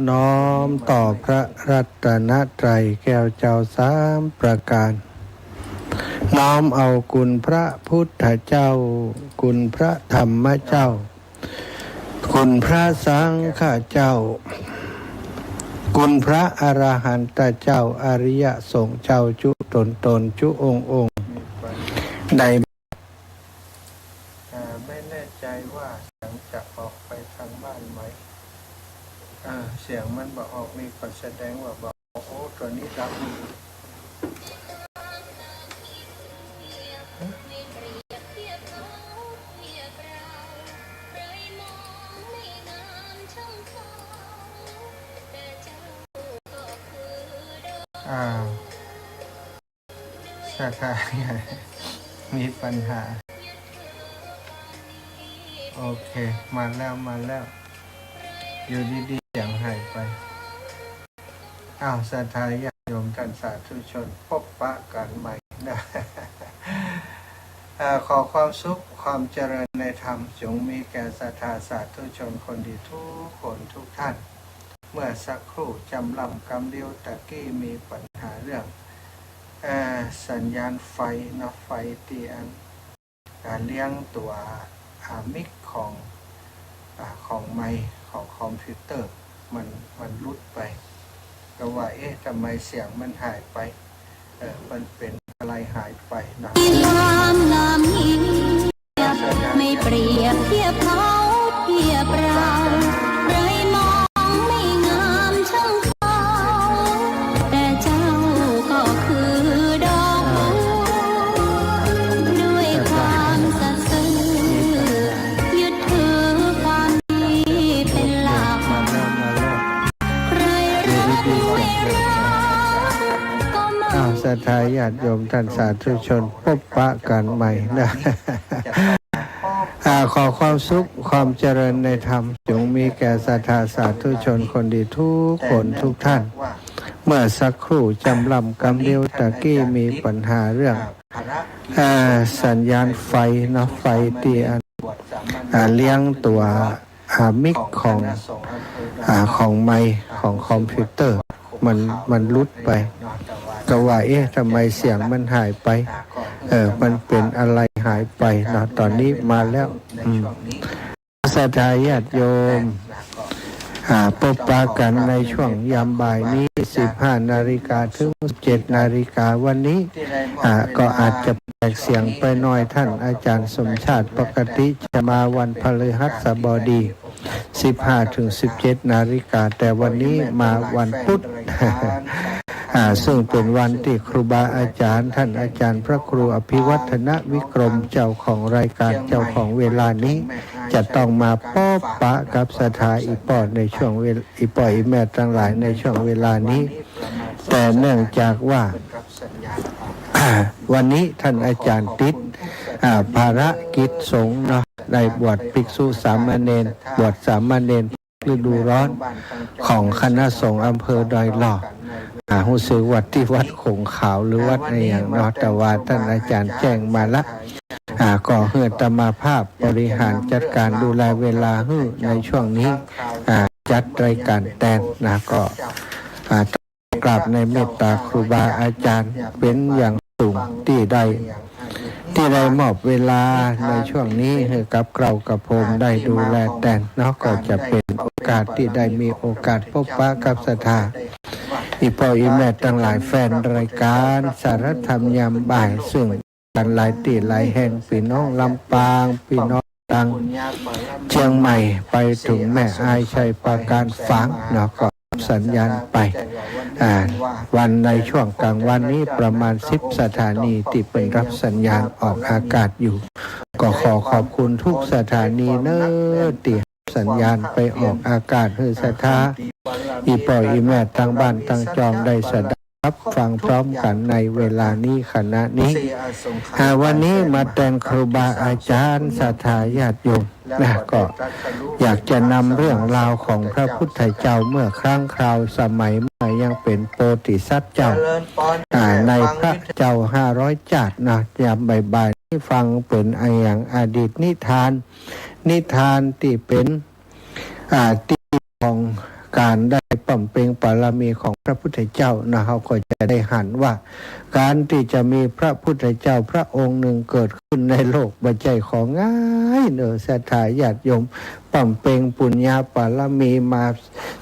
น้อมต่อพระรัตนตรัยแก้วเจ้าสามประการน้อมเอาคุณพระพุทธเจ้าคุณพระธรรมเจ้าคุณพระสังฆเจ้าคุณพระอรหันตเจ้าอริยสงฆ์เจ้าจุตนจุองค์ใดไม่แน่ใจว่าเสียงจะออกไปทางบ้านไหมเสียงมันบอกออกนี่ก็แสดงว่าบอกโอ้ตัวนี้รับสถานะมีปัญหาโอเคมาแล้วอยู่ดีๆเสียงหายไปศรัทธาญาติโยมท่านสาธุชนพบปะกันใหม่นะขอความสุขความเจริญในธรรมจงมีแก่ศรัทธาสาธุชนคนดีทุกคนทุกท่านเมื่อสักครู่จำลำกำเดียวตะกี้มีปัญหาเรื่องสัญญาณไฟนะไฟที่เลี้ยงตัวมิกของไมค์ของคอมพิวเตอร์มันรุดไปก็ว่าทำไมเสียงมันหายไปมันเป็นอะไรหายไปนะไม่เปรียบเทียบเขาเทียบเราไรมองไม่งามช่างเขาแต่เจ้าก็คือดอกบัวด้วยความสัตย์ซื่อยึดถือความดีเป็นหลักใครรักไม่รักก็ไม่ศรัทธาญาติโยมท่านสาธุชนพบปะกันใหม่นะขอความสุขความเจริญในธรรมจงมีแก่ศรัทธาสาธุชนคนดีทุกคนทุกท่านเมื่อสักครู่จำลำกำเดียวตะกี้มีปัญหาเรื่องสัญญาณไฟนะไฟที่เลี้ยงตัวมิกของไมค์ของคอมพิวเตอร์มันรุดไปก็ว่าทำไมเสียงมันหายไปมันเป็นอะไรหายไปนะตอนนี้มาแล้วศรัทธาญาติโยมพบปะกันในช่วงยามบ่ายนี้ 15 นาฬิกาถึง 17 นาฬิกาวันนี้ก็อาจจะแปลกเสียงไปหน่อยท่านอาจารย์สมชาติปกติจะมาวันพฤหัสบดี 15 ถึง 17 นาฬิกาแต่วันนี้มาวันพุธซึ่งเป็นวันที่ครูบาอาจารย์ท่านอาจารย์พระครูอภิวัฒนวิกรมเจ้าของรายการเจ้าของเวลานี้จะต้องมาพบปะกับศรัทธาอีปอดในช่วงอีปอดอีแม่ทั้งหลายในช่วงเวลานี้แต่เนื่องจากว่าวันนี้ท่านอาจารย์ติดภารกิจสงฆ์เนาะได้บวชภิกษุสามเณรบวชสามเณรฤดูร้อนของคณะสงฆ์อำเภอดอยหล่อรู้สึกวัดที่วัดคงขาวหรือวัดอะไรอย่างนอตะวันท่านอาจารย์แจ้งมาละก่อเฮือตมาภาพบริหารจัดการดูแลเวลาในช่วงนี้จัดรายการแตนก็กราบในเมตตาครูบาอาจารย์เป็นอย่างสูงที่ได้มอบเวลาในช่วงนี้ให้กับเรากับผมได้ดูแลแตนก็จะเป็นโอกาสที่ได้มีโอกาสพบปะกับศรัทธาอีพ่ออีแม่ทั้งหลายแฟนรายการสารธรรมยามบ่ายซึ่งกันหลายที่หลายแห่งพี่น้องลำปางพี่น้องตังเชียงใหม่ไปถึงแม่อายชัยปราการฝางก็สัญญาณไปวันในช่วงกลางวันนี้ประมาณ10 สถานีที่เป็นรับสัญญาณออกอากาศอยู่ก็ขอขอบคุณทุกสถานีเน้อที่สัญญาณไปออกอากาศให้ศรัทธาอีปอยอีแม่ทางบ้านทางจองได้สดับฟังพร้อมกันในเวลานี้ขณะนี้วันนี้มาแต่งครูบาอาจารย์ศรัทธาญาติโยมก็อยากจะนำเรื่องราวของพระพุทธเจ้าเมื่อครั้งคราวสมัยเมื่อยังเป็นโพธิสัตว์เจ้าในพระเจ้า500 จาดยามบ่ายๆที่ฟังเป็นอย่างอดีตนิทานที่เป็นที่ของการได้ ปั่มเปงบารมีของพระพุทธเจ้านะเราก็จะได้หันว่าการที่จะมีพระพุทธเจ้าพระองค์หนึ่งเกิดขึ้นในโลกบัจจัยของง่ายเนอศรัทธาญาติโยมปั่มเปงปุญญาบารมีมา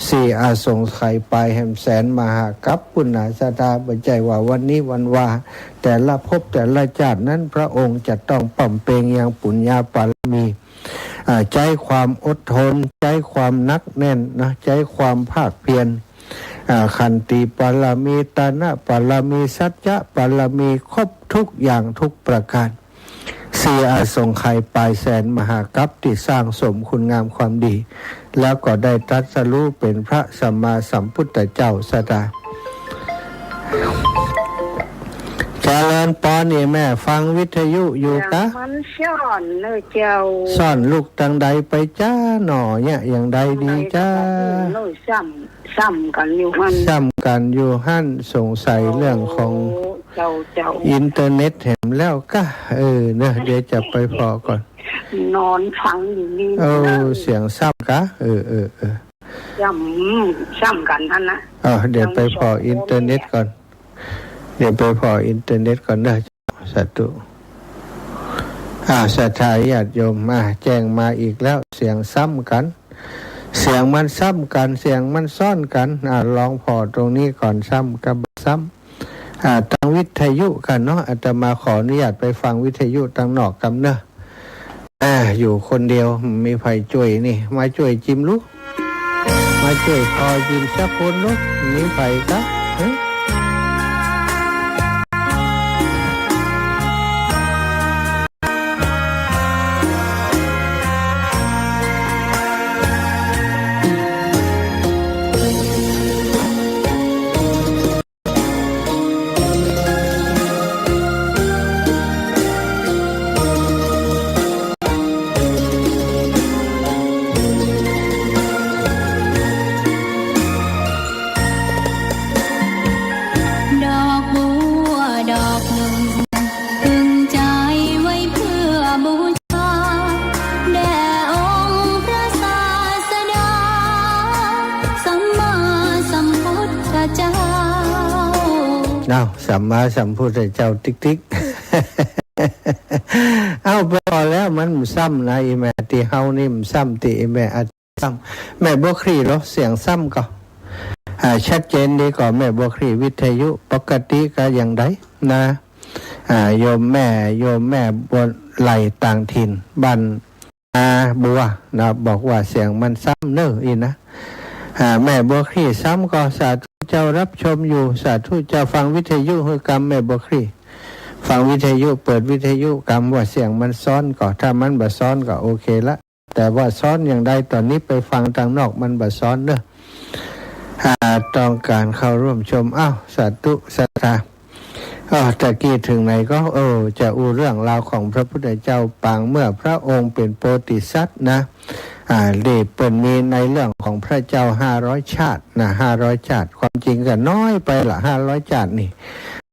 สี่อาสงไขยไปแห่งแสนมหากัปปุณณาศรัทธาบัจจัยว่าวันนี้วันว่าแต่ละภพแต่ละชาตินั้นพระองค์จะต้องปั่มเปงอย่างปุญญาบารมีใจความอดทนใจความนักแน่นนะใจความภาคเพียรขันติปรมีตนะปรมีสัจจะปรมีครบทุกอย่างทุกประการสี่อาสงไขยปลายแสนมหากัปที่สร้างสมคุณงามความดีแล้วก็ได้ตรัสรู้เป็นพระสัมมาสัมพุทธเจ้าสดาเจริญปอนี่แม่ฟังวิทยุอยู่กะมันซ่อนเลยเจ้าซ่อนลูกตังใดไปจ้าหน่อเนี่ยอย่างใดดีจ้าซ้ำกันอยู่หั่นซ้ำกันอยู่หั่นสงสัยเรื่องของเจ้าอินเทอร์เน็ตเห็นแล้วก็เนี่ยเดี๋ยวจะไปพอก่อนนอนฟังอยู่นี่เสียงซ้ำกะซ้ำกันท่านนะเดี๋ยวไปพออินเทอร์เน็ตก่อนเดี๋ยวไปพออินเทอร์เน็ตก่อนนะสาธุศรัทธาญาติโยมมาแจ้งมาอีกแล้วเสียงซ้ำกันเสียงมันซ้ำกันเสียงมันซ่อนกันลองพอตรงนี้ก่อนซ้ำกับซ้ำทางวิทยุกันเนาะอาตมาขออนุญาตไปฟังวิทยุทางนอกกันเนอะอยู่คนเดียวมีไผช่วยนี่มาช่วยจิมลูกมาช่วยพอจิมสักคนลูกมีไผกะสัมมาสัมพุทธเจ้าติ๊กเอาพอแล้วมันซ้ำนะแม่ที่เฮานี่มันซ้ำที่แม่อาจซ้ำแม่บัวครีเหรอเสียงซ้ำก็ชัดเจนดีกว่าแม่บัวครีวิทยุปกติก็อย่างไรนะโยมแม่บนไหลต่างถิ่นบันบัวนะบอกว่าเสียงมันซ้ำเนอะอีนะแม่บัวครีซ้ำก็สาธุเจ้ารับชมอยู่สาธุเจ้าฟังวิทยุคือกรรมแม่บัวครีฟังวิทยุเปิดวิทยุกรรมว่าเสียงมันซ้อนก็ถ้ามันบ่ซ้อนก็โอเคละแต่ว่าซ้อนอย่างใดตอนนี้ไปฟังทางนอกมันบ่ซ้อนเนอะต้องการเข้าร่วมชมสาธุศรัทธาตะกี้ถึงไหนก็จะอู้เรื่องราวของพระพุทธเจ้าปางเมื่อพระองค์เป็นโพธิสัตว์นะเดชเปิ่นมีในเรื่องของพระเจ้า500ชาตินะ500ชาติความจริงก็น้อยไปละ500ชาตินี่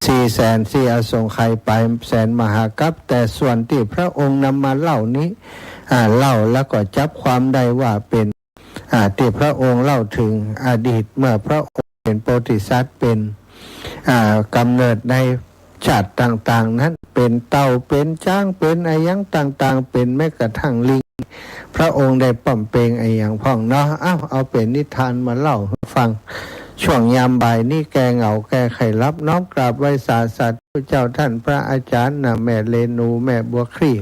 400,000อสงไขยไปแสนมหากัปแต่ส่วนที่พระองค์นำมาเล่านี้เล่าแล้วก็จับความได้ว่าเป็นที่พระองค์เล่าถึงอดีตเมื่อพระองค์เป็นโพธิสัตว์เป็นกำเนิดในชาติต่างๆนั้นเป็นเต่าเป็นช้างเป็นอะไรยังต่างๆเป็นแม้กระทั่งลิงพระองค์ได้ปั่มเปงอะไรอย่างพ่องเนาะเอาเป็นนิทานมาเล่าให้ฟังช่วงยามบ่ายนี่แกเหงาแกไข่รับน้อมกราบไหว้สาสัตว์พระเจ้าท่านพระอาจารย์แม่เลนูแม่บัวครี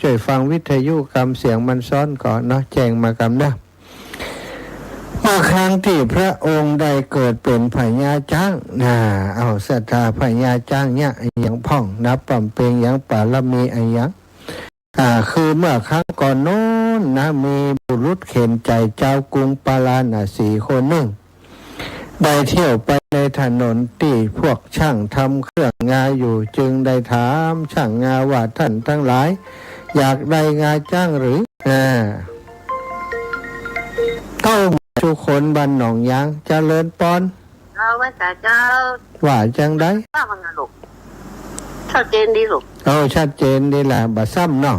ช่วยฟังวิทยุกรรมเสียงมันซ้อนก่อนเนาะแจ้งมากรรมนะเมื่อครั้งที่พระองค์ได้เกิดเป็นพญาจ้างศรัทธาพญาจ้างเนี่ยอย่างพ่องนับปั่มเปงอย่างปารมีอย่างคือเมื่อครั้งก่อนโน้นนะมีบุรุษเข็นใจเจ้ากรุงปาราณสีคนหนึ่งได้เที่ยวไปในถนนที่พวกช่างทำเครื่องงาอยู่จึงได้ถามช่างงาว่าท่านทั้งหลายอยากได้งาจ้างหรือทุกคนบ้านหนองยางเจริญปอนว่าแต่เจ้าว่าจังได้ว่ามันลูกชัดเจนดีลูกชัดเจนดีแหละบ่ซ้ำเนาะ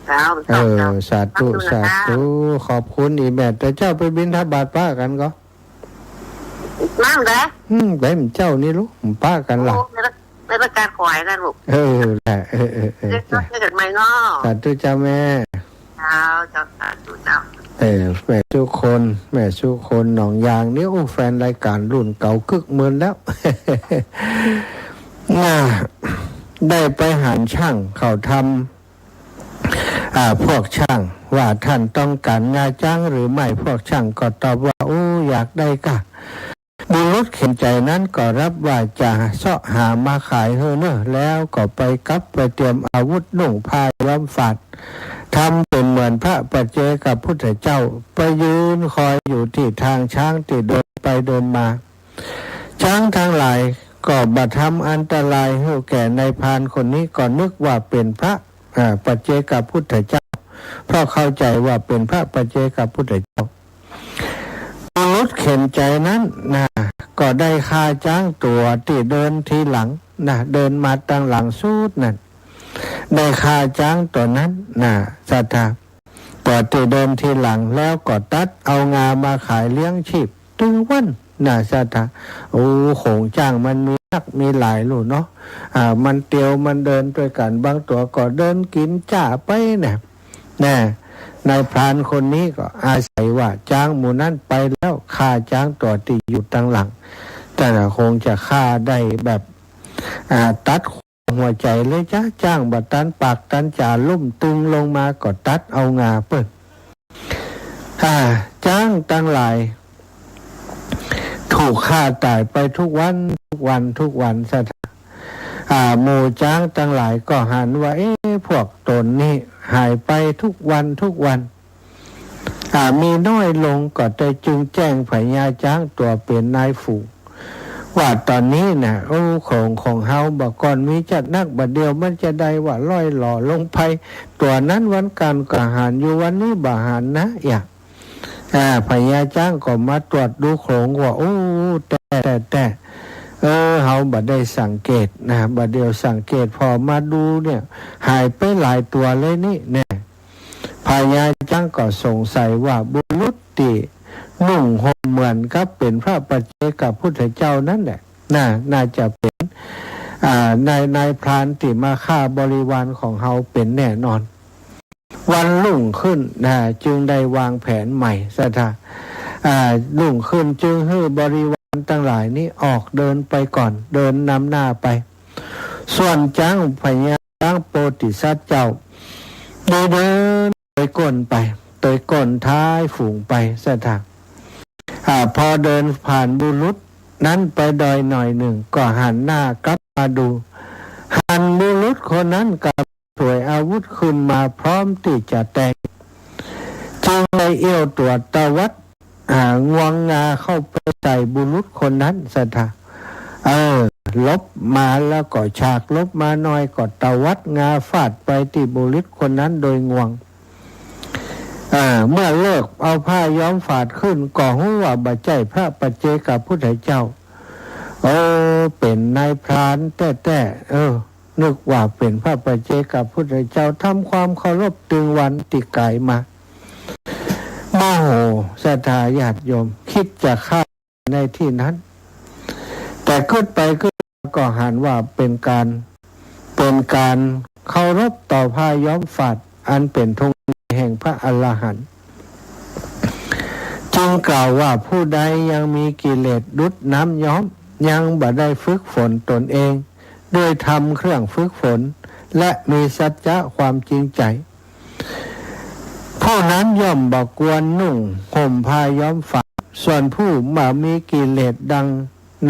เจ้า สาธุสาธุขอบคุณอีแม่แต่เจ้าไปบิณฑบาตป้ากันก็ น้ำเด้อ ได้มันเจ้านี่ลูกป้ากันล่ะ ในประกาศขวายนะลูก แหละเด็กน้อยเกิดใหม่เนาะ สาธุเจ้าแม่ เจ้าสาธุเจ้า แม่ทุกคนแม่ทุกคนหนองยางนี่แฟนรายการรุ่นเก่าคึกเมือนแล้ว ได้ไปหารช่างเขาทำพวกช่างว่าท่านต้องการงานจ้างหรือไม่พวกช่างก็ตอบว่าอยากได้กะบุรุษเข็นใจนั้นก็รับว่าจะเสาะหามาขายเฮ้อเนอะแล้วก็ไปกับไปเตรียมอาวุธนุ่งผ้าย้อมฝาดทำเป็นเหมือนพระปัจเจกับพุทธเจ้าไปยืนคอยอยู่ที่ทางช้างที่เดินไปเดินมาช้างทั้งหลายก็บัดทำอันตรายให้แก่นายพรานคนนี้ก็นึกว่าเป็นพระปัจเจกับพุทธเจ้าเพราะเข้าใจว่าเป็นพระปัจเจกับพุทธเจ้ามนุษย์เข็นใจนั้นก็ได้คาจ้างตัวที่เดินทีหลังเดินมาตั้งหลังสูดนั่นได้คาจ้างตัวนั้นศรัทธาตัวที่เดินทีหลังแล้วก็ตัดเอางามาขายเลี้ยงชีพตึงวันศรัทธาโขงจ้างมันมีนักมีหลายลูกเนาะมันเตียวมันเดินด้วยกันบางตัวก็เดินกินจ้าไปนายพรานคนนี้ก็อาศัยว่าจ้างหมู่นั้นไปแล้วฆ่าจ้างตัวที่อยู่ตั้งหลังแต่คงจะฆ่าได้แบบตัดหัวใจเลยจ้างบัดตันปากตันจ่าลุ่มตึงลงมาก็ตัดเอางาเปิดจ้างตั้งหลายถูกฆ่าตายไปทุกวันสัตว์หมู่จ้างตั้งหลายก็หันว่าพวกตนนี่หายไปทุกวันมีน้อยลงก็ได้จึงแจ้งพญาจ้างตัวเป็นนายฝูงว่าตอนนี้ของเฮาบอกก่อนมีจัดนักบัดเดียวมันจะได้ว่าล่อยหล่อลงไปตัวนั้นวันการก็หารอยู่วันนี้บ่หารนะพญาจ้างก็มาตรวจดูโขงว่าแต่เฮาบัดได้สังเกตบัดเดียวสังเกตพอมาดูเนี่ยหายไปหลายตัวเลยนี่พญาจ้างก็สงสัยว่าบุรุษที่นุ่งห่มเหมือนกับเป็นพระปัจเจกับพุทธเจ้านั่นแหละน่าจะเป็นนายพรานที่มาฆ่าบริวารของเฮาเป็นแน่นอนวันรุ่งขึ้นจึงได้วางแผนใหม่ซะท่ารุ่งขึ้นจึงให้บริวารทั้งหลายนี้ออกเดินไปก่อนเดินนำหน้าไปส่วนจ้างพญาจ้างโปติสัตว์เจ้าเดินโดยก้นไปโดยก้นท้ายฝูงไปซะท่าพอเดินผ่านบุรุษนั้นไปดอยหน่อยหนึ่งก็หันหน้ากลับมาดูหันบุรุษคนนั้นกับถวยอาวุธขึ้นมาพร้อมที่จะแทงจึงได้เอี้ยวตัวตวัดงวงงาเข้าไปใส่บุรุษคนนั้นสัทธาลบมาแล้วก็ฉากลบมาหน่อยก็ตวัดงาฟาดไปที่บุรุษคนนั้นโดยงวงเมื่อเลิกเอาผ้าย้อมฝาดขึ้นก็หูว่าบัจใจพระปัจเจกับพุทธเจ้าเป็นนายพรานแต่นึกว่าเป็นพระปัจเจกับพุทธเจ้าทำความเคารพตึงวันติกายมาโมโหศรัทธาญาติโยมคิดจะฆ่าในที่นั้นแต่ขึ้นไปก็หันว่าเป็นการเคารพต่อผ้าย้อมฝาดอันเป็นธงแห่งพระอรหันต์จึงกล่าวว่าผู้ใดยังมีกิเลสดุจน้ำย้อมยังบ่ได้ฝึกฝนตนเองด้วยทำเครื่องฝึกฝนและมีสัจจะความจริงใจผู้นั้นย่อมบ่ควรนุ่งห่มผ้าย้อมฝาดส่วนผู้บ่มีกิเลสดัง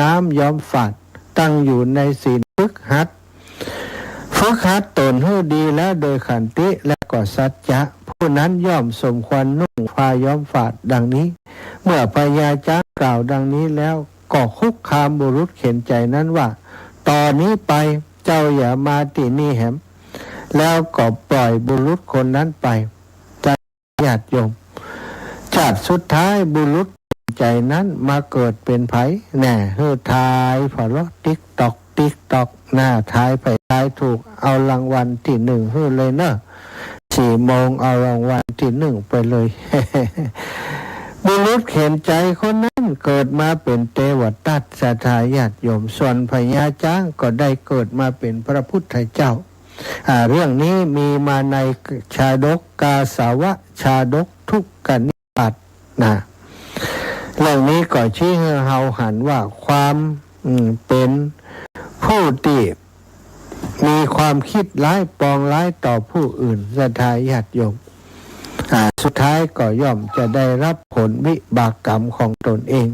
น้ำย้อมฝาดตั้งอยู่ในศีลฝึกหัดตนให้ดีแล้วโดยขันติและก็สัจจะผู้นั้นย่อมสมควรนุ่งผ้าย้อมฝาดดังนี้เมื่อพญาจ้ากล่าวดังนี้แล้วก็คุกคามบุรุษเข็นใจนั้นว่าตอนนี้ไปเจ้าอย่ามาที่นี่แหมแล้วก็ปล่อยบุรุษคนนั้นไปญาติโยมชาติสุดท้ายบุรุษใจนั้นมาเกิดเป็นไผทายพอลติ๊กตอกทายไปทายถูกเอารางวัลที่1เลยเนอะ 4 โมงเอารางวัลที่ 1ไปเลย บุรุษเข็นใจคนนั้นเกิดมาเป็นเทวทัตสถาญาติโยมส่วนพญาช้างก็ได้เกิดมาเป็นพระพุทธเจ้าเรื่องนี้มีมาในชาดกกาสาวะชาดกทุกกนิบาตนะเรื่องนี้ก็ชี้ให้เราหันว่าความเป็นผู้ที่มีความคิดร้ายปองร้ายต่อผู้อื่นศรัทธาญาติโยมสุดท้ายก็ย่อมจะได้รับผลวิบากกรรมของตนเอง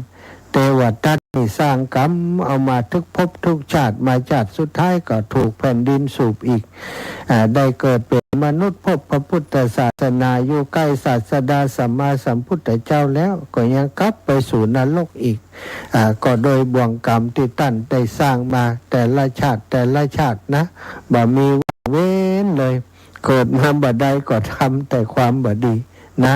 เทวทัตที่สร้างกรรมเอามาทุกภพทุกชาติมาชาติสุดท้ายก็ถูกแผ่นดินสูบอีกได้เกิดเป็นมนุษย์พบพระพุทธศาสนาอยู่ใกล้ศาสดาสัมมาสัมพุทธเจ้าแล้วก็ยังกลับไปสู่นรกอีกก็โดยบ่วงกรรมที่ท่านได้สร้างมาแต่ละชาตินะบ่มีเว้นเลยเกิดมาบ่ใดก็ทำแต่ความบ่ดีนะ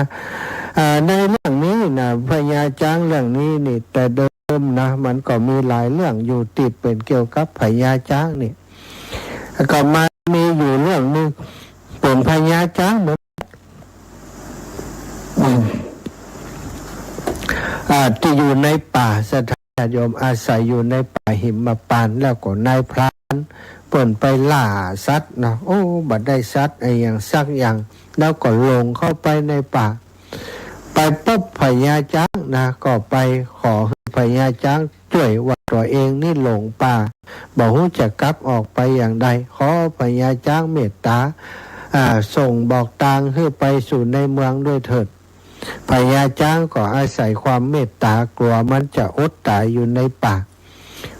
ในเรื่องนี้นะพญาช้างเรื่องนี้นี่แต่เดิมนะมันก็มีหลายเรื่องอยู่ติดเป็นเกี่ยวกับพญาช้างนี่ก็มามีอยู่เรื่องนึงเป็นพญาช้างเหมือนที่อยู่ในป่าสถานโยมอาศัยอยู่ในป่าหิมพานต์แล้วก็นายพรานเปิ่นไปล่าสัตว์นะโอ้บัดได้สัตว์ไอ้อย่างสักอย่างแล้วก็ลงเข้าไปในป่าไปปุ๊บพญาช้างนะก็ไปขอพญาช้างช่วยว่าตัวเองนี่หลงป่าบอกว่าจะกลับออกไปอย่างใดขอพญาช้างเมตตาส่งบอกทางให้ไปสู่ในเมืองด้วยเถิดพญาช้างก็อาศัยความเมตตากลัวมันจะอดตายอยู่ในป่า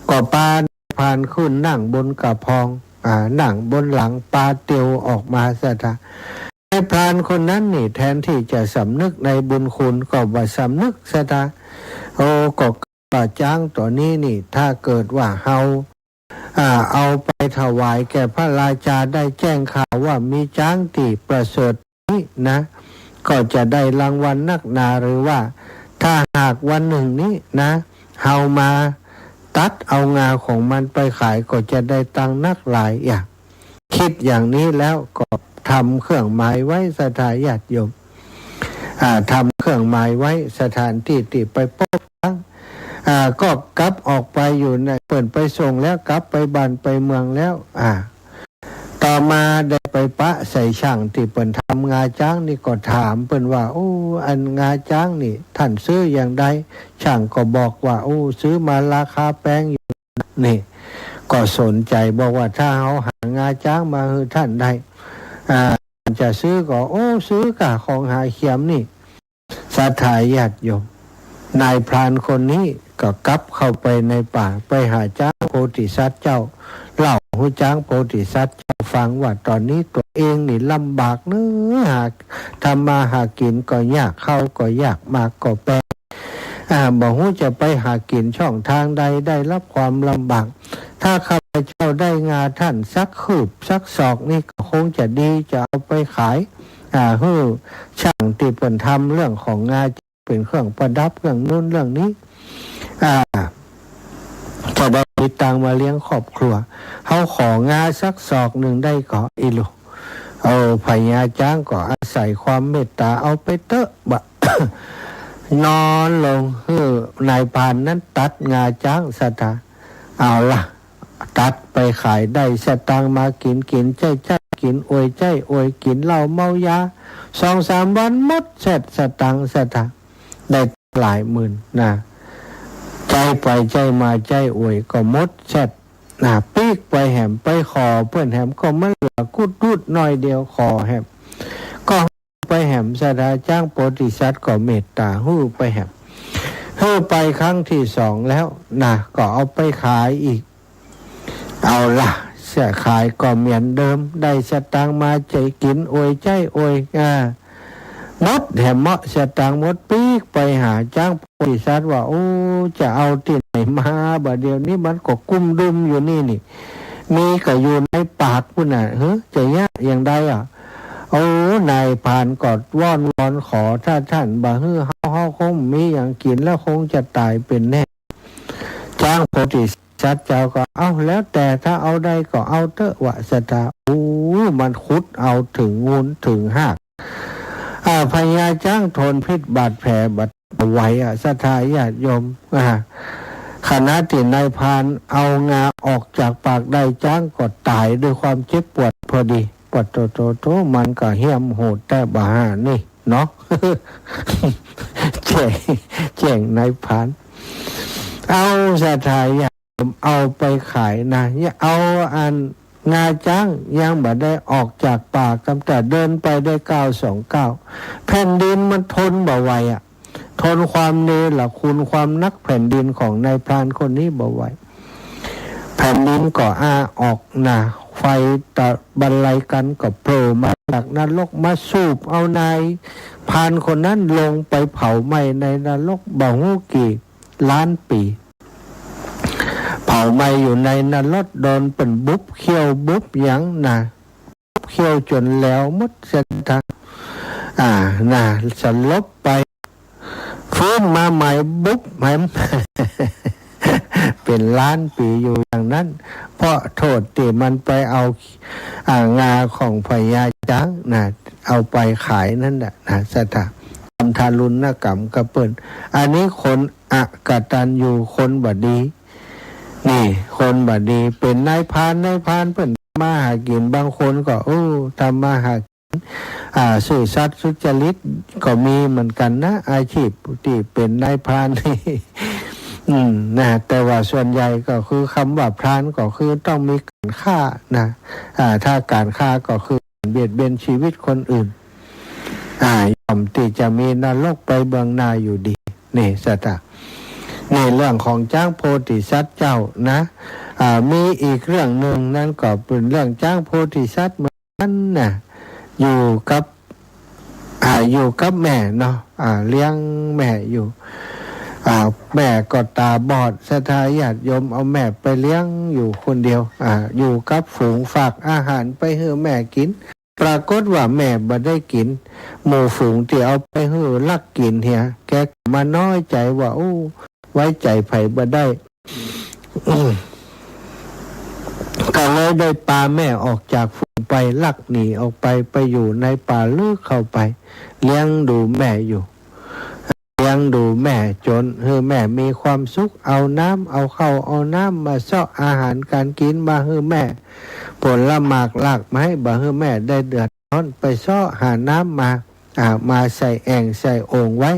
ก็พานขึ้นนั่งบนกระพองนั่งบนหลังปลาเตียวออกมาซะท่าไอ้พรานคนนั้นนี่แทนที่จะสำนึกในบุญคุณก็บ่สำนึกซะท่าโอ้ก็ป่าช้างตัวนี้นี่ถ้าเกิดว่าเฮาเอาไปถวายแก่พระราชาได้แจ้งข่าวว่ามีช้างที่ประเสริฐนี้นะก็จะได้รางวัลนักหนาหรือว่าถ้าหากวันหนึ่งนี้นะเฮามาตัดเอางาของมันไปขายก็จะได้ตังค์นักหลายอย่างคิดอย่างนี้แล้วก็ทำเครื่องหมายไว้สถานญาติโยมทำเครื่องหมายไว้สถานที่ที่ไปพบช้างก็กลับออกไปอยู่ในเปิ่นไปส่งแล้วกลับไปบ้านไปเมืองแล้วต่อมาได้ไปปะใส่ช่างที่เปิ่นทำงาช้างนี่ก็ถามเปิ่นว่าโอ้อันงาช้างนี่ท่านซื้ออย่างใดช่างก็บอกว่าโอ้ซื้อมาราคาแพงอยู่นี่ก็สนใจบอกว่าถ้าเขาหางาช้างมาให้ท่านได้จะซื้อก็โอ้ซื้อกะของหาเขียมนี่ศรัทธาญาติโยมนายพรานคนนี้ก็กลับเข้าไปในป่าไปหาช้างโพธิสัตว์เจ้าเล่าให้ช้างโพธิสัตว์เจ้าฟังว่าตอนนี้ตัวเองนี่ลำบากเนื้อหากทำมาหากินก็ยากเข้าก็ยากมากก็แปลบอกว่าจะไปหากินช่องทางใดได้รับความลำบากถ้าข้าพเจ้าได้งาท่านสักคืบสักศอกนี่ก็คงจะดีจะเอาไปขายให้ช่างที่เปิ่นทำเรื่องของงาเป็นเครื่องประดับเรื่องนู้นเรื่องนี้จะได้มีตังมาเลี้ยงครอบครัวเขาของาสักศอกหนึ่งได้ก็อีลูเอาพญาช้างก็อาศัยความเมตตาเอาไปเตอะบะ นอนลงนายพรานนั้นตัดงาช้างสตาเอาล่ะตัดไปขายได้สตางมากินใจกินอวยใจอวยกินเหล้าเมายา2-3 วันหมดเสร็จสตางได้หลายหมื่นนะใจไปใจมาใจอวยก็หมดเสร็จปีกไปแหมไปขอเพื่อนแหมก็ไม่เหลือกุดรูดหน่อยเดียวขอแหมก็ไปแหมสถาจ้างโพธิสัตว์ก็เมตตาหู้ไปแหมหู้ไปครั้งที่2แล้วนะก็เอาไปขายอีกเอาล่ะเสียขายก็เหมือนเดิมได้สตางมาใจกินอวยใจอวยมดแหมเหมาะสตางมดปีกไปหาจ้างโพธิสัตว์ว่าโอ้จะเอาที่ไหนมาบ่เดี๋ยวนี้มันก็กุ้มดุมอยู่นี่มีก็อยู่ในปากพุ่นน่ะจะยากอย่างใดโอ้นายพรานกอดวอนขอถ้าท่านบ่เฮาคงมีอย่างกินแล้วคงจะตายเป็นแน่จ้างโพธิสัตว์ สัตว์เจ้าก็เอาแล้วแต่ถ้าเอาได้ก็เอาเถอะวะสตาโอ้มันคุดเอาถึงงูนถึงหากพญาจ้างทนพิษบาดแผลบาดไหวสถาญาติโยมขณะที่นายพรานเอางาออกจากปากได้จ้างก็ตายด้วยความเจ็บปวดพอดีปวดโตมันก็เหี้ยมโหดแต่บาหานี่เนาะ แจ้งนายพรานเอาสถาญาติเอาไปขายนะเอาอันงาจ้างยังบ่ได้ออกจากปากตั้งแต่เดินไปได้929แผ่นดินมันทนบ่ไหวทนความเนรคุณความนักแผ่นดินของนายพรานคนนี้บ่ไหวแผ่นดินก็ออกนะไฟตะบันไลกันก็โผล่มาจากนรกมาสูบเอานายพรานคนนั้นลงไปเผาไหม้ในนรกบ่ฮู้กี่ล้านปีเผาไหม้อยู่ในนรกโดนเป็นบุบเขี้ยวบุบหยังนะเขี้ยวจนแล้วหมดเส้นทางนะสลบไปฟื้นมาใหม่บุบใหม่ เป็นล้านปีอยู่อย่างนั้นเพราะโทษที่มันไปเอางาของพญาช้างนะเอาไปขายนั่นแหละนะสถาทำทารุณกรรมกระเปิ่นอันนี้คนอกตัญญูคนบดีนี่คนบดีเป็นนายพรานเปิ่นมาหากินบางคนก็ทำมาหาสื่อสัตว์สุจริตก็มีเหมือนกันนะอาชีพที่เป็นนายพรานนี่นะแต่ว่าส่วนใหญ่ก็คือคำว่าพรานก็คือต้องมีการฆ่านะถ้าการฆ่าก็คือเบียดเบียนชีวิตคนอื่นย่อมที่จะมีนรกไปเบื้องหน้าอยู่ดีนี่สตะนี่เรื่องของจ้างโพธิสัตว์เจ้านะมีอีกเรื่องหนึ่งนั่นก็เป็นเรื่องจ้างโพธิสัตว์เหมือนกันนะอยู่กับแม่เนาะเลี้ยงแม่อยู่แม่ก็ตาบอดสถาญาติโยมเอาแม่ไปเลี้ยงอยู่คนเดียวอยู่กับฝูงฝากอาหารไปให้แม่กินปรากฏว่าแม่บ่ได้กินหมู่ฝูงที่เอาไปให้ลักกินเฮียแกมาน้อยใจว่าไว้ใจไผบ่ได้ ก็เลยได้ปาแม่ออกจากฝูงไปลักหนีออกไปอยู่ในป่าลึกเข้าไปเลี้ยงดูแม่อยู่เลี้ยงดูแม่จนให้แม่มีความสุขเอาน้ำเอาข้าวเอาน้ำมาเสาะอาหารการกินมาให้แม่ผลหมากลากไม้บ่ให้แม่ได้เดือดร้อนไปเสาะหาน้ำมาใส่แอ่งใส่โอ่งไว้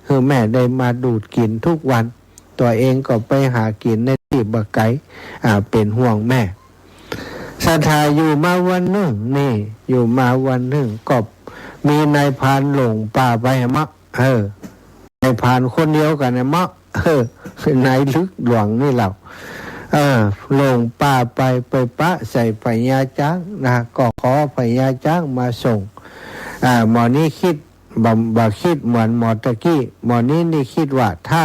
ให้แม่ได้มาดูดกินทุกวันตัวเองก็ไปหากินในที่บ่ไกลเป็นห่วงแม่ศรัทธาอยู่มาวันหนึ่งนี่อยู่มาวันหนึ่งก็มีนายพรานหลงป่าไปมะนายพรานคนเดียวกันนะมะนายลึกหลวงนี่เราหลงป่าไปปะใส่พญาช้างนะก็ขอพญาช้างมาส่งหมอนี้คิดบ่คิดเหมือนหมอตะกี้หมอนี่คิดว่าถ้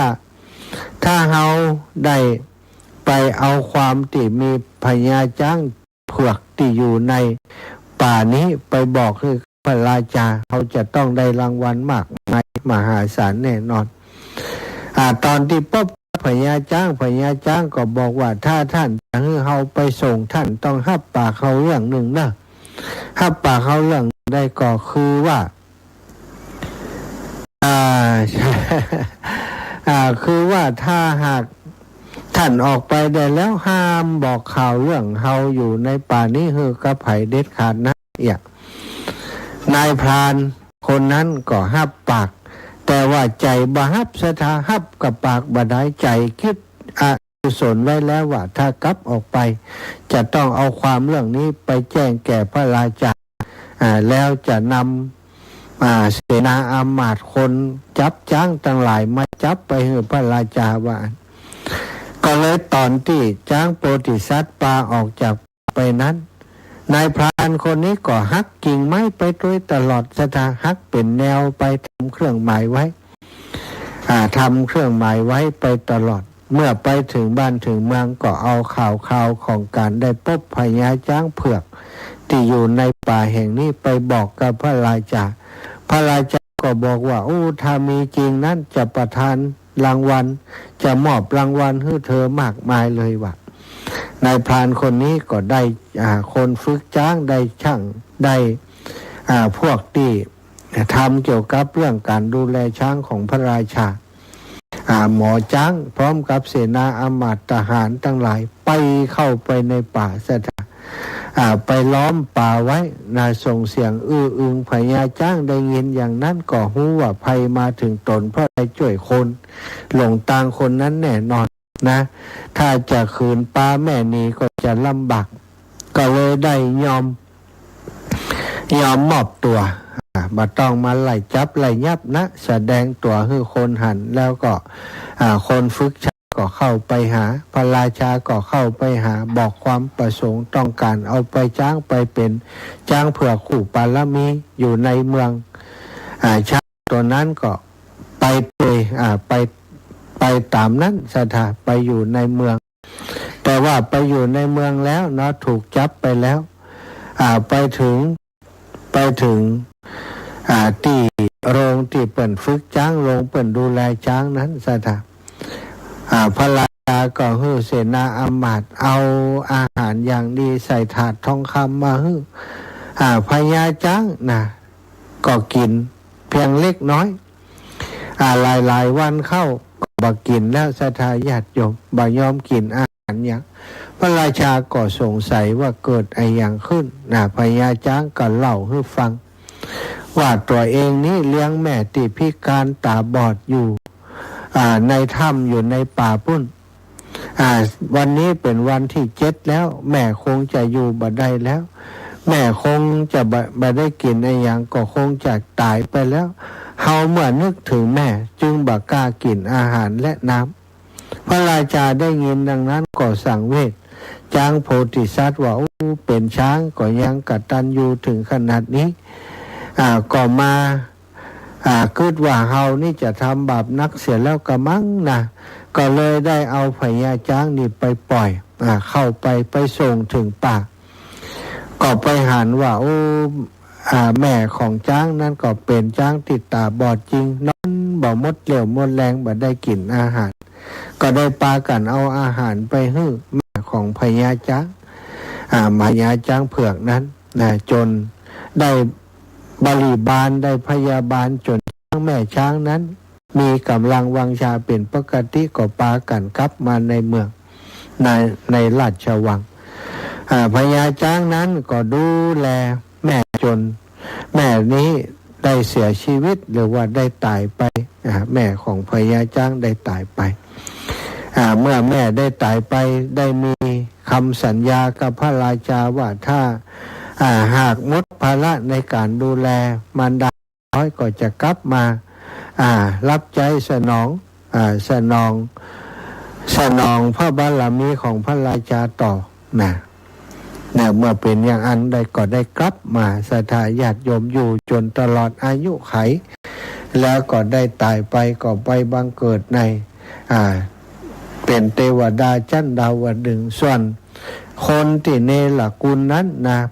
าเฮาได้ไปเอาความที่มีพญาช้างเผือกที่อยู่ในป่านี้ไปบอกคือพระราชาเขาจะต้องได้รางวัลมากมายมหาศาลแน่นอนตอนที่พบพญาช้างก็บอกว่าถ้าท่านจะให้เฮาไปส่งท่านต้องหับปากเขาเรื่องหนึ่งนะหับปากเขาเรื่องได้ก็คือว่าคือว่าถ้าหากท่านออกไปได้แล้วห้ามบอกข่าวเรื่องเฮาอยู่ในป่านี้ฮือกระไผเด็ดขาดนะนายพรานคนนั้นก็หับปากแต่ว่าใจบ่หับสถาหับกับปากบ่ได้ใจคิดกุศลไว้แล้วว่าถ้ากลับออกไปจะต้องเอาความเรื่องนี้ไปแจ้งแก่พระราชาแล้วจะนำเสนาอามาตย์คนจับจ้างทั้งหลายมาจับไปให้พระราชาว่าก็เลยตอนที่จ้างโพธิสัตว์ปาออกจากไปนั้นนายพรานคนนี้ก็หักกิ่งไม้ไปโดยตลอดสถาหักเป็นแนวไปทำเครื่องหมายไว้ทำเครื่องหมายไว้ไปตลอดเมื่อไปถึงบ้านถึงเมืองก็เอาข่าวของการได้พบพญาช้างเผือกที่อยู่ในป่าแห่งนี้ไปบอกกับพระราชาก็บอกว่าถ้ามีจริงนั้นจะประทานรางวัลจะมอบรางวัลให้เธอมากมายเลยว่ะ นายพรานคนนี้ก็ได้คนฝึกจ้างได้ช่างได้พวกที่ทำเกี่ยวกับเรื่องการดูแลช้างของพระราชาหมอจ้างพร้อมกับเสนาอามาตย์ทหารทั้งหลายไปเข้าไปในป่าสถานไปล้อมป่าไว้ส่งเสียงอื้ออึงพญาจ้างได้ยินอย่างนั้นก็รู้ว่าภัยมาถึงตนเพราะได้ช่วยคนหลงตางคนนั้นแน่นอนนะถ้าจะขืนป้าแม่นี้ก็จะลำบากก็เลยได้ยอมมอบตัวบ่ต้องมาไล่จับไล่ยับนะแสดงตัวให้คนหันแล้วก็คนฝึกช้างก็เข้าไปหาพระราชาก็เข้าไปหาบอกความประสงค์ต้องการเอาไปจ้างไปเป็นจ้างเผื่อขู่ปาลมีอยู่ในเมืองช้างตัวนั้นก็ไปตามนั้นสถาไปอยู่ในเมืองแต่ว่าไปอยู่ในเมืองแล้วเนาะถูกจับไปแล้วไปถึงที่โรงที่เปิ่นฝึกจ้างโรงเปิ่นดูแลช้างนั้นสถาพระราชาก็ฮือเสนาอามาตย์เอาอาหารอย่างดีใส่ถาดทองคำมาฮือพญาช้างก็กินเพียงเล็กน้อยหลายวันเข้าบ่กินแล้วสถาญาติโยมบ่ยอมกินอาหารอย่างพระราชาก็สงสัยว่าเกิดอะไรอย่างขึ้นพญาช้างก็เล่าให้ฟังว่าตัวเองนี้เลี้ยงแม่ที่พิการตาบอดอยู่ในถ้ำอยู่ในป่าปุ้นวันนี้เป็นวันที่7แล้วแม่คงจะอยู่บ่ได้แล้วแม่คงจะบ่ได้กินอะไรอย่างก็คงจะตายไปแล้วเฮาเมื่อนึกถึงแม่จึงบ่กล้ากินอาหารและน้ำพระราชาได้ยินดังนั้นก็สั่งเวทจ้างโพธิสัตว์ว่าเป็นช้างก็ยังกตัญญูถึงขนาดนี้ก็มาคิดว่าเฮานี่จะทำบาปนักเสียแล้วกะมั้งก็เลยได้เอาพญาช้างนี่ไปปล่อยเข้าไปส่งถึงป่าก็ไปหันว่าแม่ของช้างนั้นก็เป็นช้างติดตาบอดจริงนอนบ่หมดเหลวหมดแรงบ่ได้กินอาหารก็ได้ปากันเอาอาหารไปให้แม่ของพญาช้างพญาช้างเผือกนั้นจนได้บริบาลได้พยาบาลจนแม่ช้างนั้นมีกำลังวังชาเป็นปกติก็ปากันกลับมาในเมืองในราชวังพญาช้างนั้นก็ดูแลแม่จนแม่นี้ได้เสียชีวิตหรือว่าได้ตายไปแม่ของพญาช้างได้ตายไปเมื่อแม่ได้ตายไปได้มีคำสัญญากับพระราชาว่าถ้าหากหมดภาระในการดูแลมารดาน้อยก็จะกลับมารับใจสนองพระบารมีของพระราชาต่อเมื่อเป็นอย่างอันใดก็ได้กลับมาศรัทธาญาติโยมอยู่จนตลอดอายุไขแล้วก็ได้ตายไปก็ไปบังเกิดในเป็นเทวดาชั้นดาวดึงส์ส่วนคนที่เนรกุลนั้น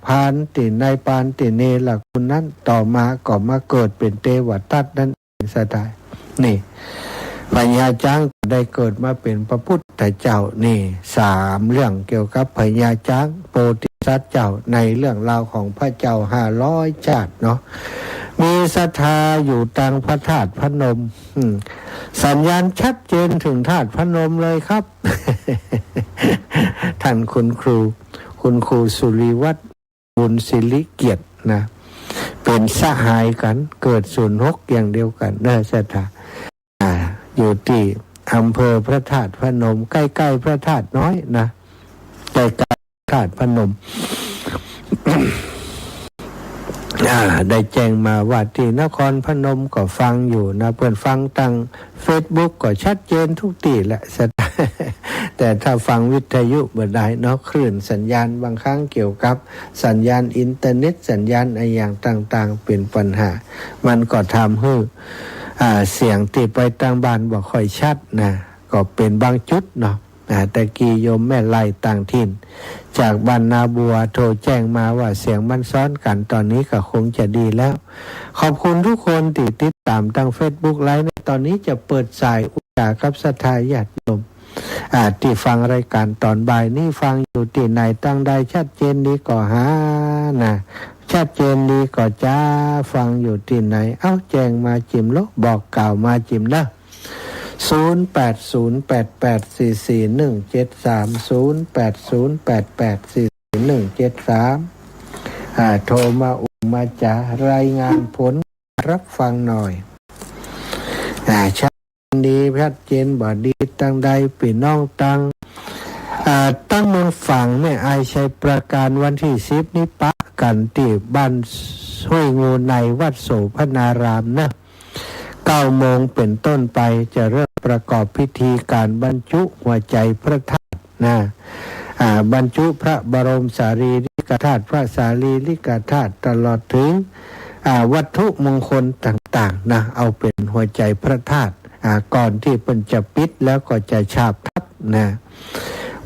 พานที่ในปานที่เนรกุลนั้นต่อมาก็มาเกิดเป็นเทวทัตนั้นสถานนี่พญาช้างได้เกิดมาเป็นพระพุทธเจ้านี่3เรื่องเกี่ยวกับพญาช้างโพธิสัตว์เจ้าในเรื่องราวของพระเจ้า500ชาติเนาะมีศรัทธาอยู่ตังพระธาตุพนมสัญญาณชัดเจนถึงธาตุพนมเลยครับ ท่านคุณครูสุริวัฒน์บุญศิริเกียรติเป็นสหายกันเกิด06อย่างเดียวกันศรัทธาอยู่ที่อำเภอพระธาตุพนมใกล้ๆพระธาตุน้อยใกล้ๆพระธาตุพนม ได้แจ้งมาว่าที่นครพนมก็ฟังอยู่เพื่อนฟังตั้ง Facebook ก็ชัดเจนทุกที่แหละ แต่ถ้าฟังวิทยุบ่ได้คลื่นสัญญาณบางครั้งเกี่ยวกับสัญญาณอินเทอร์เน็ตสัญญาณอะไรอย่างต่างๆเป็นปัญหามันก็ทำให้เสียงที่ไปทางบ้านบ่ค่อยชัดก็เป็นบางจุดตะกี้โยมแม่ไล่ต่างถิ่นจากบ้านนาบัวโทรแจ้งมาว่าเสียงมันซ้อนกันตอนนี้ก็คงจะดีแล้วขอบคุณทุกคนที่ติดตามทาง Facebook ไลฟ์ในตอนนี้จะเปิดสายอุจจากับศรัทธาญาติโยม ที่ฟังรายการตอนบ่ายนี้ฟังอยู่ที่ไหนตั้งใดชัดเจนดีก็หานะชัดเจนดีก็จ้าฟังอยู่ที่ไหนเอ้าแจ้งมาจิมโลบอกกล่าวมาจิมนะ08088441730808844173โทรมามาจะรายงานผลรับฟังหน่อยชัดดีชัดเจนบ่ดีตั้งใดปีน้องตั้งเมืองฝั่งแม่อายชัยประการวันที่10นี้ปะกันที่บ้านห้วยงูในวัดโสพนารามนะ9 โมงเป็นต้นไปจะเริ่มประกอบพิธีการบรรจุหัวใจพระธาตุนะบรรจุพระบรมสารีริกธาตุพระสารีริกธาตุตลอดถึงวัตถุมงคลต่างๆนะเอาเป็นหัวใจพระธาตุก่อนที่เป็นจะปิดแล้วก็จะฉาบทับนะ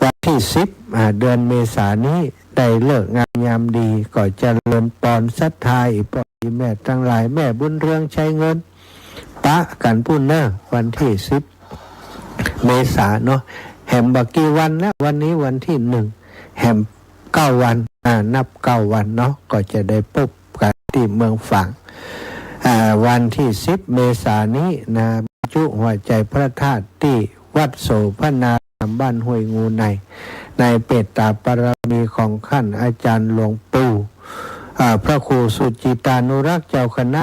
วันที่10เดือนเมษายนนี้ได้เลิกงามยามดีก็จะเริ่มปอนศรัทธาอีกพ่อแม่ทั้งหลายแม่บุญเรืองใช้เงินปะกันพุ่นเนอะวันที่10 เมษายนเนาะแหมบักกี่วันแล้ววันนี้วันที่1แหม9 วันนับ9 วันเนาะก็จะได้พบกันที่เมืองฝั่งวันที่10 เมษายนนี้นะบรรจุหัวใจพระธาตุที่วัดโสพนารามบ้านห้วยงูในเปตตาบารมีของขั้นอาจารย์หลวงปู่พระครูสุจิตานุรักษ์เจ้าคณะ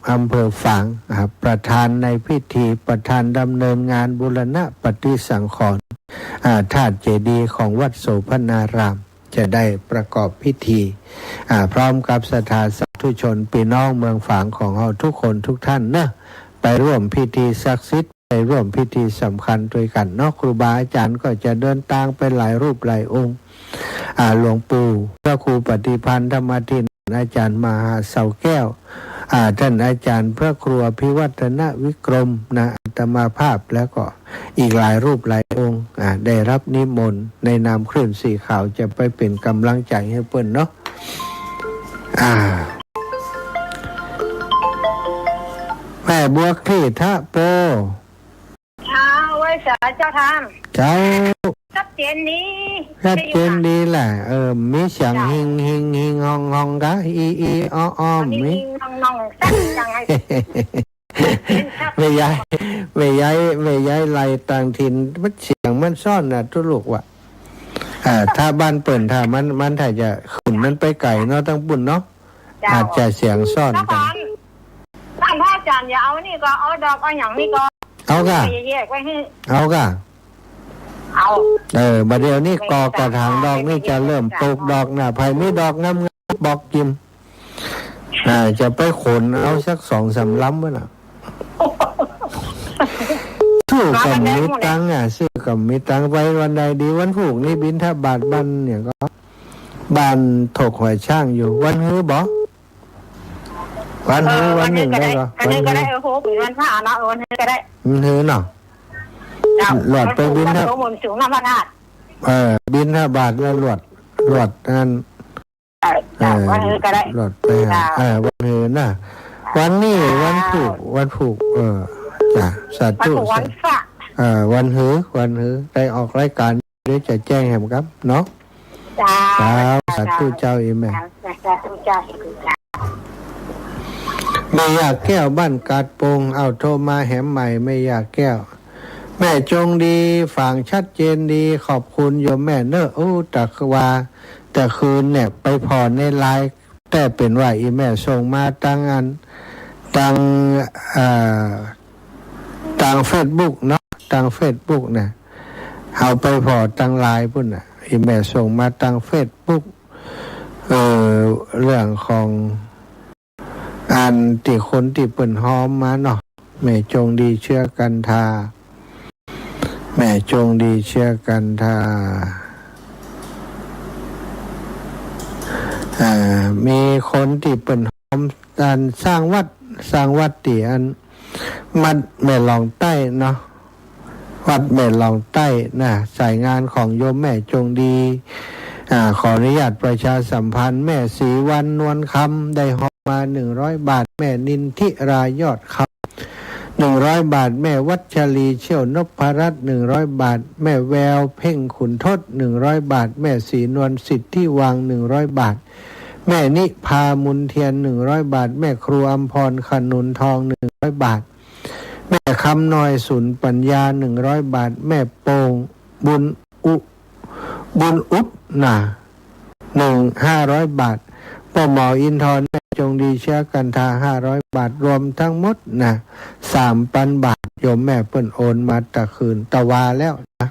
อำเภอฝางประธานในพิธีประธานดำเนินงานบูรณะปฏิสังขรณ์ธาตุเจดีย์ของวัดโสพนารามจะได้ประกอบพิธีพร้อมกับศรัทธาสาธุชนพี่น้องเมืองฝางของเราทุกคนทุกท่านนะไปร่วมพิธีศักดิ์สิทธิ์ไปร่วมพิธีสำคัญด้วยกันเนาะครูบาอาจารย์ก็จะเดินทางไปหลายรูปหลายองค์หลวงปู่พระครูปฏิพันธ์ธรรมทินอาจารย์มหาเสาแก้วท่านอาจารย์พระครูพิวัฒนวิกรมนะอัตมาภาพแล้วก็อีกหลายรูปหลายองค์ได้รับนิมนต์ในนามคลื่นสีขาวจะไปเป็นกำลังใจให้เพิ่นเนาะแม่บัวขี้ทะโปไว้สาเจ้าทางเจ้าชัดเจนดีชัดเจนดีแหละมีเสียงหิงหิงหิงห้องห้องกะอีอ้อมีน้องตั้งจังไงไม่ย้ายไล่ต่างถิ่นมันเสียงมันซ่อนนะทุกลูกว่ะถ้าบ้านเปิ่นถ้ามันถ้าจะขึ้นมันไปไก่เนาะตั้งปุ่นเนาะอาจจะเสียงซ่อนกันท่านพระอาจารย์อย่าเอานี่ก็เอาดอกเอาอย่างนี้ก็เอากะเอากะบัดเดี๋ยวนี้กอกระถางดอกนี่จะเริ่มปลูกดอกนะไผ่มีดอกงามๆบอกจิมจะไปขนเอาสัก2-3 ล้ำวะน่ะสู้กับมีตังซื้อกับมีตังไปวันใดดีวันผูกนี่บินถ้าบาทบันเนี่ยก็บ้านถกหอยช่างอยู่วันฮื้อบ่วันฮื้อวันหนึ่งได้ก็วันนี้ก็ได้โหปีวันพระเนาะวันนี้ก็ได้ฮื้อเนาะหลอดไปบินถ้าสูงน้ำพระธาตุบินถ้าบาทแล้วหลอดนั่นวันฮื้อก็ได้หลอดไปวันฮื้อน่ะวันนี้วันผูกจ้ะสาธุวันฮื้อได้ออกรายการเดี๋ยวจะแจ้งแหมครับเนาะสาธุเจ้าอีแม่ไม่อยากแก้วบ้านกาดโปงเอาโทรมาแหมใหม่ไม่อยากแก้วแม่จงดีฝั่งชัดเจนดีขอบคุณโยมแม่เนอะตักว่าแต่คืนเนี่ยไปพอในไลน์แต่เป็นว่าอีแม่ส่งมาตั้งเฟซบุ๊กเนาะตั้งเฟซบุ๊กนะเอาไปพอตั้งไลน์พุ่นน่ะอีแม่ส่งมาตั้งเฟซบุ๊กเรื่องของที่คนที่เปิ่นหอมมาเนาะแม่จงดีเชื่อกันทาแม่จงดีเชื่อกันทามีคนที่เปิ่นหอมสร้างวัดที่มัดแม่ลองใต้เนาะวัดแม่ลองใต้นะสายงานของโยมแม่จงดีขออนุญาตประชาสัมพันธ์แม่ศรีวันนวลคำได้หอมมา100 บาทแม่นินทิรายอดคำ 100 บาทแม่วัชรีเชี่ยวนพรัตน์100 บาทแม่แววเพ่งขุนทศ100 บาทแม่ศรีนวลสิทธิวัง100 บาทแม่นิพามุนเทียน100 บาทแม่ครูอัมพรขนุนทอง100 บาทแม่คำน้อยสุนปัญญา100 บาทแม่โป่งบุญอุดน่ะ500 บาทพ่อหมออินทร์แม่จงดีเชื้อกันทา500 บาทรวมทั้งหมดนะ3,000 บาทโยมแม่เปิ้นโอนมาตะคืนตะวาแล้วนะ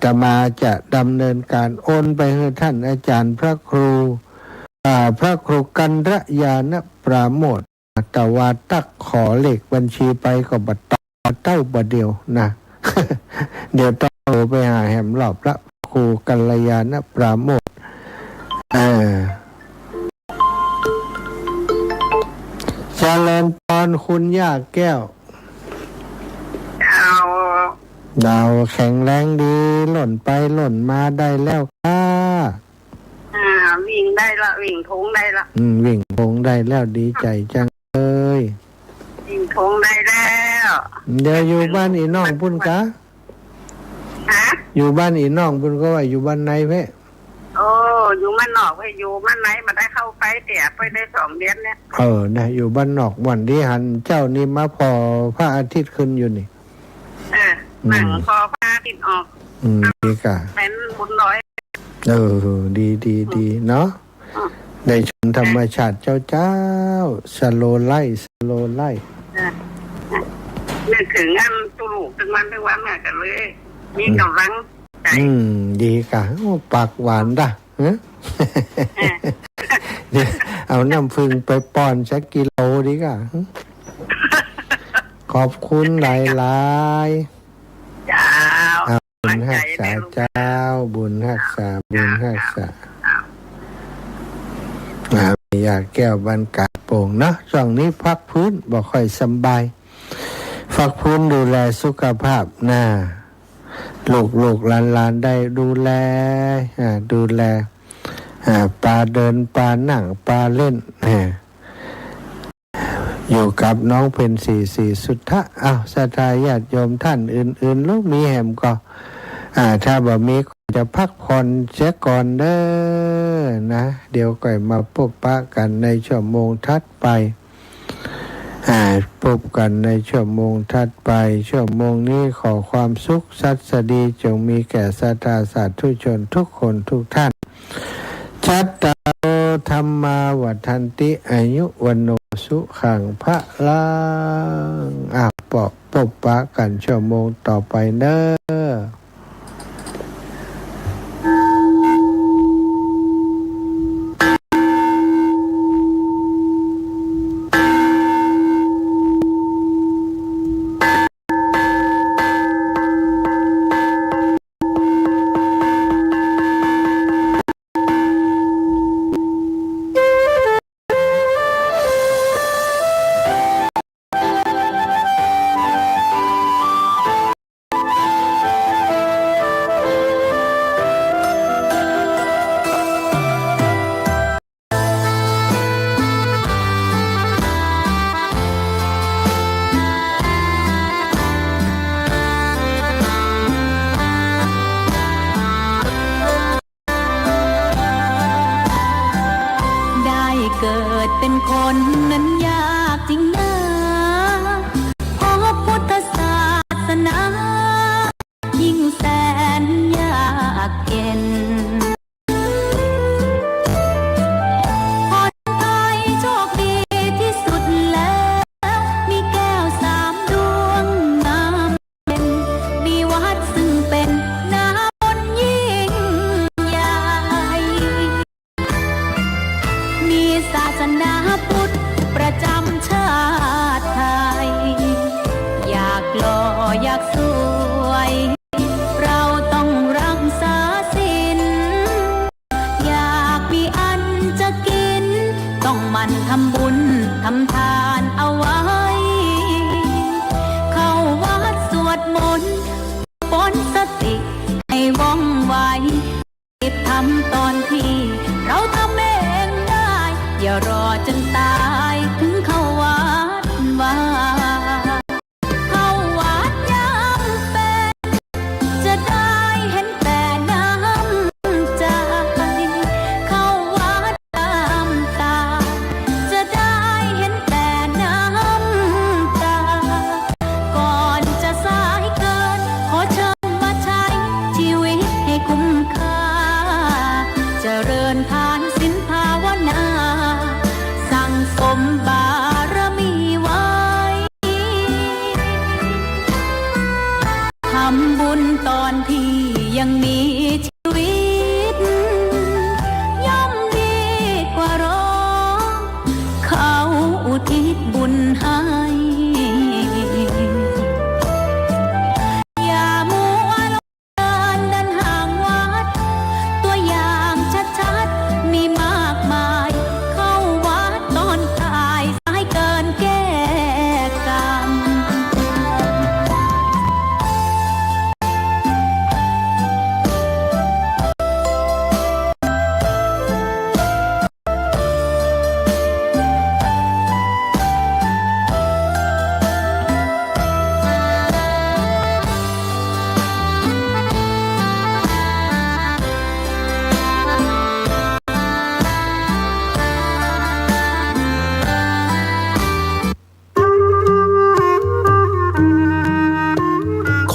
จะมาจะดำเนินการโอนไปให้ท่านอาจารย์พระครูกันระยาณปราโมทย์ตะวาตักขอเลขบัญชีไปก็บัดต่อเต้าบัดเดียวนะ เดี๋ยวต้องโทรไปหาแหมหลอบพระครูกัลยาณปราโมทย์เจริญพรคุณย่าแก้วดาวแข็งแรงดีหล่นไปหล่นมาได้แล้วค่ะวิ่งได้ละวิ่งทงได้ละวิ่งทงได้แล้วดีใจจังเลยวิ่งทงได้แล้วเดี๋ยวอยู่บ้านอีน้องพุ่นกะอยู่บ้านอีน้องพุ่นก็ว่าอยู่บ้านไหนเพ่โอ้อยู่บ้านนอกไปอยู่บ้านไหนมาได้เข้าไปแต่ไปได้2 เดือนเนี่ยนะอยู่บ้านนอกวันที่หันเจ้านี่มาพอพระอาทิตย์ขึ้นอยู่นี่หนังพอพระอาทิตย์ออกดีกะเป็นบุญน้อยดีเนาะได้ชมธรรมชาติเจ้าสโลไลนึกถึงอันตุลูกถึงวันแม่กันเลยมีกำลังใจดีกะปากหวานด่ะเดี๋ยวเอาน้ำพึ่งไปป้อนสักกิโลดีกะขอบคุณหลายเจ้าบุญรักษาเจ้าบุญรักษาอยากแก้วบรรกาศโป่งเนาะช่วงนี้พักพื้นบ่ค่อยสบายพักพื้นดูแลสุขภาพนะลูกหลานได้ดูแลปลาเดินปลานั่งปลาเล่นอยู่กับน้องเป็นสี่สุทธะศรัทธาญาติโยมท่านอื่นลูกมีแหมก็ถ้าบ่มีจะพักผ่อนเสียก่อนเด้อนะเดี๋ยวก่อยมาพบปะกันในชั่วโมงถัดไปพบกันในชั่วโมงถัดไปชั่วโมงนี้ขอความสุขสัสดีจงมีแก่ศรัทธาสาธุชนทุกคนทุกท่านชัตตาธรรมาวัฏันติอายุวันโนสุขังพระลังพบปะกันชั่วโมงต่อไปเด้อเกิดเป็นคนนั้นยากจริงนะเพราะพุทธศาสนายิ่งแสนยากเย็นคนไทยโชคดีที่สุดแล้วมีแก้ว3 ดวงงามเป็นมีวัดซึ่งเป็นน้ำมนต์ยิ่งใหญ่มีศาสนาพุทธประจำชาติไทยอยากหล่ออยากสวยเราต้องรักษาศีลอยากมีอันจะกินต้องหมั่นทำบุญทำทานเอาไว้เข้าวัดสวดมนต์ฝนสติให้ว่องไวรีบทำตอนที่เราทำเองได้อย่ารอจนตายถึงเข้าวัดวา ำบุญตอนที่ยังมีชีวิตย่อมดีกว่ารอเขาอุทิศบุญให้อย่ามัวหลงเดินห่างวัดตัวอย่างชัดๆมีมากมายเข้าวัดตอนตายสายเกินแก้กรรม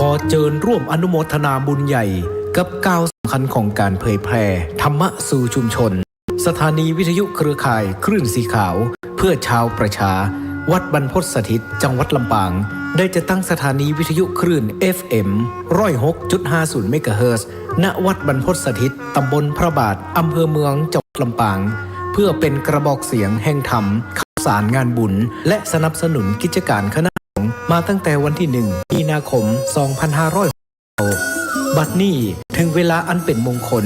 ขอเชิญร่วมอนุโมทนาบุญใหญ่กับก้าวสำคัญของการเผยแพร่ธรรมะสู่ชุมชนสถานีวิทยุเครือข่ายคลื่นสีขาวเพื่อชาวประชาวัดบรรพตสถิตจังหวัดลำปางได้จะตั้งสถานีวิทยุคลื่น FM 106.50 เมกะเฮิรตซ์ณวัดบรรพตสถิตตำบลพระบาทอำเภอเมืองจังหวัดลำปางเพื่อเป็นกระบอกเสียงแห่งธรรมข่าวสารงานบุญและสนับสนุนกิจการคณะมาตั้งแต่วันที่ 1 มีนาคม 2500 บัดนี้ถึงเวลาอันเป็นมงคล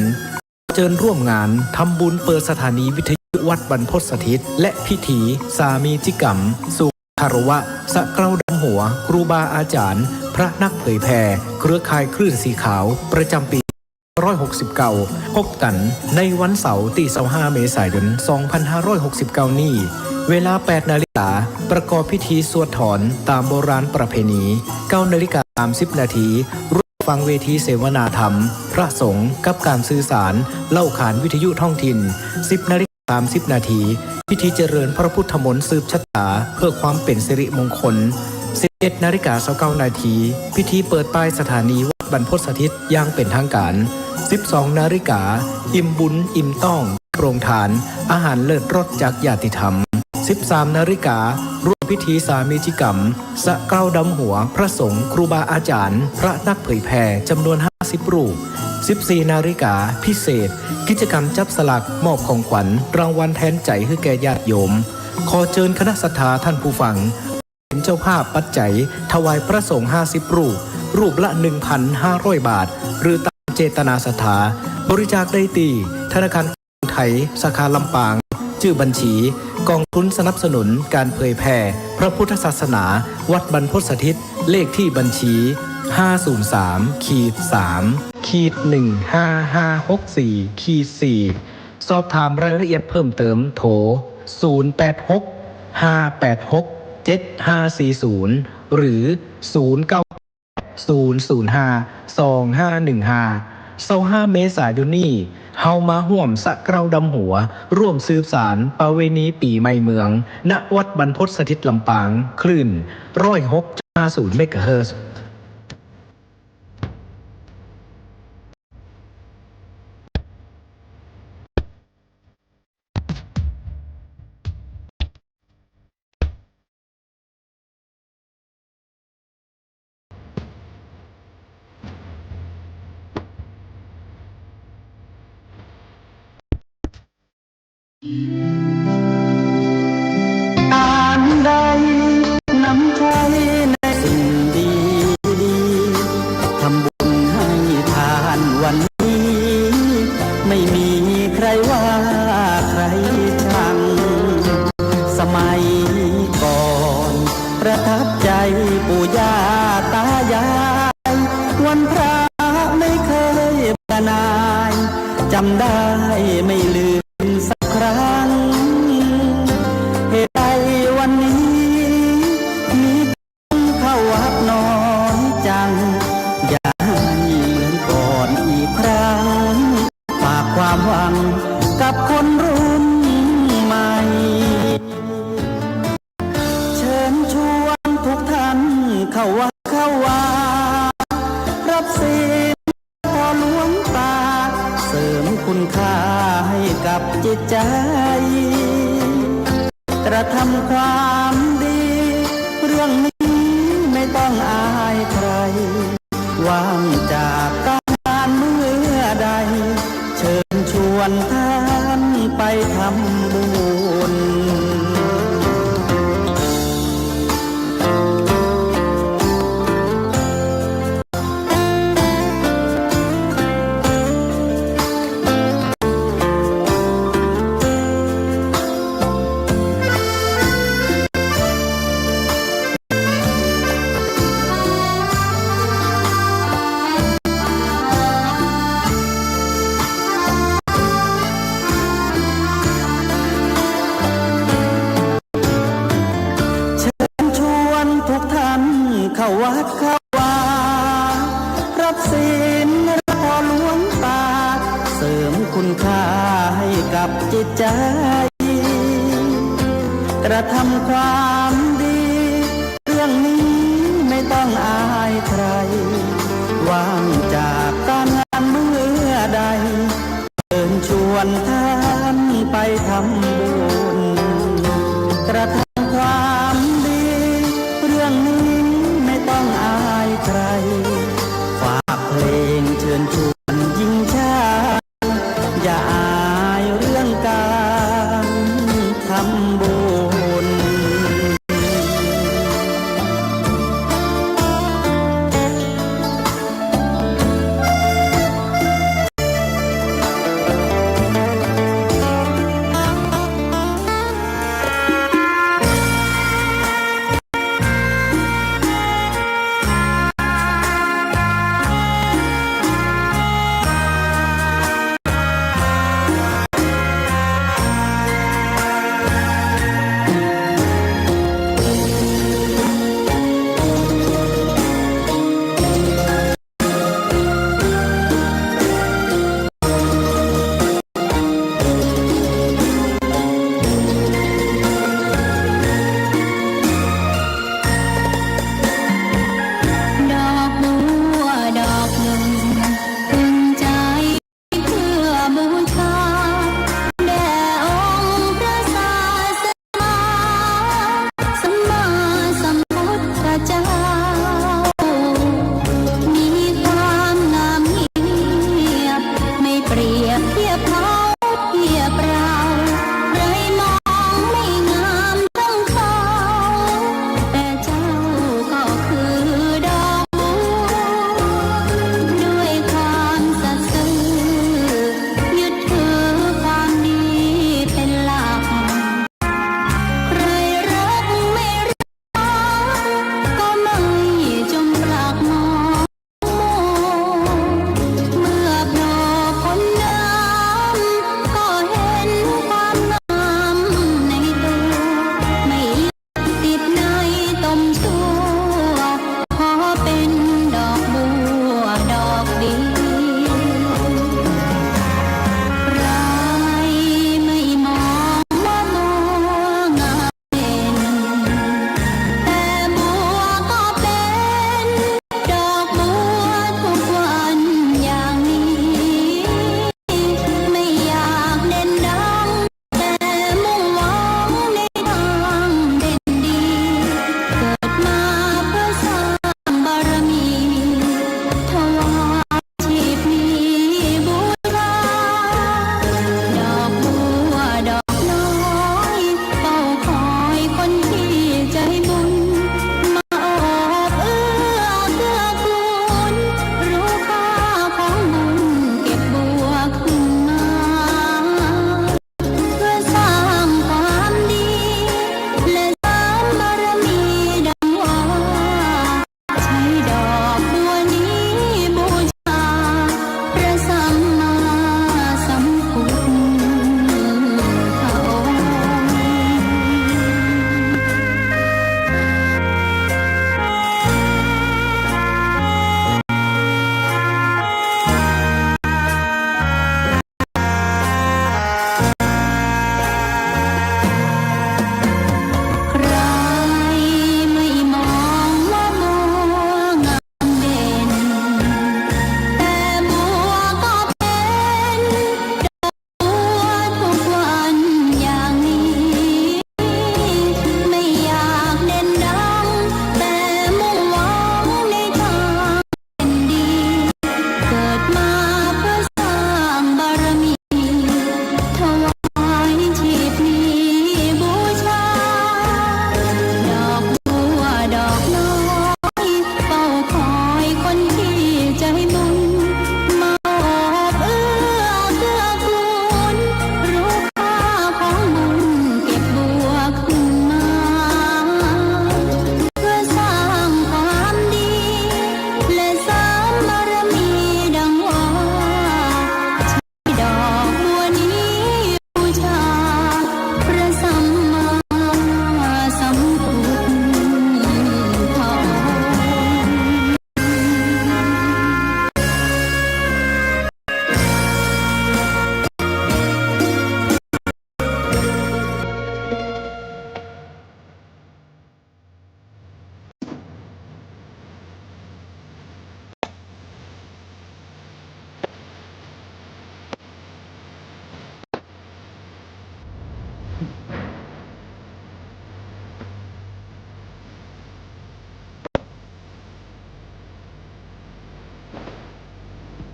เชิญร่วมงานทำบุญเปิดสถานีวิทยุวัดบรรพตสถิตและพิธีสามีจิกรรมสู่คารวะสะเกล้าดำหัวครูบาอาจารย์พระนักเผยแผ่เครือข่ายคลื่นสีขาวประจำปี169พบกันในวันเสาร์ที่25 เมษายน 2569 นี้เวลา 8 นาฬิกาประกอบพิธีสวดถอนตามโบราณประเพณี 9 นาฬิกา 30 นาทีร่วมฟังเวทีเสวนาธรรมพระสงฆ์กับการสื่อสารเล่าขานวิทยุท้องถิ่น 10 นาฬิกา 30 นาทีพิธีเจริญพระพุทธมนต์สืบชะตาเพื่อความเป็นสิริมงคล 11 นาฬิกา 29 นาทีพิธีเปิดป้ายสถานีวัดบรรพตสถิตอย่างเป็นทางการ 12 นาฬิกาอิ่มบุญอิ่มต้องโปรงทานอาหารเลิศรสจากญาติธรรม 13 นาฬิการ่วมพิธีสามีจิกรรมสะเกล้าดำหัวพระสงฆ์ครูบาอาจารย์พระนักเผยแผ่จำนวน 50 รูป 14 นาฬิกาพิเศษกิจกรรมจับสลากมอบของขวัญรางวัลแทนใจให้แก่ญาติโยมขอเชิญคณะศรัทธาท่านผู้ฟังเป็นเจ้าภาพปัจจัยถวายพระสงฆ์ 50 รูปรูปละ 1,500 บาทหรือตามเจตนาศรัทธาบริจาคได้ที่ธนาคารไทยสาขาลำปางชื่อบัญชีกองทุนสนับสนุนการเผยแผ่พระพุทธศาสนาวัดบรรพตสถิตเลขที่บัญชี 503-3-15564-4 สอบถามรายละเอียดเพิ่มเติมโทร 086-586-7540 หรือ 095-005-2515 เมษายนนี้เฮามาห่วมสะเกล้าดำหัวร่วมสืบสารประเวณีปีใหม่เมืองณวัดบรรพตสถิตลำปางคลื่น 106.50 เมกะเฮิรตซ์การใดนำใจในสิ่งดีทำบุญให้ทานวันนี้ไม่มีใครว่าใครชังสมัยก่อนประทับใจปู่ย่าตายายวันพระไม่เคยเบื่อหน่ายจำได้ไม่ลืมสักครั้งเหตุใดวันนี้มีเข้าวัดน้อยจังอยากให้เหมือนก่อนอีกครั้งฝากความหวังกับคนรุ่นใหม่เชิญชวนทุกท่านเข้าวัดเข้าวารับศีลพอหลวงตาเสริมคุณค่าให้กับจิตใจกระทำความดีเรื่องนี้ไม่ต้องอายใครว่า วนท่านไปทำบุญเข้าวัดเข้าวารับศีลรับพรหลวงตาเสริมคุณค่าให้กับจิตใจกระทำความดีเรื่องนี้ไม่ต้องอายใครว่างจากการงานเมื่อใดเชิญชวนท่านไปทำบุญกระทำความดีเรื่องนี้ต้องอายใครฝากเพลงเชิญชวนยิ่งชาอย่าอายเรื่องการทำบุญ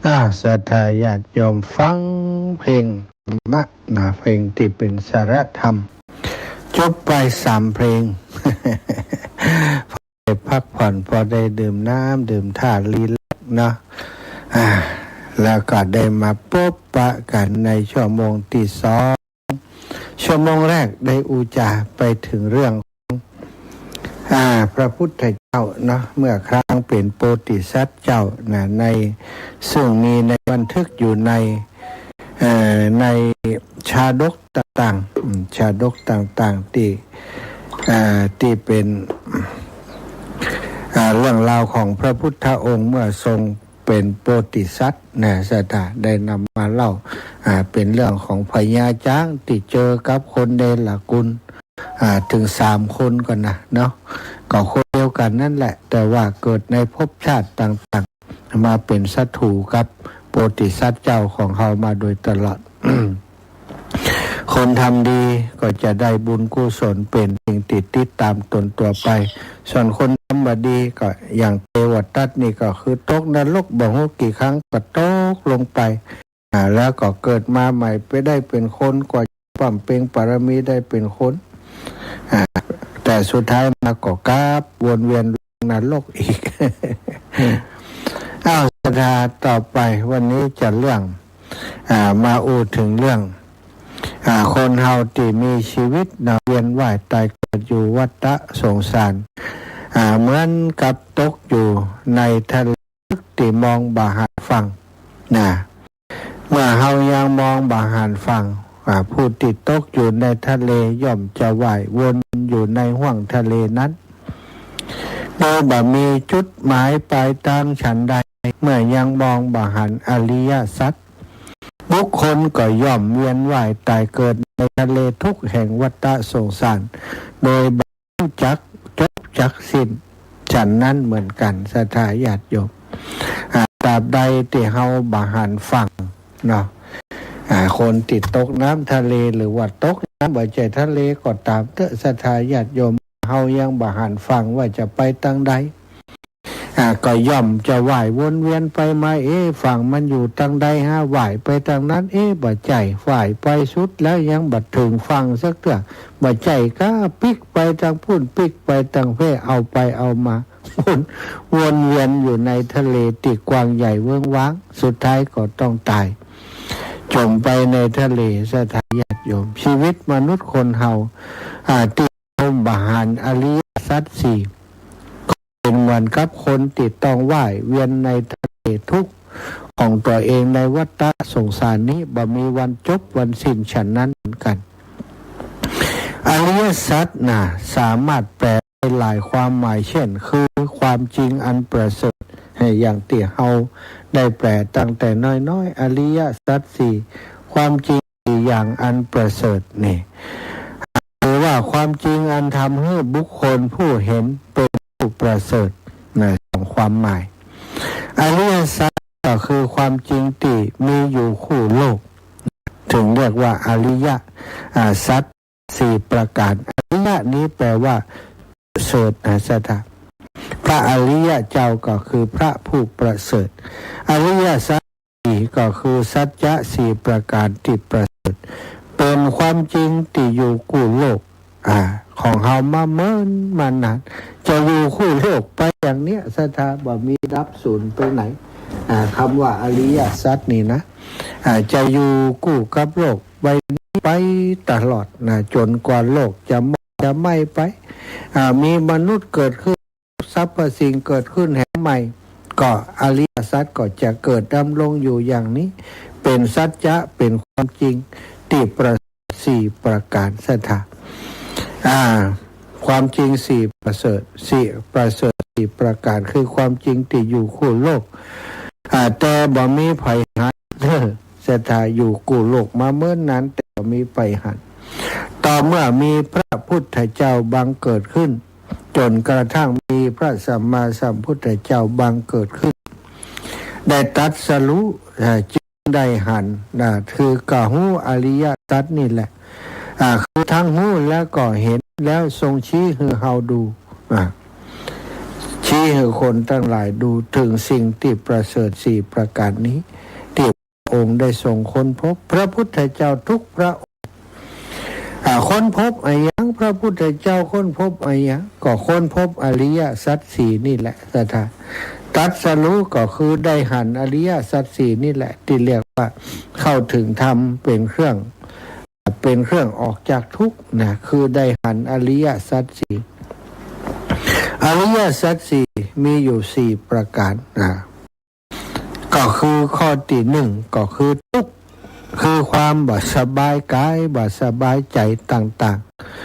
ศรัทธาญาติโยมฟังเพลงมะนะเพลงที่เป็นสาระธรรมจบไป3 เพลง พอได้พักผ่อนพอได้ดื่มน้ำดื่มท่ารีแลกซ์นะแล้วก็ได้มาพบปะกันในชั่วโมงที่2ชั่วโมงแรกได้อุจาไปถึงเรื่องพระพุทธเจ้าเนาะเมื่อครั้งเป็นโพธิสัตว์เจ้านะในซึ่งมีในบันทึกอยู่ในชาดกต่างๆชาดกต่างๆที่เป็นเรื่องราวของพระพุทธองค์เมื่อทรงเป็นโพธิสัตว์นะสตาได้นำมาเล่าเป็นเรื่องของพญาช้างที่เจอกับคนเดลกุลถึง3 คนก่อนนะเนาะก็คนเดียวกันนั่นแหละแต่ว่าเกิดในภพชาติต่างๆมาเป็นศัตรูกับโพธิสัตว์เจ้าของเขามาโดยตลอด คนทำดีก็จะได้บุญกุศลเป็นสิ่งติดตามตนตัวไปส่วนคนทำบดีก็อย่างเทวทัตนี่ก็คือตกนรกบ่ฮู้กี่ครั้งก็ตกลงไปแล้วก็เกิดมาใหม่ไปได้เป็นคนกว่าปั่มเปงปรมีได้เป็นคนแต่สุดท้ายมาก็กราบวนเวียนนรกอีก สัปดาห์ต่อไปวันนี้จะเรื่องมาอูถึงเรื่องคนเฮาที่มีชีวิตเวียนว่ายตายเกิดอยู่วัฏสงสารเหมือนกับตกอยู่ในทะเลที่มองบ่หันฝั่งเมื่อเฮายังมองบ่หันฝั่งผู้ที่ตกอยู่ในทะเลย่อมจะว่ายวนอยู่ในห้วงทะเลนั้นโดยบ่มีจุดหมายปลายทางฉันใดเมื่อยังมองบ่หันอริยสัจบุคคลก็ย่อมเวียนว่ายตายเกิดในทะเลทุกแห่งวัฏสงสารโดยบ่รู้จักจบจักสิ้นฉันนั้นเหมือนกันศรัทธาญาติโยมตราบใดที่เฮาบ่หันฝั่งเนาะคนติดตกน้ำทะเลหรือว่าตกน้ำบ่ใจทะเลก็ตามเถอะศรัทธาญาติโยมเฮายังบ่หันฝั่งว่าจะไปทางใดก็ย่อมจะว่ายวนเวียนไปมาฝั่งมันอยู่ทางใดว่ายไปทางนั้นบ่ใจฝ่ายไปสุดแล้วยังบ่ถึงฝั่งสักเถอะบ่ใจก็ปิกไปทางพุ่นปิกไปทางเพเอาไปเอามาวนเวียนอยู่ในทะเลที่กว้างใหญ่เวิ้งว้างสุดท้ายก็ต้องตายจมไปในทะเลสถานญาติโยมชีวิตมนุษย์คนเฮาที่ต้มบาหารอริยสัจสี่เป็นเหมือนกับคนติดต้องว่ายเวียนในทะเลทุกข์ของตัวเองในวัฏสงสารนี้บ่มีวันจบวันสิ้นฉันนั้นเหมือนกันอริยสัจสามารถแปลได้หลายความหมายเช่นคือความจริงอันประเสริฐอย่างที่เฮาได้แปลตั้งแต่น้อยๆอริยสัจสี่ความจริงอย่างอันประเสริฐนี่หรือว่าความจริงอันทำให้บุคคลผู้เห็นเป็นผู้ประเสริฐสองความหมายอริยสัจก็คือความจริงที่มีอยู่คู่โลกถึงเรียกว่าอริยสัจ4 ประการอริยนี้แปลว่าประเสริฐสัทธาพระอริยเจ้าก็คือพระผู้ประเสริฐอริยสัจก็คือสัจจะ4 ประการที่ประเสริฐเป็นความจริงที่อยู่คู่โลกของเฮามาเมินมานานจะอยู่คู่โลกไปอย่างเนี้ยสัทธาบ่มีรับสูญไปไหนคำว่าอริยสัจนี่นะจะอยู่คู่กับโลกไปตลอดจนกว่าโลกจะไม่ไปมีมนุษย์เกิดขึ้นสรรพสิ่งเกิดขึ้นแห่งใหม่ก็อริยสัจก็จะเกิดดำรงอยู่อย่างนี้เป็นสัจจะเป็นความจริงที่ประเสริฐ4 ประการสัทธาความจริง4 ประเสริฐ4 ประการคือความจริงที่อยู่คู่โลกแต่บ่มีภัยหันสัทธาอยู่คู่โลกมาเมื่อนั้นแต่บ่มีภัยหันต่อเมื่อมีพระพุทธเจ้าบังเกิดขึ้นจนกระทั่งมีพระสัมมาสัมพุทธเจ้าบังเกิดขึ้นได้ตรัสรู้จึงได้หันคือกะหูอริยสัจนี่แหละคือทั้งหูแล้วก็เห็นแล้วทรงชี้ให้เฮาดู ชี้ให้คนทั้งหลายดูถึงสิ่งที่ประเสริฐ4ประการนี้ที่พระองค์ได้ทรงค้นพบพระพุทธเจ้าทุกพระองค์ค้นพบอะไรยังพระพุทธเจ้าค้นพบอะไรยังก็ค้นพบอริยสัจสี่นี่แหละสัทธาตรัสรู้ก็คือได้หันอริยสัจสี่นี่แหละที่เรียกว่าเข้าถึงธรรมเป็นเครื่องออกจากทุกข์นะคือได้หันอริยสัจสี่อริยสัจสี่มีอยู่4ประการนะก็คือข้อที่1ก็คือทุกข์คือความบ่สบายกายบ่สบายใจต่าง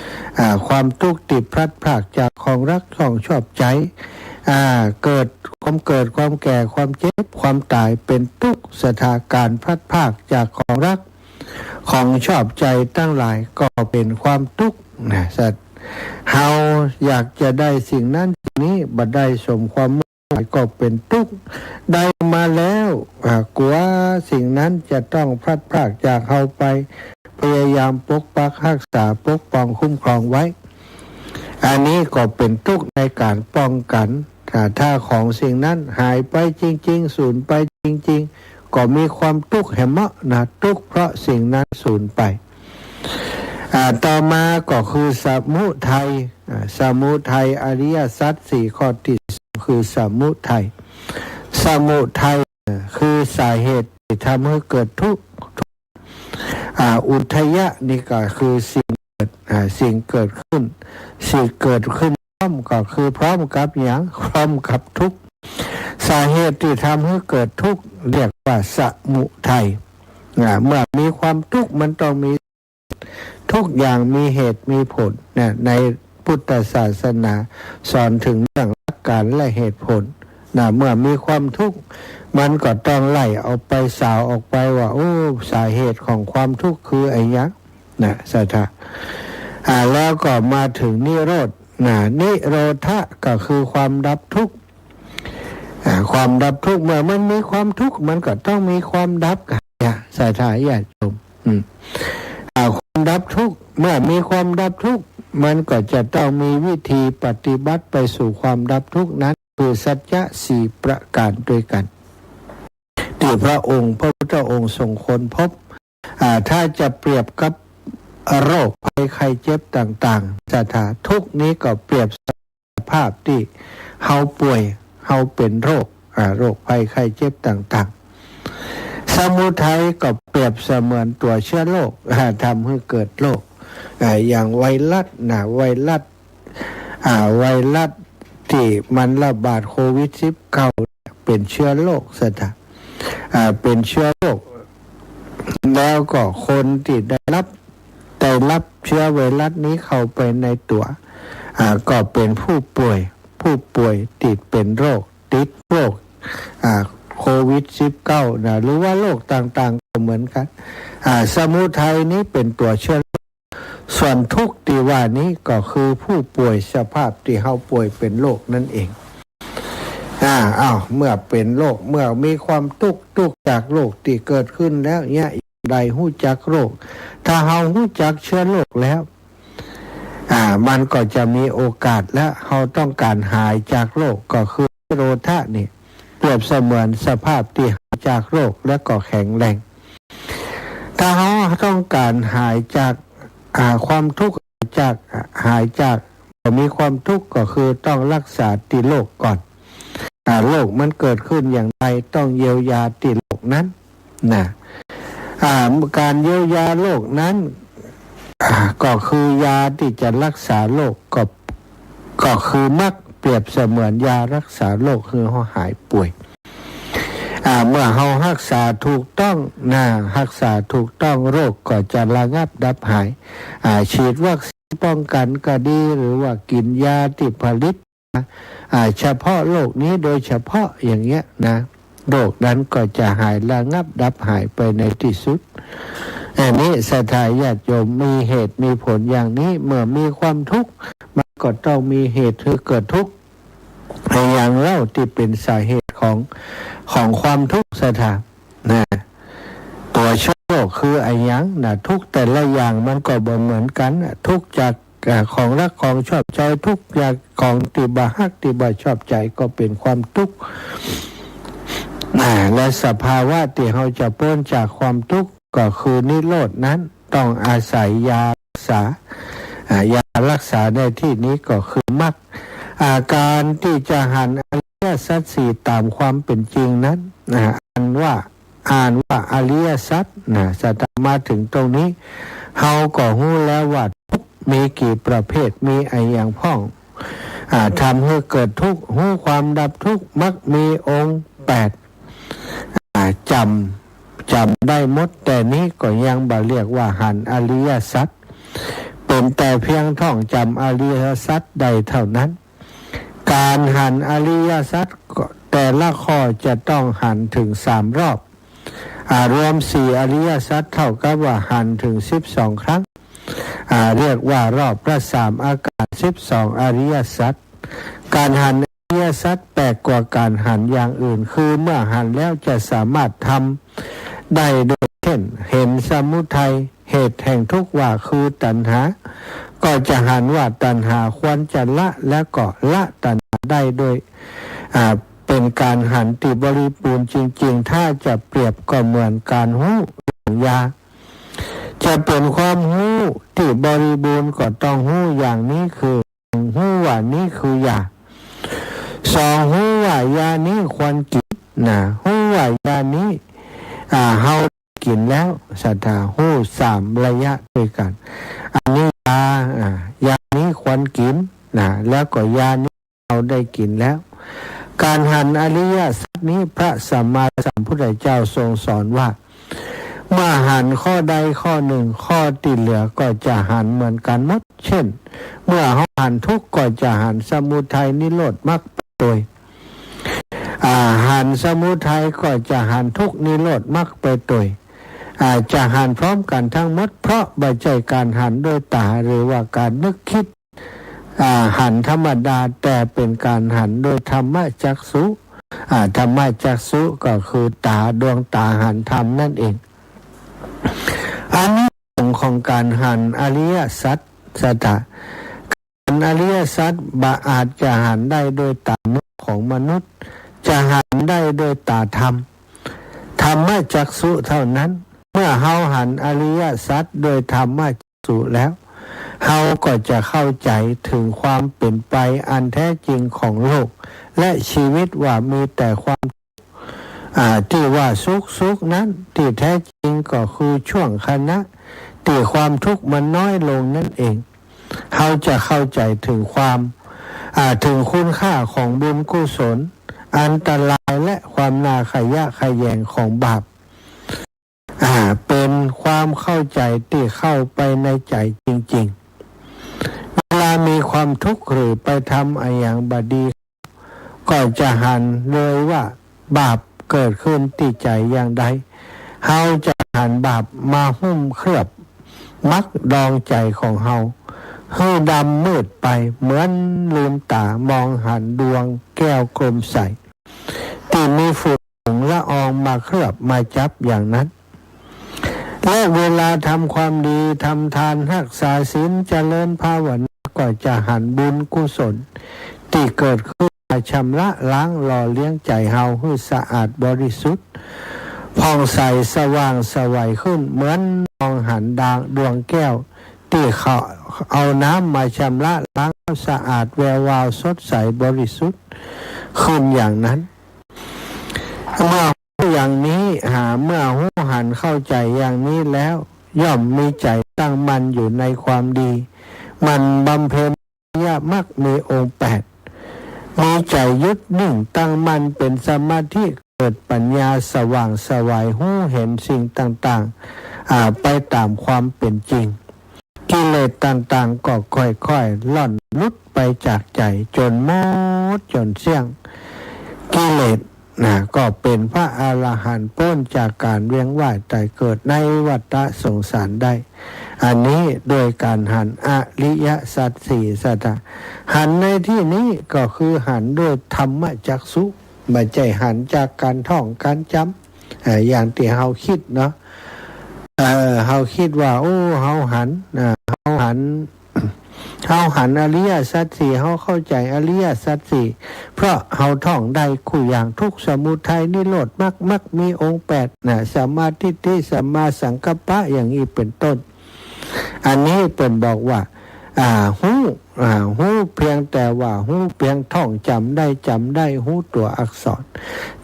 ๆความทุกข์ติดพลัดพรากจากของรักของชอบใจเกิดความแก่ความเจ็บความตายเป็นทุกข์สถานการณ์พลัดพรากจากของรักของชอบใจตั้งหลายก็เป็นความทุกข์นะสัตว์เฮาอยากจะได้สิ่งนั้นสิ่งนี้บ่ได้สมความมุ่งหมายก็เป็นทุกข์ได้มาแล้วกลัวสิ่งนั้นจะต้องพลัดพรากจากเฮาไปพยายามปกปักรักษาปกป้องคุ้มครองไว้อันนี้ก็เป็นทุกข์ในการป้องกันถ้าของสิ่งนั้นหายไปจริงๆสูญไปจริงๆก็มีความทุกข์แห่งนะทุกข์เพราะสิ่งนั้นสูญไปต่อมาก็คือสมุทัยอริยสัจ4ข้อที่2คือสมุทัยคือสาเหตุที่ทำให้เกิดทุกข์อุทัยนี่ก็คือสิ่งเกิดขึ้นพร้อมก็คือพร้อมกับอย่างพร้อมกับทุกข์สาเหตุที่ทำให้เกิดทุกข์เรียกว่าสมุทัยเมื่อมีความทุกข์มันต้องมีทุกอย่างมีเหตุมีผลในพุทธศาสนาสอนถึงเรื่องหลักการและเหตุผลเมื่อมีความทุกข์มันก็ต้องไล่เอาไปสาวออกไปว่าสาเหตุของความทุกข์คืออะไรสัทธาแล้วก็มาถึงนิโรธนิโรธะก็คือความดับทุกข์ความดับทุกข์เมื่อมันมีความทุกข์มันก็ต้องมีความดับสัทธาญาติโยมความดับทุกข์เมื่อมีความดับทุกข์มันก็จะต้องมีวิธีปฏิบัติไปสู่ความดับทุกข์นั้นคือสัจจะ4ประการด้วยกันที่พระพุทธองค์ทรงค้นพบถ้าจะเปรียบกับโรคภัยไข้เจ็บต่างๆสถาทุกนี้ก็เปรียบสภาพที่เฮาป่วยเฮาเป็นโรคภัยไข้เจ็บต่างๆสมุทัยก็เปรียบเสมือนตัวเชื้อโรคทำให้เกิดโรคอย่างไวรัสที่มันระบาดโควิด-19 เป็นเชื้อโรคสถาเป็นเชื้อโรคแล้วก็คนที่ได้รับเชื้อไวรัสนี้เข้าไปในตัวก็เป็นผู้ป่วยติดเป็นโรคโควิด-19 หรือว่าโรคต่างๆก็เหมือนกันสมุทัยนี้เป็นตัวเชื้อส่วนทุกข์ที่ว่านี้ก็คือผู้ป่วยสภาพที่เฮาป่วยเป็นโรคนั่นเองเมื่อเป็นโรคเมื่อมีความทุกข์จากโรคที่เกิดขึ้นแล้วเนี่ยใดฮู้จักโรคถ้าเฮาฮู้จักเชื้อโรคแล้วมันก็จะมีโอกาสและเฮาต้องการหายจากโรคก็คือนิโรธะนี่เปรียบเสมือนสภาพที่หายจากโรคและก็แข็งแรงถ้าเฮาต้องการหายจากความทุกข์หายจากมีความทุกข์ก็คือต้องรักษาที่โรคก่อนโรคมันเกิดขึ้นอย่างไรต้องเยียวยาที่โรคนั้นการเยียวยาโรคนั้นก็คือยาที่จะรักษาโรคก็คือมักเปรียบเสมือนยารักษาโรคคือเขาหายป่วยเมื่อเรารักษาถูกต้องโรคก็จะระงับดับหายฉีดวัคซีนป้องกันก็ดีหรือว่ากินยาที่ผลิตเฉพาะโรคนี้โดยเฉพาะอย่างเงี้ยโรคนั้นก็จะหายระงับดับหายไปในที่สุดอันนี้ศรัทธาญาติโยมมีเหตุมีผลอย่างนี้เมื่อมีความทุกข์มันก็ต้องมีเหตุให้เกิดทุกข์อย่างเล่าที่เป็นสาเหตุของความทุกข์ศรัทธาตัวเชื้อโรคคืออะไรทุกแต่ละอย่างมันก็บ่เหมือนกันทุกจาก ของรักของชอบใจทุกอย่างของติบะฮักติบะชอบใจก็เป็นความทุกข์และสภาวะที่เราจะพ้นจากความทุกข์ก็คือนิโรธนั้นต้องอาศัยยารักษายารักษาในที่นี้ก็คือมรรคอาการที่จะหันอริยสัจสี่ตามความเป็นจริงนั้นอ่านว่าอริยสัจสตมาถึงตรงนี้เฮาก็รู้แล้วว่าทุกข์มีกี่ประเภทมีไออย่างพ้องทำให้เกิดทุกข์รู้ความดับทุกข์มักมีองค์8จำได้หมดแต่นี้ก็ยังบ่เรียกว่าหันอริยสัจเป็นแต่เพียงท่องจำอริยสัจใดเท่านั้นการหันอริยสัจแต่ละข้อจะต้องหันถึง3รอบรวม4อริยสัจเท่ากับว่าหันถึง12ครั้งเรียกว่ารอบละ3อาการ12อริยสัจการหันอริยสัจแปลกกว่าการหันอย่างอื่นคือเมื่อหันแล้วจะสามารถทำได้โดยเช่นเห็นสมุทัยเหตุแห่งทุกข์ว่าคือตัณหาก็จะหันว่าตัณหาควรจะละและก็ละตัณหาได้โดยเป็นการหันที่บริบูรณ์จริงๆถ้าจะเปรียบก็เหมือนการหู้อย่างยาจะเป็นความหู้ที่บริบูรณ์ก็ต้องหู้อย่างนี้คือหู้ว่านี้คือยา2หู้ว่ายานี้ควรกินหู้ว่ายานี้เฮากินแล้วศรัทธาหู้3ระยะด้วยกันอันนี้ยานี้ควรกินแล้วก็ยานี้เราได้กินแล้วการหันอริยสัจนี้พระสัมมาสัมพุทธเจ้าทรงสอนว่าเมื่อหันข้อใดข้อหนึ่งข้อที่เหลือก็จะหันเหมือนกันหมดเช่นเมื่อหันทุกข์ก็จะหันสมุทัยนิโรธมรรคโดยหันสมุทัยก็จะหันทุกข์นิโรธมรรคไปโดยจะหันพร้อมกันทั้งหมดเพราะไม่ใช่การหันด้วยตาหรือว่าการนึกคิดหันธรรมดาแต่เป็นการหันโดยธรรมจักษุธรรมจักษุก็คือตาดวงตาหันธรรมนั่นเองอันนี้ของการหันอริยสัจการอริยสัจอาจจะหันได้โดยตาของมนุษย์จะหันได้โดยตาธรรมจักษุเท่านั้นเมื่อเฮาหันอริยสัจโดยธรรมจักษุแล้วเฮาก็จะเข้าใจถึงความเป็นไปอันแท้จริงของโลกและชีวิตว่ามีแต่ความที่ว่าสุขนั้นที่แท้จริงก็คือช่วงขณะที่ความทุกข์มันน้อยลงนั่นเองเฮาจะเข้าใจถึงความถึงคุณค่าของบุญกุศลอันตรายและความน่าขยะแขยงของบาปเป็นความเข้าใจที่เข้าไปในใจจริงๆเวลามีความทุกข์หรือไปทำอะไรอย่างบดีก็จะหันเลยว่าบาปเกิดขึ้นที่ใจอย่างใดเฮาจะหันบาปมาหุ้มเคลือบมักดองใจของเฮาให้ดำมืดไปเหมือนลืมตามองหันดวงแก้วกลมใสที่มีฝุ่นละอองมาเคลือบมาจับอย่างนั้นและเวลาทำความดีทำทานรักษาศีลเจริญภาวนาก็จะหันบุญกุศลที่เกิดขึ้นมาชำระล้างหล่อเลี้ยงใจเฮาให้สะอาดบริสุทธิ์ผ่องใสสว่างสวัยขึ้นเหมือนมองหันดวงแก้วที่เขาเอาน้ำมาชำระล้างสะอาดแวววาวสดใสบริสุทธิ์ขึ้นอย่างนั้นเมื่ออย่างนี้เมื่อหูหันเข้าใจอย่างนี้แล้วย่อมมีใจตั้งมั่นอยู่ในความดีมันบำเพ็ญญามักมีองค์8มีใจยึดนิ่งตั้งมั่นเป็นสมาธิเกิดปัญญาสว่างสวายหูเห็นสิ่งต่างๆไปตามความเป็นจริงกิเลสต่างๆก็ค่อยๆล่อนลุดไปจากใจจนหมดจนเสี่ยงกิเลสก็เป็นพระอรหันต์พ้นจากการเวียนว่ายตายเกิดในวัฏสงสารได้อันนี้โดยการหันอริยสัจสี่สัจหันในที่นี้ก็คือหันด้วยธรรมจักษุไม่ใช่หันจากการท่องการจำอย่างที่เฮาคิดเนาะเฮาคิดว่าโอ้เฮาหัน เฮาหันอริยสัจสี่เฮาเข้าใจอริยสัจสี่เพราะเฮาท่องได้คู่อย่างทุกสมุทัยนิโรธมรรคมีองค์8นะสัมมาทิฏฐิสัมมาสังกัปปะอย่างนี้เป็นต้นอันนี้เป็นบอกว่าหูเพียงแต่ว่าหูเพียงท่องจำได้หูตัวอักษร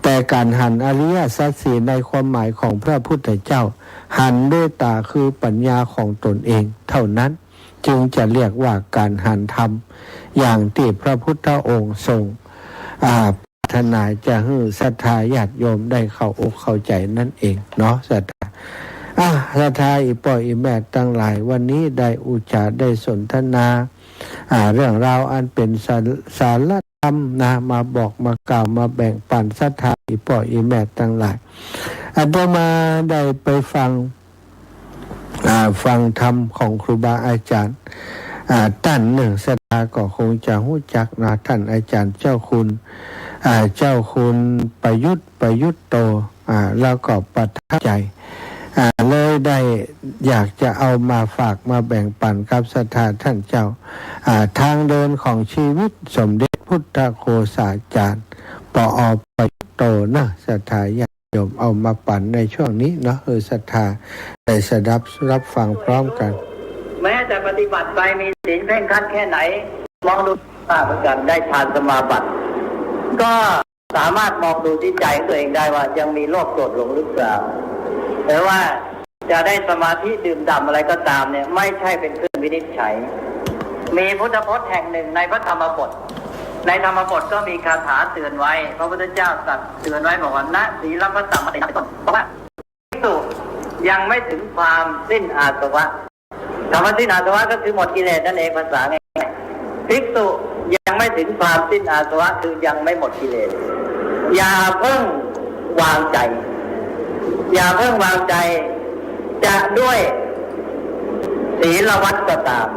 แต่การหันอริยสัจสี่ในความหมายของพระพุทธเจ้าหันด้วยตาคือปัญญาของตนเองเท่านั้นจึงจะเรียกว่าการหันธรรมอย่างที่พระพุทธองค์ทรงปรารถนาจะให้ศรัทธาญาติโยมได้เข้าอกเข้าใจนั่นเองเนาะศรัทธาศรัทธาอีป่ออีแม่ตั้งหลายวันนี้ได้อุจจาได้สนทนาเรื่องราวอันเป็นสารธรรมนะมาบอกมากล่าวมาแบ่งปันศรัทธาอีป่ออีแม่ตั้งหลายอาตมาได้ไปฟังธรรมของครูบาอาจารย์ท่านหนึ่งศรัทธาก็คงจะรู้จักนะท่านอาจารย์เจ้าคุณประยุทธ์โตแล้วก็ประทับใจเลยได้อยากจะเอามาฝากมาแบ่งปันกับศรัทธาท่านเจ้าทางเดินของชีวิตสมเด็จพุทธโฆษาจารย์ปอประยุทธ์โตนะศรัทธาญาติโยมเอามาปั่นในช่วงนี้เนาะศรัทธาได้สดับรับฟังพร้อมกันแม้แต่ปฏิบัติไปมีศีลเคร่งครัดแค่ไหนมองดูเหมือนกันได้ฌานสมาบัติก็สามารถมองดูที่ใจตัวเองได้ว่ายังมีโลภโกรธหลงหรือเปล่าแต่ว่าจะได้สมาธิดื่มด่ำอะไรก็ตามเนี่ยไม่ใช่เป็นเครื่องวินิจฉัยมีพุทธพจน์แห่งหนึ่งในพระธรรมบทก็มีคาถาเตือนไว้พระพุทธเจ้าตรัสเตือนไว้บอกว่าณศีลพัสสะมติเป็นต้นเพราะว่าภิกษุยังไม่ถึงความสิ้นอาสวะคำว่าสิ้นอาสวะก็คือหมดกิเลสนั่นเองภาษาง่ายๆภิกษุยังไม่ถึงความสิ้นอาสวะคือยังไม่หมดกิเลสอย่าเพิ่งวางใจจะด้วยศีลวัตรก็ตาม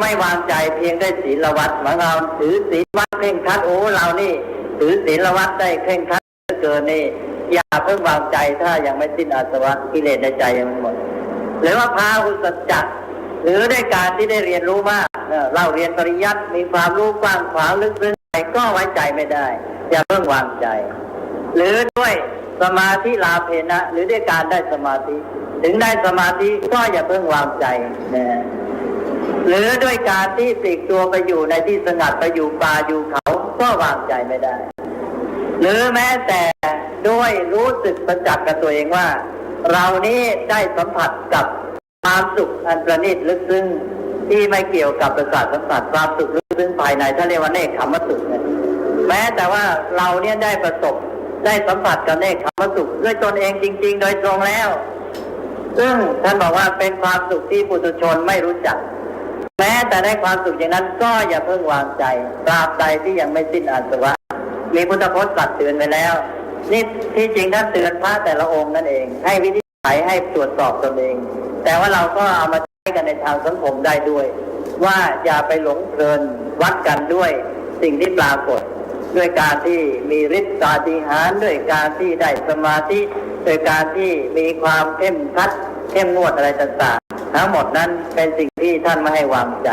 ไม่วางใจเพียงได้ศีลวัตรเหมือนเราถือศีลวัตรเคร่งครัดเรานี่ถือศีลวัตรได้เคร่งครัดเกินนี่อย่าเพิ่งวางใจถ้ายังไม่สิ้นอาสวะกิเลสในใจยังไม่หมดหรือว่าพาหุสัจจะหรือได้การที่ได้เรียนรู้มากเราเรียนปริยัติมีความรู้กว้างขวางลึกซึ้งก็ไว้ใจไม่ได้อย่าเพิ่งวางใจหรือด้วยสมาธิลาภนะหรือด้วยการได้สมาธิถึงได้สมาธิก็อย่าเพิ่งวางใจนะหรือด้วยการที่ปลีกตัวไปอยู่ในที่สงัดไปอยู่ป่าอยู่เขาก็วางใจไม่ได้หรือแม้แต่ด้วยรู้สึกประจักษ์กับตัวเองว่าเรานี้ได้สัมผัสกับความสุขอันประณีตลึกซึ้งที่ไม่เกี่ยวกับประสาทสัมผัสความสุขลึกซึ้งภายในถ้าเรียกว่าเนกขัมมสุขเนี่ยแม้แต่ว่าเราเนี่ยได้ประสบได้สัมผัสกับเนกขัมมสุขด้วยตนเองจริงๆโดยตรงแล้วซึ่งท่านบอกว่าเป็นความสุขที่ปุถุชนไม่รู้จักแม้แต่ได้ความสุขอย่างนั้นก็อย่าเพิ่งวางใจตราบใดที่ยังไม่สิ้นอาสวะมีพุทธพจน์ตรัสเตือนไว้แล้วนี่ที่จริงท่านเตือนพระแต่ละองค์นั่นเองให้วินิจฉัยให้ตรวจสอบตนเองแต่ว่าเราก็เอามาใช้กันในทางสังคมได้ด้วยว่าอย่าไปหลงเพลินวัดกันด้วยสิ่งที่ปรากฏด้วยการที่มีฤทธิ์ปาฏิหาริย์ด้วยการที่ได้สมาธิด้วยการที่มีความเข้มงวดอะไรต่างๆทั้งหมดนั้นเป็นสิ่งที่ท่านไม่ให้วางใจ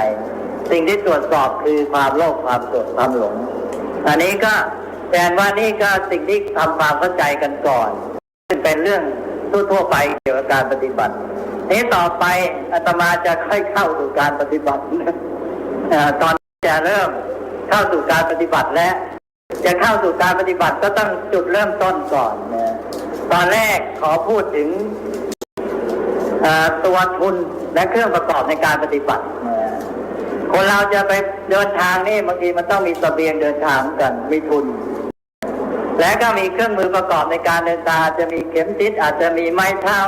สิ่งที่ตรวจสอบคือความโลภความโกรธความหลงอันนี้ก็แทนว่านี่ก็สิ่งที่ทำความเข้าใจกันก่อนซึ่งเป็นเรื่องทั่วไปเกี่ยวกับการปฏิบัตินี้ต่อไปอาตมาจะค่อยเข้าสู่การปฏิบัติตอนจะเริ่มเข้าสู่การปฏิบัติและจะเข้าสู่การปฏิบัติก็ต้องจุดเริ่มต้นก่อนตอนแรกขอพูดถึงตัวทุนและเครื่องประกอบในการปฏิบัติคนเราจะไปเดินทางนี่บางทีมันต้องมีเสบียงเดินทางกันมีทุนและก็มีเครื่องมือประกอบในการเดินทางจะมีเข็มทิศอาจจะมีไม้เท้า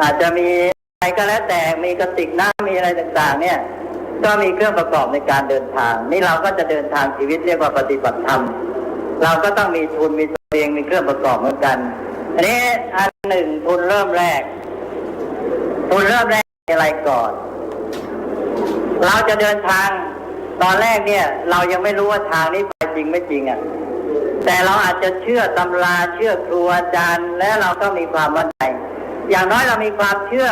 อาจจะมีอะไรก็แล้วแต่มีกระติกน้ำมีอะไรต่างๆเนี่ยก็มีเครื่องประกอบในการเดินทางนี่เราก็จะเดินทางชีวิตเรียกว่าปฏิบัติธรรมเราก็ต้องมีทุนมีเสบียงมีเครื่องประกอบเหมือนกันอันนี้อันหนึ่งทุนเริ่มแรกอะไรก่อนเราจะเดินทางตอนแรกเนี่ยเรายังไม่รู้ว่าทางนี้ไปจริงไม่จริงอ่ะแต่เราอาจจะเชื่อตำราเชื่อครูอาจารย์และเราก็มีความมั่นใจอย่างน้อยเรามีความเชื่อ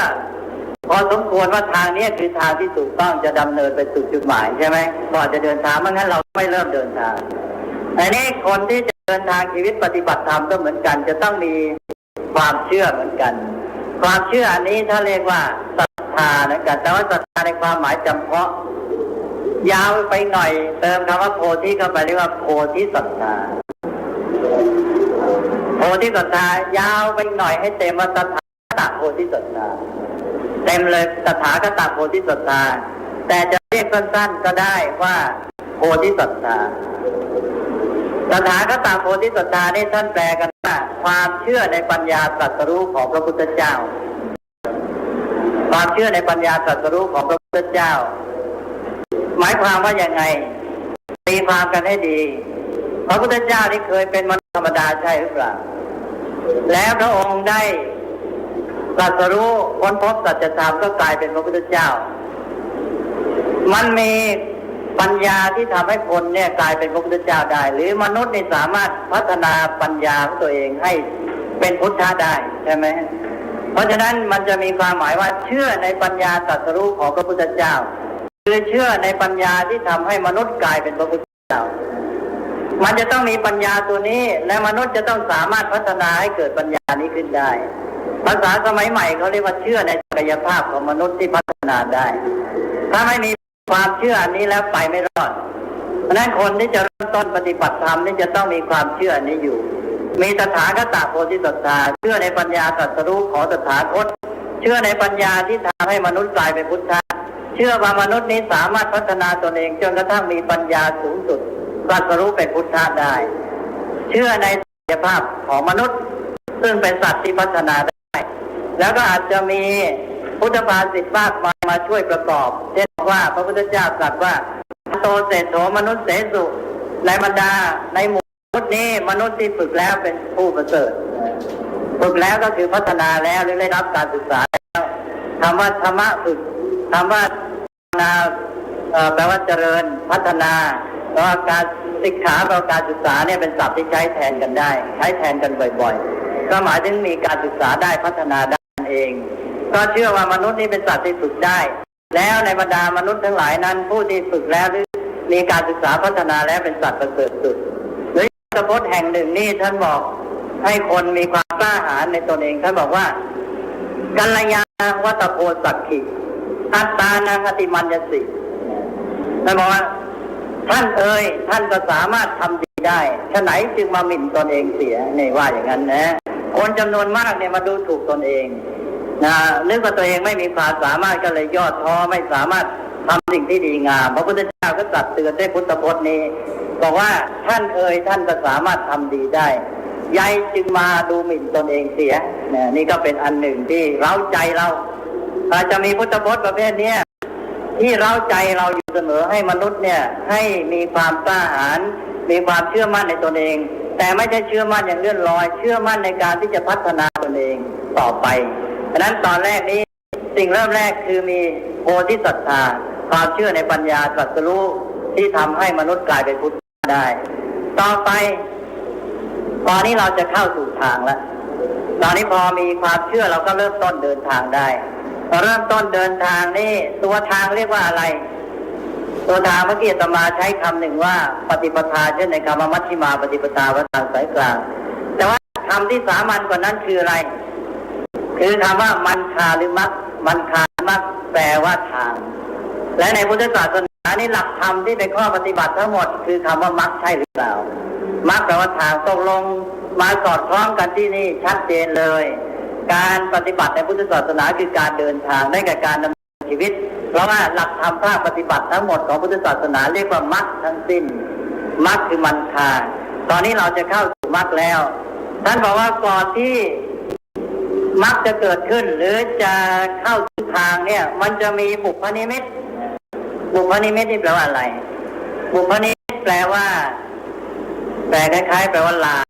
พอสมควรว่าทางนี้คือทางที่ถูกต้องจะดำเนินไปสู่จุดหมายใช่ไหมก่อนจะเดินทางไม่งั้นเราไม่เริ่มเดินทางอันนี้คนที่จะเดินทางชีวิตปฏิบัติธรรมก็เหมือนกันจะต้องมีความเชื่อเหมือนกันความเชื่ออันนี้ถ้าเรียกว่าศรัทธานะกันแต่ว่าศรัทธาในความหมายจำเพาะยาวไปหน่อยเติมคำว่าโพธิเข้าไปเรียกว่าโพธิศรัทธาโพธิศรัทธายาวไปหน่อยให้เต็มว่าตถาคตโพธิศรัทธาเต็มเลยตถาคตโพธิศรัทธาแต่จะเรียกสั้นๆก็ได้ว่าโพธิศรัทธาตถาคตโพธิศรัทธานี่ท่านแปลกันว่าความเชื่อในปัญญาตรัสรู้ของพระพุทธเจ้าความเชื่อในปัญญาตรัสรู้ของพระพุทธเจ้าหมายความว่าอย่างไงตีความกันให้ดีพระพุทธเจ้าที่เคยเป็นมนุษย์ธรรมดาใช่หรือเปล่าแล้วพระองค์ได้ตรัสรู้ค้นพบสัจธรรมก็กลายเป็นพระพุทธเจ้ามันมีปัญญาที่ทำให้คนเนี่ยกลายเป็นพระพุทธเจ้าได้หรือมนุษย์นี่สามารถพัฒนาปัญญาของตัวเองให้เป็นพุทธะได้ใช่ไหมเพราะฉะนั้นมันจะมีความหมายว่าเชื่อในปัญญาตรัสรู้ของพระพุทธเจ้าคือเชื่อในปัญญาที่ทำให้มนุษย์กลายเป็นพระพุทธเจ้ามันจะต้องมีปัญญาตัวนี้และมนุษย์จะต้องสามารถพัฒนาให้เกิดปัญญานี้ขึ้นได้ภาษาสมัยใหม่เขาเรียกว่าเชื่อในศักยภาพของมนุษย์ที่พัฒนาได้ถ้าไม่มีความเชื่ออันนี้แล้วไปไม่รอดเพราะนั้นคนที่จะเริ่มต้นปฏิบัติธรรมนี่จะต้องมีความเชื่อนี้อยู่มีตถาคตโพธิศรัทธาเชื่อในปัญญาตรัสรู้ของตถาคตเชื่อในปัญญาที่ทำให้มนุษย์กลายเป็นพุทธะเชื่อว่ามนุษย์นี้สามารถพัฒนาตนเองจนกระทั่งมีปัญญาสูงสุดตรัสรู้เป็นพุทธะได้เชื่อในศักยภาพของมนุษย์ซึ่งเป็นสัตว์ที่พัฒนาได้แล้วก็อาจจะมีพุทธภาษิตมากมายมาช่วยประกอบเช่นว่าพระพุทธเจ้าตรัสว่าโตเศรษโธมนุษย์เสสุในบรรดาในหมู่มนุษย์นี้มนุษย์ที่ฝึกแล้วเป็นผู้ประเสริฐฝึกแล้วก็คือพัฒนาแล้วหรือได้รับการศึกษาแล้วคำว่าธรรมะฝึกคำว่านาแปลว่าเจริญพัฒนาเพราะการศึกษากับการศึกษาเนี่ยเป็นศัพท์ที่ใช้แทนกันได้ใช้แทนกันบ่อยๆก็หมายถึงมีการศึกษาได้พัฒนาได้เองก็เชื่อว่ามนุษย์นี้เป็นสัตว์ที่ฝึกได้แล้วในบรรดามนุษย์ทั้งหลายนั้นผู้ที่ฝึกแล้วหรือมีการศึกษาพัฒนาแล้วเป็นสัตว์ประเสริฐสุดหรือพระพจน์แห่งหนึ่งนี่ท่านบอกให้คนมีความกล้าหาญในตนเองท่านบอกว่ากัลยาณวัตโพสักขิอัตตานังอติมัญญสิท่านบอกว่าท่านท่านก็สามารถทำดีได้ฉะไหนจึงมาหมิ่นตนเองเสียนี่ว่าอย่างนั้นนะคนจำนวนมากเนี่ยมาดูถูกตนเองนึกว่าตัวเองไม่มีความสามารถก็เลยย่อท้อไม่สามารถทำสิ่งที่ดีงามพระพุทธเจ้าก็ตรัสเตือนด้วยพุทธพจน์นี้บอกว่าท่านท่านก็สามารถทำดีได้ยายจึงมาดูหมิ่นตนเองเสียนี่ก็เป็นอันหนึ่งที่เร้าใจเราอาจจะมีพุทธพจน์ประเภทนี้ที่เร้าใจเราอยู่เสมอให้มนุษย์เนี่ยให้มีความกล้าหาญมีความเชื่อมั่นในตนเองแต่ไม่ใช่เชื่อมั่นอย่างเลื่อนลอยเชื่อมั่นในการที่จะพัฒนาตนเองต่อไปฉะนั้นตอนแรกนี้สิ่งเริ่มแรกคือมีโพธิศรัทธาความเชื่อในปัญญาตรัสรู้ที่ทำให้มนุษย์กลายเป็นพุทธได้ต่อไปตอนนี้เราจะเข้าสู่ทางแล้วตอนนี้พอมีความเชื่อเราก็เริ่มต้นเดินทางได้เริ่มต้นเดินทางนี่ตัวทางเรียกว่าอะไรตัวทางเมื่อกี้อาตมาใช้คำหนึ่งว่าปฏิปทาเช่นในคำว่ามัชฌิมาปฏิปทาว่าทางสายกลางแต่ว่าคำที่สามัญกว่านั้นคืออะไรคือคำว่ามันคาหรือมักมันคามักแปลว่าทางและในพุทธศาสนานี่หลักธรรมที่เป็นข้อปฏิบัติทั้งหมดคือคำว่ามักใช่หรือเปล่ามักแปลว่าทางตกลงมาสอดคล้องกันที่นี่ชัดเจนเลยการปฏิบัติในพุทธศาสนาคือการเดินทางได้แก่การดำเนินชีวิตเพราะว่าหลักธรรมภาคปฏิบัติทั้งหมดของพุทธศาสนาเรียกว่ามักทั้งสิ้นมักคือมันคาตอนนี้เราจะเข้าสู่มักแล้วท่านบอกว่าก่อนที่มักจะเกิดขึ้นหรือจะเข้าสู่ทางเนี่ยมันจะมีบุพนิมิตบุพนิมิตนี่แปลว่าอะไรบุพนิมิตแปลว่าคล้ายๆแปลว่าลาง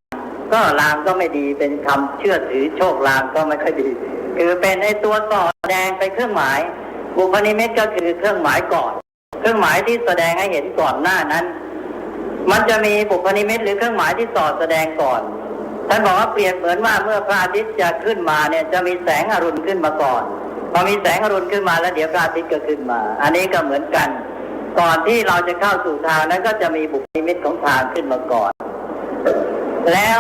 ก็ลางก็ไม่ดีเป็นคำเชื่อถือโชคลางก็ไม่ค่อยดีคือเป็นไอ้ตัวต่อแสดงไปเครื่องหมายบุพนิมิตก็คือเครื่องหมายก่อนเครื่องหมายที่แสดงให้เห็นก่อนหน้านั้นมันจะมีบุพนิมิตหรือเครื่องหมายที่ต่อแสดงก่อนท่านบอกว่าเปรียบเหมือนว่าเมื่อพระอาทิตย์จะขึ้นมาเนี่ยจะมีแสงอรุณขึ้นมาก่อนพ พอมีแสงอรุณขึ้นมาแล้วเดี๋ยวพระอาทิตย์ก็ขึ้นมา อันนี้ก็เหมือนกัน ก่อนที่เราจะเข้าสู่ทางนั้นก็จะมีบุพนิมิตของทางขึ้นมาก่อนแล้ว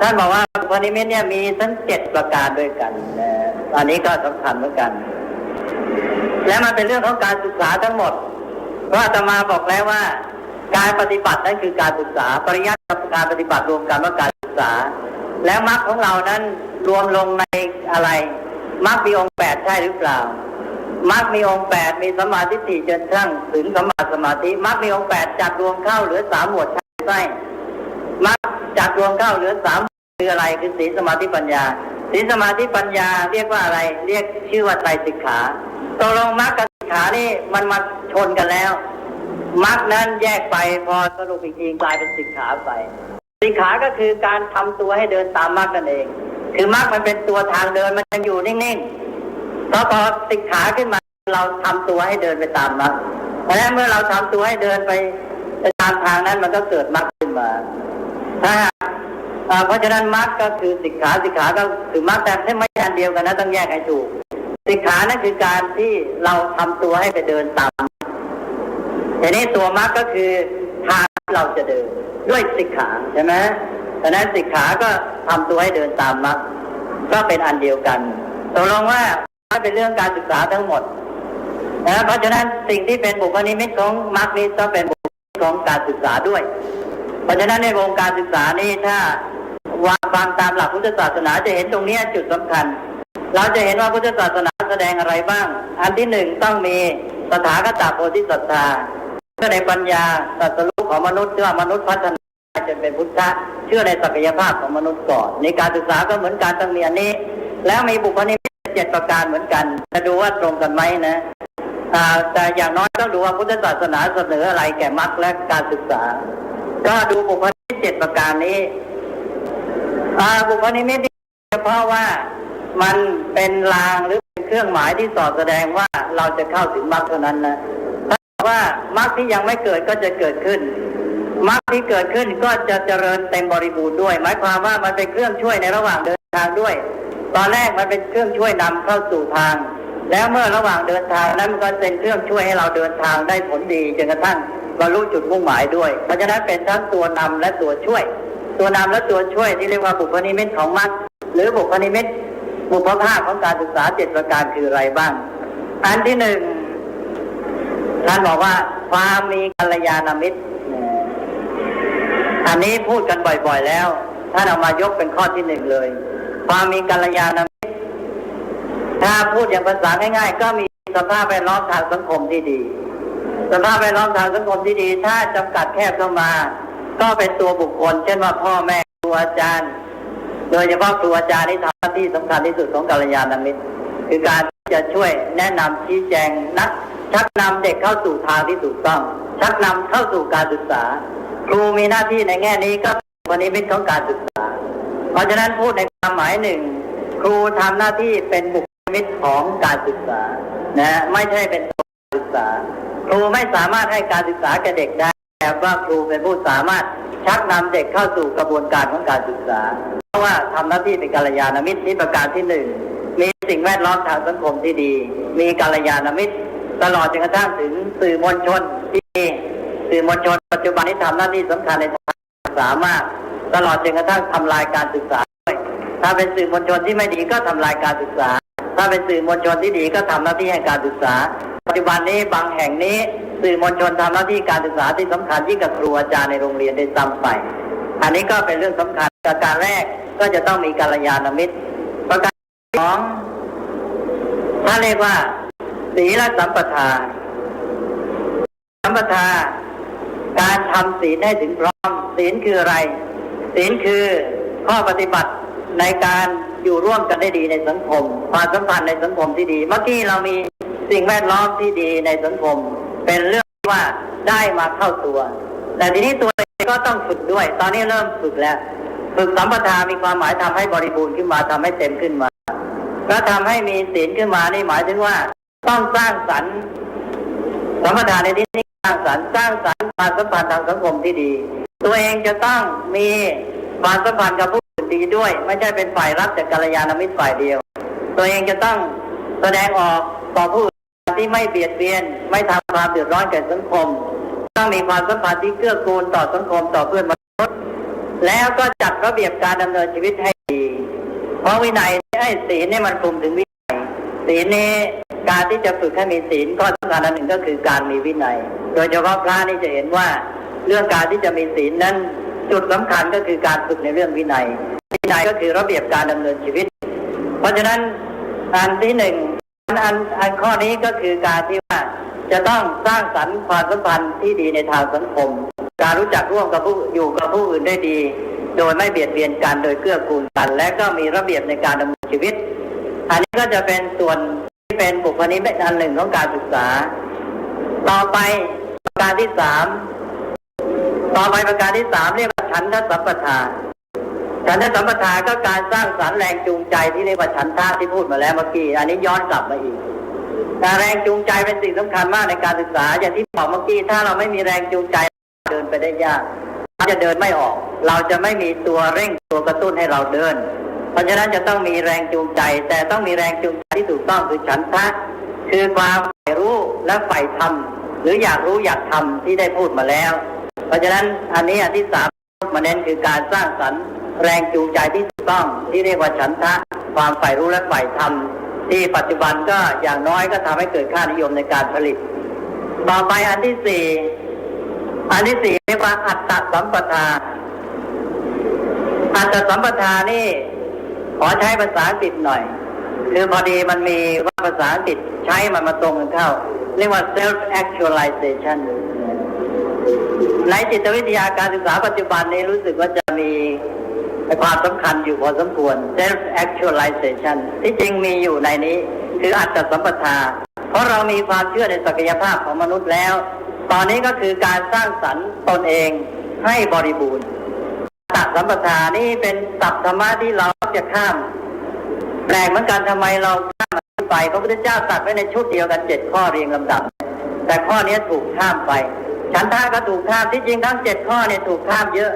ท่านบอกว่าบุพนิมิตเนี่ยมีทั้ง7ประการด้วยกันนะอันนี้ก็สำคัญเหมือนกันและมันเป็นเรื่องของการศึกษาทั้งหมดเพราะอาตมาบอกแล้วว่าการปฏิบัตินั้นคือการศึกษาปริยัติกับการปฏิบัติรวมกันว่าการศึกษาแล้วมรรคของเรานั้นรวมลงในอะไรมรรคมีองค์8ใช่หรือเปล่ามรรคมีองค์8มีสัมมาทิฏฐิจนกระทั่งถึงสัมมาสมาธิมรรคมีองค์8จัดรวมเข้าเหลือ3หมวดใช่ไหมมรรคจัดรวมเข้าเหลือ3คืออะไรคือศีลสมาธิปัญญาศีลสมาธิปัญญาเรียกว่าอะไรเรียกชื่อว่าไตรสิกขาตกลงมรรคกับสิกขานี่มันมาชนกันแล้วมรรคนั้นแยกไปพอสรุปอีกทีกลายเป็นสิกขาไปสิกขาก็คือการทำตัวให้เดินตามมรรคนั่นเองคือมรรคมันเป็นตัวทางเดินมันยังอยู่นิ่งๆพอสิกขาขึ้นมาเราทำตัวให้เดินไปตามมรรคเพราะฉะนั้นเมื่อเราทำตัวให้เดินไปตามทางนั้นมันก็เกิดมรรคขึ้นมาเพราะฉะนั้นมรรคก็คือสิกขาสิกขาก็คือมรรคแต่ไม่ใช่อันเดียวกันนะต้องแยกให้ถูกสิกขานั่นคือการที่เราทำตัวให้ไปเดินตามทีนี้ตัวมรรคก็คือทางที่เราจะเดินด้วยสิกขาใช่ไหมฉะนั้นสิกขาก็ทำตัวให้เดินตามมรรคก็เป็นอันเดียวกันตกลงว่าเป็นเรื่องการศึกษาทั้งหมดนะเพราะฉะนั้นสิ่งที่เป็นบุพนิมิตของมรรคนี้ต้องเป็นบุพนิมิตของการศึกษาด้วยเพราะฉะนั้นในวงการศึกษานี้ถ้าวางฟังตามหลักพุทธศาสนาจะเห็นตรงนี้จุดสำคัญเราจะเห็นว่าพุทธศาสนาแสดงอะไรบ้างอันที่หนึ่งต้องมีตถาคตโพธิสัตธาเชื่อในปัญญาตรัสรู้ของมนุษย์เชื่อมนุษย์พัฒนาจนเป็นพุทธะเชื่อในศักยภาพของมนุษย์ก่อนในการศึกษาก็เหมือนการต้องมีอันนี้แล้วมีบุพนิมิต7ประการเหมือนกันจะดูว่าตรงกันไหมนะแต่อย่างน้อยต้องดูว่าพุทธศาสนาเสนออะไรแก่มรรคและการศึกษาก็ดูบุพนิมิต7ประการนี้บุพนิมิตเฉพาะว่ามันเป็นลางหรือเป็นเครื่องหมายที่สอดแสดงว่าเราจะเข้าถึงมรรคเท่านั้นนะถ้าว่ามรรคที่ยังไม่เกิดก็จะเกิดขึ้นมรรคที่เกิดขึ้นก็จะเจริญเต็มบริบูรณ์ด้วยหมายความว่ามันเป็นเครื่องช่วยในระหว่างเดินทางด้วยตอนแรกมันเป็นเครื่องช่วยนำเข้าสู่ทางแล้วเมื่อระหว่างเดินทางนั้นมันก็เป็นเครื่องช่วยให้เราเดินทางได้ผลดีจนกระทั่งบรรลุจุดมุ่งหมายด้วยเพราะฉะนั้นเป็นทั้งตัวนำและตัวช่วยตัวนำและตัวช่วยที่เรียกว่าบุพนิมิตของมรรคหรือบุพนิมิตบุพภาคของการศึกษา7ประการคืออะไรบ้างอันที่หนึ่งท่านบอกว่าความมีกัลยาณมิตรอันนี้พูดกันบ่อยๆแล้วท่านเอามายกเป็นข้อที่1เลยความมีกัลยาณมิตรถ้าพูดอย่างภาษาง่ายๆก็มีสภาพแวดล้อมทางสังคมที่ดีสภาพแวดล้อมทางสังคมที่ดีถ้าจำกัดแคบเข้ามาก็เป็นตัวบุคคลเช่นว่าพ่อแม่ครูอาจารย์โดยเฉพาะครูอาจารย์ที่ทำหน้าที่สำคัญที่สุดของกัลยาณมิตรคือการจะช่วยแนะนำชี้แจงชักนำเด็กเข้าสู่ทางที่ถูกต้องชักนำเข้าสู่การศึกษาครูมีหน้าที่ในแง่นี้ก็เป็นนิมิตของการศึกษาเพราะฉะนั้นพูดในความหมายหนึ่งครูทำหน้าที่เป็นบุคคลนิมิตของการศึกษานะไม่ใช่เป็นตัวการศึกษาครูไม่สามารถให้การศึกษาแก่เด็กได้แต่ว่าครูเป็นผู้สามารถชักนำเด็กเข้าสู่กระบวนการของการศึกษาเพราะว่าทำหน้าที่เป็นกัลยาณมิตรนี่ประการที่1มีสิ่งแวดล้อมทางสังคมที่ดีมีกัลยาณมิตรตลอดจนกระทั่งถึงสื่อมวลชนที่สื่อมวลชนปัจจุบันนี้ทำหน้าที่สำคัญในทางศึกษามากตลอดจนกระทั่งทำลายการศึกษาด้วยถ้าเป็นสื่อมวลชนที่ไม่ดีก็ทำลายการศึกษาถ้าเป็นสื่อมวลชนที่ดีก็ทำหน้าที่ให้การศึกษาปัจจุบันนี้บางแห่งนี้สื่อมวลชนทำหน้าที่การศึกษาที่สำคัญยิ่งกับครูอาจารย์ในโรงเรียนได้ซ้ำไปอันนี้ก็เป็นเรื่องสำคัญประการแรกก็จะต้องมีกัลยาณมิตรประการที่2ถ้าเรียกว่าศีลสัมปทาการทำศีลให้ถึงพร้อมศีลคืออะไรศีลคือข้อปฏิบัติในการอยู่ร่วมกันได้ดีในสังคมความสัมพันธ์ในสังคมที่ดีเมื่อกี้เรามีสิ่งแวดล้อมที่ดีในสังคมเป็นเรื่องว่าได้มาเข้าตัวแต่ทีนี้ตัวเองก็ต้องฝึกด้วยตอนนี้เริ่มฝึกแล้วฝึกสัมปทามีความหมายทำให้บริบูรณ์ขึ้นมาทำให้เต็มขึ้นมาแล้วทำให้มีศีลขึ้นมานี่หมายถึงว่าต้องสร้างสรรค์สัมปทาในที่นี้สร้างสรรค์ความสัมพันธ์ทางสังคมที่ดีตัวเองจะต้องมีความสัมพันธ์กับผู้อื่นดีด้วยไม่ใช่เป็นฝ่ายรับจากกัลยาณมิตรฝ่ายเดียวตัวเองจะต้อง แสดงออกต่อผู้อื่นที่ไม่เบียดเบียนไม่ทำความเดือดร้อนแก่สังคมต้องมีความสัมพันธ์ที่เกื้อกูลต่อสังคมต่อเพื่อนมนุษย์แล้วก็จัดระเบียบการดำเนินชีวิตให้ดีเพราะวินัยให้ศีลนี่มันคลุมถึงวินัยศีลนี้การที่จะฝึกให้มีศีลข้อสำคัญอันหนึ่งก็คือการมีวินัยโดยเฉพาะพระนี่จะเห็นว่าเรื่องการที่จะมีศีลนั้นจุดสำคัญก็คือการฝึกในเรื่องวินัยก็คือระเบียบการดำเนินชีวิตเพราะฉะนั้นอันที่หนึ่งอันข้อนี้ก็คือการที่ว่าจะต้องสร้างสรรค์ความสัมพันธ์ที่ดีในทางสังคมการรู้จักร่วมกับผู้อยู่กับผู้อื่นได้ดีโดยไม่เบียดเบียนกันโดยเกื้อกูลกันและก็มีระเบียบในการดำเนินชีวิตอันนี้ก็จะเป็นส่วนที่เป็นบุคลิกอันหนึ่งของการศึกษาต่อไปประการที่สามเรียกว่าฉันทสัมปทาฉันทสัมปทาก็การสร้างสรรค์แรงจูงใจที่เรียกว่าฉันทะที่พูดมาแล้วเมื่อกี้อันนี้ย้อนกลับมาอีกแรงจูงใจเป็นสิ่งสำคัญมากในการศึกษาอย่างที่บอกเมื่อกี้ถ้าเราไม่มีแรงจูงใจเดินไปได้ยากเราจะเดินไม่ออกเราจะไม่มีตัวเร่งตัวกระตุ้นให้เราเดินเพราะฉะนั้นจะต้องมีแรงจูงใจแต่ต้องมีแรงจูงใจที่ถูกต้องคือฉันทะคือความใฝ่รู้และใฝ่ธรรมหรืออยากรู้อยากทำที่ได้พูดมาแล้วเพราะฉะนั้นอันนี้อันที่สามมาเน้นคือการสร้างสรรค์แรงจูงใจที่ถูกต้องที่เรียกว่าฉันทะความใฝ่รู้และใฝ่ธรรมที่ปัจจุบันก็อย่างน้อยก็ทำให้เกิดค่านิยมในการผลิตต่อไปอันที่สี่เรียกว่าอัตตสัมปทาอัตตสัมปทานี่ขอใช้ภาษาอังกฤษหน่อยคือพอดีมันมีว่าภาษาอังกฤษใช้มันมาตรงกันเข้าเรียกว่า self actualization ในจิตวิทยาการศึกษาปัจจุบันนี้รู้สึกว่าจะมีความสำคัญอยู่พอสมควร self actualization ที่จริงมีอยู่ในนี้คืออัตตสัมปทาเพราะเรามีความเชื่อในศักยภาพของมนุษย์แล้วตอนนี้ก็คือการสร้างสรรค์ตนเองให้บริบูรณ์อัตตสัมปทานี่เป็นศัพท์ธรรมะที่เราจะข้ามแปลกเหมือนกันทำไมเราข้ามไปพระพุทธเจ้าตรัสไว้ในชุดเดียวกัน7ข้อเรียงลำดับแต่ข้อนี้ถูกข้ามไปฉันทะก็ถูกข้ามที่จริงทั้ง7ข้อเนี่ยถูกข้ามเยอะ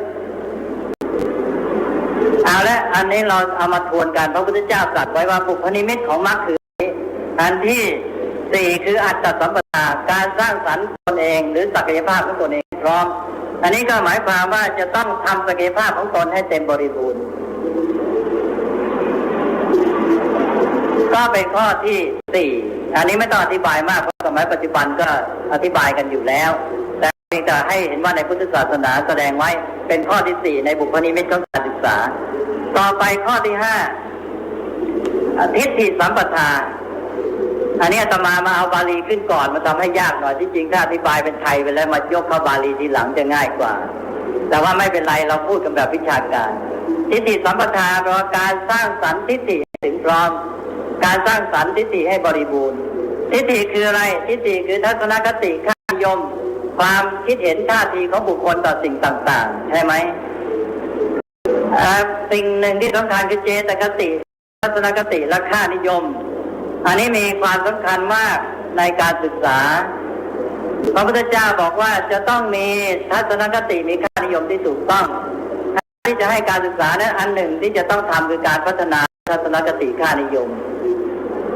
เอาละอันนี้เราเอามาทวนกันพระพุทธเจ้าตรัสไว้ว่าบุพนิมิตของมรรคคืออันที่4คืออัตตสัมปทาการสร้างสรรค์ตนเองหรือศักยภาพของตนเองพร้อมอันนี้ก็หมายความว่าจะต้องทำศักยภาพของตนให้เต็มบริบูรณ์ก็เป็นข้อที่4อันนี้ไม่ต้องอธิบายมากเพราะสมัยปัจจุบันก็อธิบายกันอยู่แล้วแต่เพียงแต่ให้เห็นว่าในพุทธศาสนาแสดงไว้เป็นข้อที่4ในบุพนิมิตของการศึกษาต่อไปข้อที่5ทิฏฐิสัมปทาอันนี้อาตมาเอาบาลีขึ้นก่อนมันทำให้ยากหน่อยที่จริงถ้าอธิบายเป็นไทยไปแล้วมายกเข้าบาลีทีหลังจะง่ายกว่าแต่ว่าไม่เป็นไรเราพูดกันแบบวิชาการทิฏฐิสัมปทาแปลว่าการสร้างสรรค์ทิฏฐิถึงพร้อมการสร้างสรรค์ทิฏฐิให้บริบูรณ์ทิฏฐิคืออะไรทิฏฐิคือทัศนคติค่านิยมความคิดเห็นท่าทีของบุคคลต่อสิ่งต่างๆใช่ไหมสิ่งหนึ่งที่สำคัญคือเจตคติทัศนคติและค่านิยมอันนี้มีความสำคัญมากในการศึกษาพระพุทธเจ้าบอกว่าจะต้องมีทัศนคติมีค่านิยมที่ถูกต้องที่จะให้การศึกษานั้นอันหนึ่งที่จะต้องทำคือการพัฒนาทัศนคติค่านิยม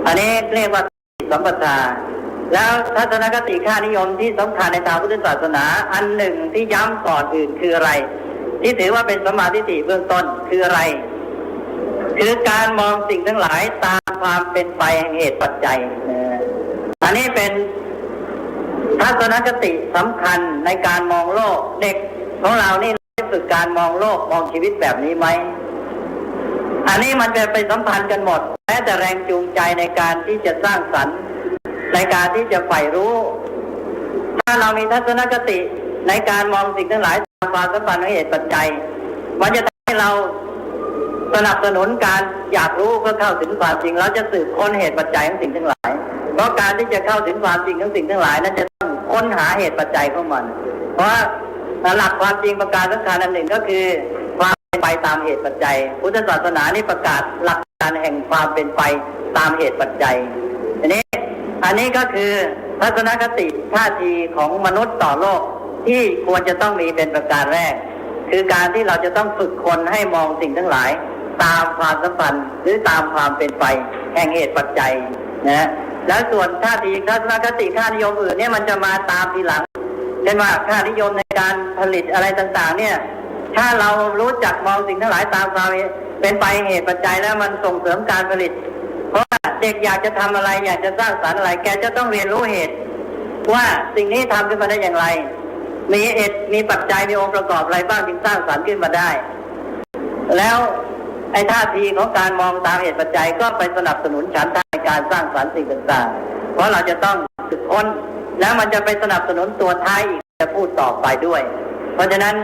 อันนี้เรียกว่าสัมปทาแล้วทัศนคติค่านิยมที่สำคัญในทางพุทธศาสนาอันหนึ่งที่ย้ำก่อนอื่นคืออะไรที่ถือว่าเป็นสัมมาทิฏฐิเบื้องต้นคืออะไรคือการมองสิ่งทั้งหลายตามความเป็นไปแห่งเหตุปัจจัยอันนี้เป็นทัศนคติสำคัญในการมองโลกเด็กของเรานี่ได้ฝึกการมองโลกมองชีวิตแบบนี้ไหมอันนี้มันจะไปสัมพันธ์กันหมดแม้แต่แรงจูงใจในการที่จะสร้างสรรค์ในการที่จะใฝ่รู้ถ้าเรามีทัศนคติในการมองสิ่งทั้งหลายตามความสัมพันธ์ของเหตุปัจจัยมันจะทำให้เราสนับสนุนการอยากรู้เพื่อเข้าถึงความจริงเราจะสืบค้นเหตุปัจจัยของสิ่งทั้งหลายเพราะการที่จะเข้าถึงความจริงของสิ่งทั้งหลายนั้นจะต้องค้นหาเหตุปัจจัยของมันเพราะหลักความจริงประการสำคัญอันหนึ่งก็คือความเป็นไปตามเหตุปัจจัยพุทธศาสนานี่ประกาศหลักการแห่งความเป็นไปตามเหตุปัจจัยอันนี้ก็คือทัศนคติท่าทีของมนุษย์ต่อโลกที่ควรจะต้องมีเป็นประการแรกคือการที่เราจะต้องฝึกคนให้มองสิ่งทั้งหลายตามความสัมพันธ์หรือตามความเป็นไปแห่งเหตุปัจจัย นะแล้วส่วนท่าทีทัศนคติค่านิยมอื่นเนี่ยมันจะมาตามทีหลังเช่นว่าค่านิยมในการผลิตอะไรต่างๆเนี่ยถ้าเรารู้จักมองสิ่งทั้งหลายตามความเป็นไปเหตุปัจจัยแล้วมันส่งเสริมการผลิตเพราะว่าเด็กอยากจะทำอะไรอยากจะสร้างสรรค์อะไรแกจะต้องเรียนรู้เหตุว่าสิ่งนี้ทำขึ้นมาได้อย่างไรมีเหตุมีปัจจัยมีองค์ประกอบอะไรบ้างจึงสร้างสรรค์ขึ้นมาได้แล้วไอ้ท่าทีของการมองตามเหตุปัจจัยก็ไปสนับสนุนฉันทะในการสร้างสรรค์สิ่งต่างๆเพราะเราจะต้องฝึกค้นแล้วมันจะไปสนับสนุนตัวท้ายอีกจะพูดต่อไปด้วยเพราะฉะนั้น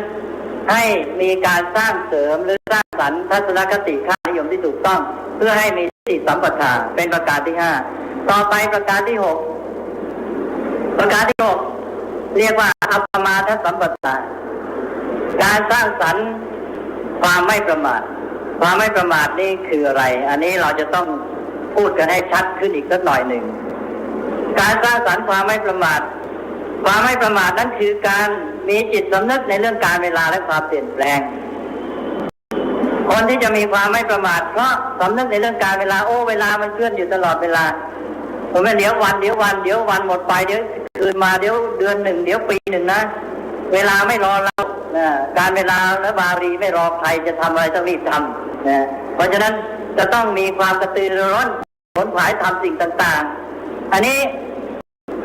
ให้มีการสร้างเสริมหรือสร้างสรรค์ทัศนคติค่านิยมที่ถูกต้องเพื่อให้มีสติสัมปทานเป็นประการที่5ต่อไปประการที่6ประการที่6เรียกว่าอัปปมาทสัมปทานการสร้างสรรค์ความไม่ประมาทความไม่ประมาทนี่คืออะไรอันนี้เราจะต้องพูดกันให้ชัดขึ้นอีกสักหน่อยหนึ่งการสร้างสรรค์ความไม่ประมาทความไม่ประมาทนั้นคือการมีจิตสำนึกในเรื่องการเวลาและความเปลี่ยนแปลงคนที่จะมีความไม่ประมาทเพราะสำนึกในเรื่องการเวลาเวลามันเคลื่อนอยู่ตลอดเวลาผมไม่เดี๋ยววันหมดไปเดี๋ยวคืนมาเดี๋ยวเดือนหนึ่งเดี๋ยวปีหนึ่งนะเวลาไม่รอเราการเวลาและบาลีไม่รอใครจะทำอะไรต้องรีบทำเพราะฉะนั้นจะต้องมีความกระตือรือร้นขนขวายทำสิ่งต่างๆอันนี้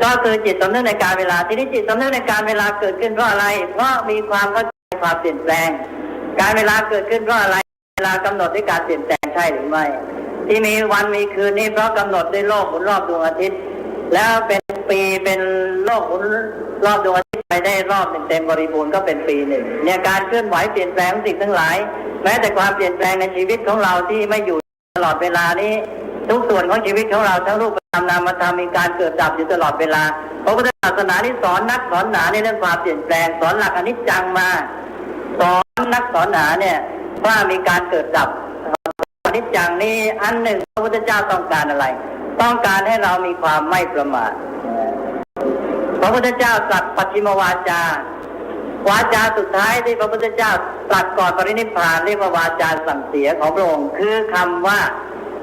ก็คือจิตสำนึกในการเวลาทีนี้จิตสำนึกในการเวลาเกิดขึ้นเพราะอะไรเพราะมีความเข้าใจความเปลี่ยนแปลงการเวลาเกิดขึ้นเพราะอะไรเวลากำหนดด้วยการเปลี่ยนแปลงใช่หรือไม่ที่มีวันมีคืนนี้เพราะกำหนดด้วยโลกหมุนรอบดวงอาทิตย์แล้วเป็นปีเป็นโลกหมุนรอบดวงอาทิตย์ไปได้รอบหนึ่งเต็มบริบูรณ์ก็เป็นปีหนึ่งเนี่ยการเคลื่อนไหวเปลี่ยนแปลงสิ่งทั้งหลายแม้แต่ความเปลี่ยนแปลงในชีวิตของเราที่ไม่อยู่ตลอดเวลานี้ทุกส่วนของชีวิตของเราทั้งรูปธรรมนามธรรมมีการเกิดดับอยู่ตลอดเวลาพระพุทธศาสนานี่สอนนักสอนหนาในเรื่องความเปลี่ยนแปลงสอนหลักอนิจจังมาสอนนักสอนหนาเนี่ยว่ามีการเกิดดับอนิจจังนี้อันหนึ่งพระพุทธเจ้าต้องการอะไรต้องการให้เรามีความไม่ประมาทพระพุทธเจ้าตรัสปัจฉิมวาจาวาจาสุดท้ายที่พระพุทธเจ้าตรัสก่อนปรินิพพานเรียกว่าวาจาสั่งเสียของพระองค์คือคำว่า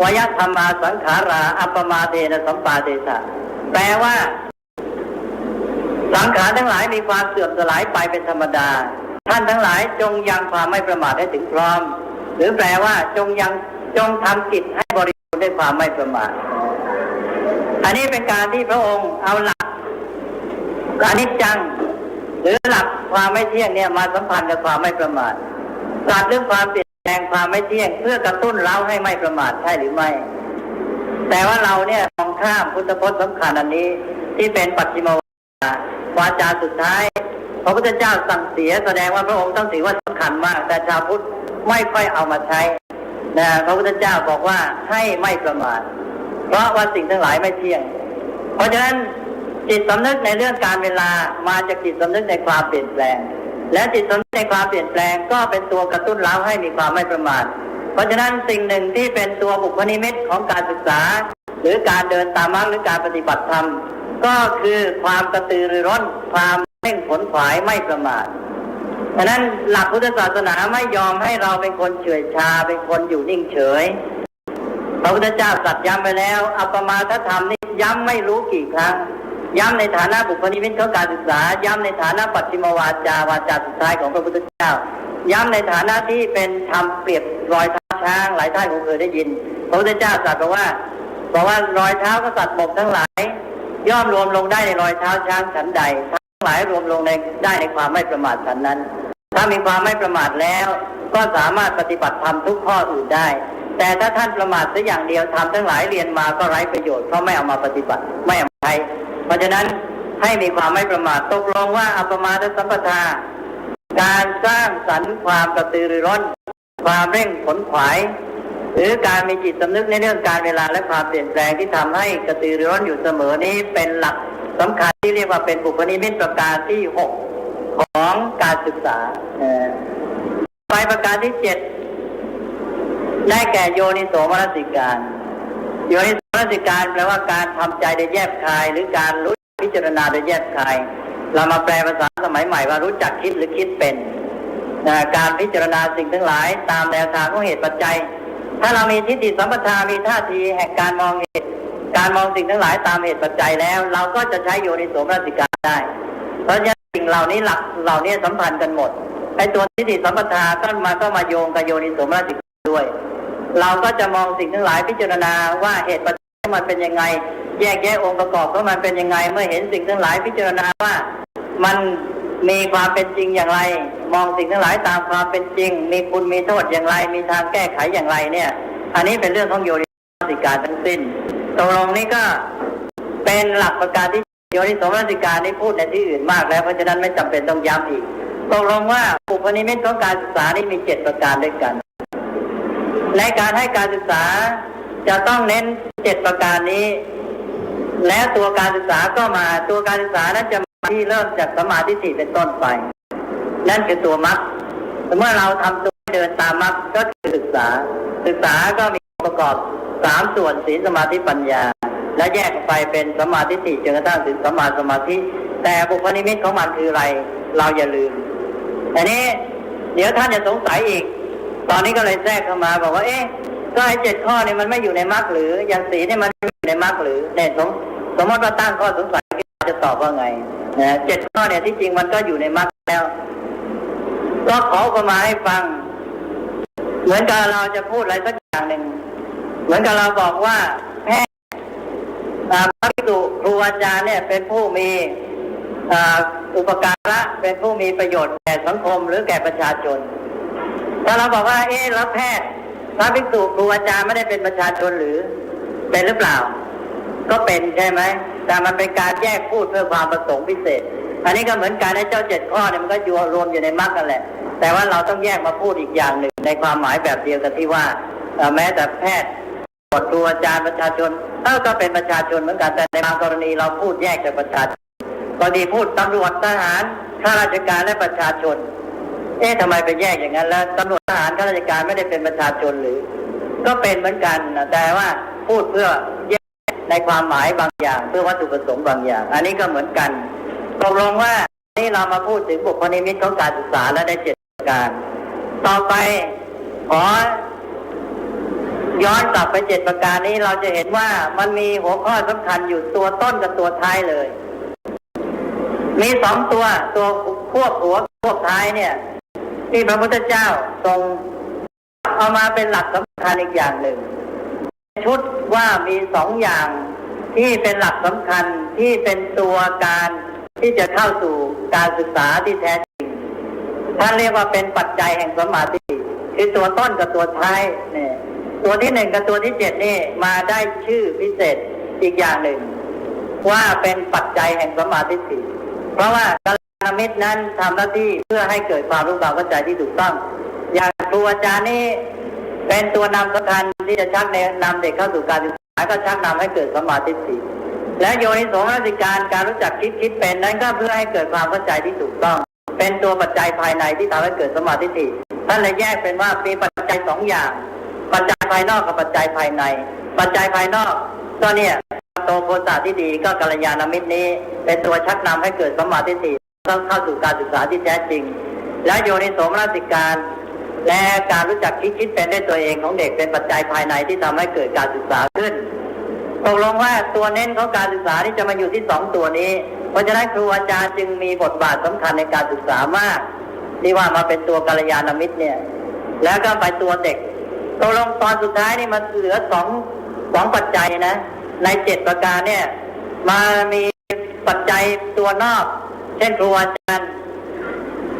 วายธรรมาสังขาราอัปปมาเทนะสัมปาเทสะแปลว่าสังขารทั้งหลายมีความเสื่อมสลายไปเป็นธรรมดาท่านทั้งหลายจงยังความไม่ประมาทให้ถึงพร้อมหรือแปลว่าจงทำกิจให้บริบูรณ์ด้วยความไม่ประมาทอันนี้เป็นการที่พระองค์เอาหลักอนิจจังหรือหลักความไม่เที่ยงเนี่ยมาสัมพันธ์กับความไม่ประมาทตรัสเรื่องความเปลี่ยนแปลงความไม่เที่ยงเพื่อกระตุ้นเราให้ไม่ประมาทใช่หรือไม่แต่ว่าเราเนี่ยมองข้ามพุทธพจน์สำคัญอันนี้ที่เป็นปัจฉิมวาจาสุดท้ายพระพุทธเจ้าสั่งเสียแสดงว่าพระองค์ต้องถือว่าสำคัญมากแต่ชาวพุทธไม่ค่อยเอามาใช้นะพระพุทธเจ้าบอกว่าให้ไม่ประมาทเพราะว่าสิ่งทั้งหลายไม่เที่ยงเพราะฉะนั้นจิตสำนึกในเรื่องการเวลามาจากจิตสำนึกในความเปลี่ยนแปลงและจิตสำนึกในความเปลี่ยนแปลงก็เป็นตัวกระตุ้นเราให้มีความไม่ประมาทเพราะฉะนั้นสิ่งหนึ่งที่เป็นตัวบุพนิมิตของการศึกษาหรือการเดินตามมรรคหรือการปฏิบัติธรรมก็คือความกระตือรือร้นความเร่งขนขวายไม่ประมาทฉะนั้นหลักพุทธศาสนาไม่ยอมให้เราเป็นคนเฉื่อยชาเป็นคนอยู่นิ่งเฉยพระพุทธเจ้าตรัสย้ำไปแล้วอัปปมาทธรรมนี่ย้ำไม่รู้กี่ครั้งย้ำในฐานะบุพนิมิตของการศึกษาย้ำในฐานะปัจฉิมวาจาวาจาสุดท้ายของพระพุทธเจ้าย้ำในฐานะที่เป็นธรรมเปรียบรอยเท้าช้างหลายท่านคงเคยได้ยินพระพุทธเจ้าตรัสบอกว่ารอยเท้ากษัตริย์บกทั้งหลายย่อมรวมลงได้ในรอยเท้าช้างฉันใดทั้งหลายรวมลงได้ในความไม่ประมาทฉันนั้นถ้ามีความไม่ประมาทแล้วก็สามารถปฏิบัติธรรมทุกข้ออื่นได้แต่ถ้าท่านประมาทสักอย่างเดียวทำทั้งหลายเรียนมาก็ไร้ประโยชน์เพราะไม่เอามาปฏิบัติไม่เอามาใช้เพราะฉะนั้นให้มีความไม่ประมาทตกลงว่าอัปปมาทสัมปทาการสร้างสรรค์ความกระตือรือร้นความเร่งขนขวายหรือการมีจิตสำนึกในเรื่องการเวลาและความเปลี่ยนแปลงที่ทำให้กระตือรือร้นอยู่เสมอนี้เป็นหลักสำคัญที่เรียกว่าเป็นบุพนิมิตประการที่6ของการศึกษาไปประการที่7ได้แก่โยนิโสมนสิการโยนิโสมนสิการแปลว่าการทำใจโดยแยบคายหรือการรู้พิจารณาโดยแยบคายเรามาแปลภาษาสมัยใหม่ว่ารู้จักคิดหรือคิดเป็นการพิจารณาสิ่งทั้งหลายตามแนวทางของเหตุปัจจัยถ้าเรามีทิฏฐิสัมปทามีท่าทีแห่งการมองเหตุ การมองสิ่งทั้งหลายตามเหตุปัจจัยแล้ว เราก็จะใช้โยนิโสมนสิการได้เพราะฉะนั้นสิ่งเหล่านี้หลักเหล่านี้สัมพันธ์กันหมดไอ้ตัวทิฏฐิสัมปทาก็มาโยงกับโยนิโสมนสิการด้วยเราก็จะมองสิ่งทั้งหลายพิจารณาว่าเหตุปัจจัยของมันเป็นยังไงแยกแยะองค์ประกอบของมันเป็นยังไงเมื่อเห็นสิ่งทั้งหลายพิจารณาว่ามันมีความเป็นจริงอย่างไรมองสิ่งทั้งหลายตามความเป็นจริงมีคุณมีโทษอย่างไรมีทางแก้ไขอย่างไรเนี่ยอันนี้เป็นเรื่องของโยนิโสมนสิการทั้งสิ้นตกลงนี้ก็เป็นหลักประการที่โยนิโสมนสิการได้พูดในที่อื่นมากแล้วเพราะฉะนั้นไม่จำเป็นต้องย้ำอีกตกลงว่าอุปนิมิตของการศึกษานี่มี7ประการด้วยกันในการให้การศึกษาจะต้องเน้น7ประการนี้และตัวการศึกษาก็มาตัวการศึกษานั้นจะมาที่เริ่มจากสัมมาทิฏฐิเป็นต้นไปนั่นคือตัวมรรคเมื่อเราทำตัวเดินตามมรรคก็คือศึกษาก็มีประกอบ3ส่วนศีลสมาธิปัญญาและแยกไปเป็นสัมมาทิฏฐิจนกระทั่งถึงสัมมาสมาธิแต่บุพนิมิตของมันคืออะไรเราอย่าลืมอันนี้เดี๋ยวท่านจะสงสัยอีกตอนนี้ก็เลยแทรกเข้ามาบอกว่าก็ไอ้7ข้อนี่มันไม่อยู่ในมรรคหรืออย่างศีลนี่มันไม่อยู่ในมรรคหรือเนี่ยสมมติว่าตั้งข้อสงสัยจะตอบว่าไง7ข้อเนี่ยที่จริงมันก็อยู่ในมรรคแล้วก็ขออุปมาให้ฟังเหมือนกับเราจะพูดอะไรสักอย่างหนึ่งเหมือนกับเราบอกว่าแพทย์พระภิกษุครูอาจารย์เนี่ยเป็นผู้มีอุปการะเป็นผู้มีประโยชน์แก่สังคมหรือแก่ประชาชนถ้าเราบอกว่าแล้วแพทย์พระภิกษุครูอาจารย์ไม่ได้เป็นประชาชนหรือเป็นหรือเปล่าก็เป็นใช่ไหมแต่มันเป็นการแยกพูดเพื่อความประสงค์พิเศษอันนี้ก็เหมือนกันในเจ้า7ข้อเนี่ยมันก็รวมอยู่ในมรรคกันแหละแต่ว่าเราต้องแยกมาพูดอีกอย่างหนึ่งในความหมายแบบเดียวกันที่ว่าแม้แต่แพทย์ครูอาจารย์ประชาชนก็เป็นประชาชนเหมือนกันแต่ในบางกรณีเราพูดแยกจากประชาชนบางทีพูดตำรวจทหารข้าราชการและประชาชนทำไมไปแยกอย่างนั้นแล้วตำรวจทหารข้าราชการไม่ได้เป็นประชาชนหรือก็เป็นเหมือนกันแต่ว่าพูดเพื่อแยกในความหมายบางอย่างเพื่อวัตถุประสงค์บางอย่างอันนี้ก็เหมือนกันตกลงว่านี่เรามาพูดถึงบุพนิมิตของการศึกษาและได้7ประการต่อไปขอย้อนกลับไป7ประการนี้เราจะเห็นว่ามันมีหัวข้อสำคัญอยู่ตัวต้นกับตัวท้ายเลยมี2ตัวควบหัวควบท้ายเนี่ยที่พระพุทธเจ้าทรงเอามาเป็นหลักสำคัญอีกอย่างหนึ่งชุดว่ามี2อย่างที่เป็นหลักสำคัญที่เป็นตัวการที่จะเข้าสู่การศึกษาที่แท้จริงท่านเรียกว่าเป็นปัจจัยแห่งสัมมาทิฏฐิคือตัวต้นกับตัวท้ายเนี่ยตัวที่1กับตัวที่7นี่มาได้ชื่อพิเศษอีกอย่างหนึ่งว่าเป็นปัจจัยแห่งสัมมาทิฏฐิเพราะว่ากัลยาณมิตรนั้นทำหน้าที่เพื่อให้เกิดความรู้ความเข้าใจที่ถูกต้องอย่างครูอาจารย์นี่เป็นตัวนำสำคัญที่จะชักนำเด็กเข้าสู่การศึกษาก็ชักนำให้เกิดสัมมาทิฏฐิและโยนิโสมนสิการรู้จักคิดเป็นนั้นก็เพื่อให้เกิดความเข้าใจที่ถูกต้องเป็นตัวปัจจัยภายในที่ทำให้เกิดสัมมาทิฏฐิท่านเลยแยกเป็นว่ามีปัจจัย2อย่างปัจจัยภายนอกกับปัจจัยภายในปัจจัยภายนอกก็เนี่ยโตโพสะที่ดีก็กัลยาณมิตรนี้เป็นตัวชักนำให้เกิดสัมมาทิฏฐิเข้าสู่การศึกษาที่แท้จริงและโยนิโสมนสิการและการรู้จักคิดเป็นด้วยตัวเองของเด็กเป็นปัจจัยภายในที่ทำให้เกิดการศึกษาขึ้นตกลงว่าตัวเน้นของการศึกษาที่จะมาอยู่ที่2ตัวนี้เพราะฉะนั้นครูอาจารย์จึงมีบทบาทสำคัญในการศึกษามากที่ว่ามาเป็นตัวกัลยาณมิตรเนี่ยแล้วก็ไปตัวเด็กตกลงตอนสุดท้ายนี่มันเหลือ2ปัจจัยนะใน7ประการเนี่ยมามีปัจจัยตัวนอกเช่นครูอาจารย์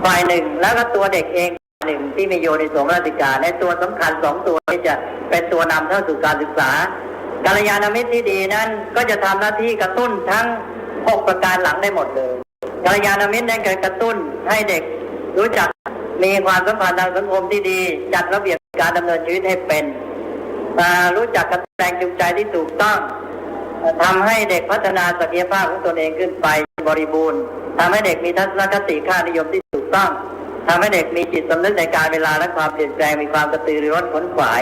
ฝ่ายหนึ่งแล้วก็ตัวเด็กเองหนึ่งที่มีโยนิโสมนสิการในตัวสำคัญ2ตัวที่จะเป็นตัวนำเข้าสู่การศึกษากัลยาณมิตรที่ดีนั้นก็จะทำหน้าที่กระตุ้นทั้ง6ประการหลังได้หมดเลยกัลยาณมิตรได้กระตุ้นให้เด็กรู้จักมีความสัมพันธ์ทางสังคมที่ดีจัดระเบียบการดำเนินชีวิตให้เป็นรู้จักกระแสจูงใจที่ถูกต้องทำให้เด็กพัฒนาศักยภาพของตนเองขึ้นไปบริบูรณ์ทำให้เด็กมีทัศนคติค่านิยมที่ถูกต้องทำให้เด็กมีจิตสำนึกในการเวลาและความเปลี่ยนแปลงมีความกระตือรือร้นขวนขวาย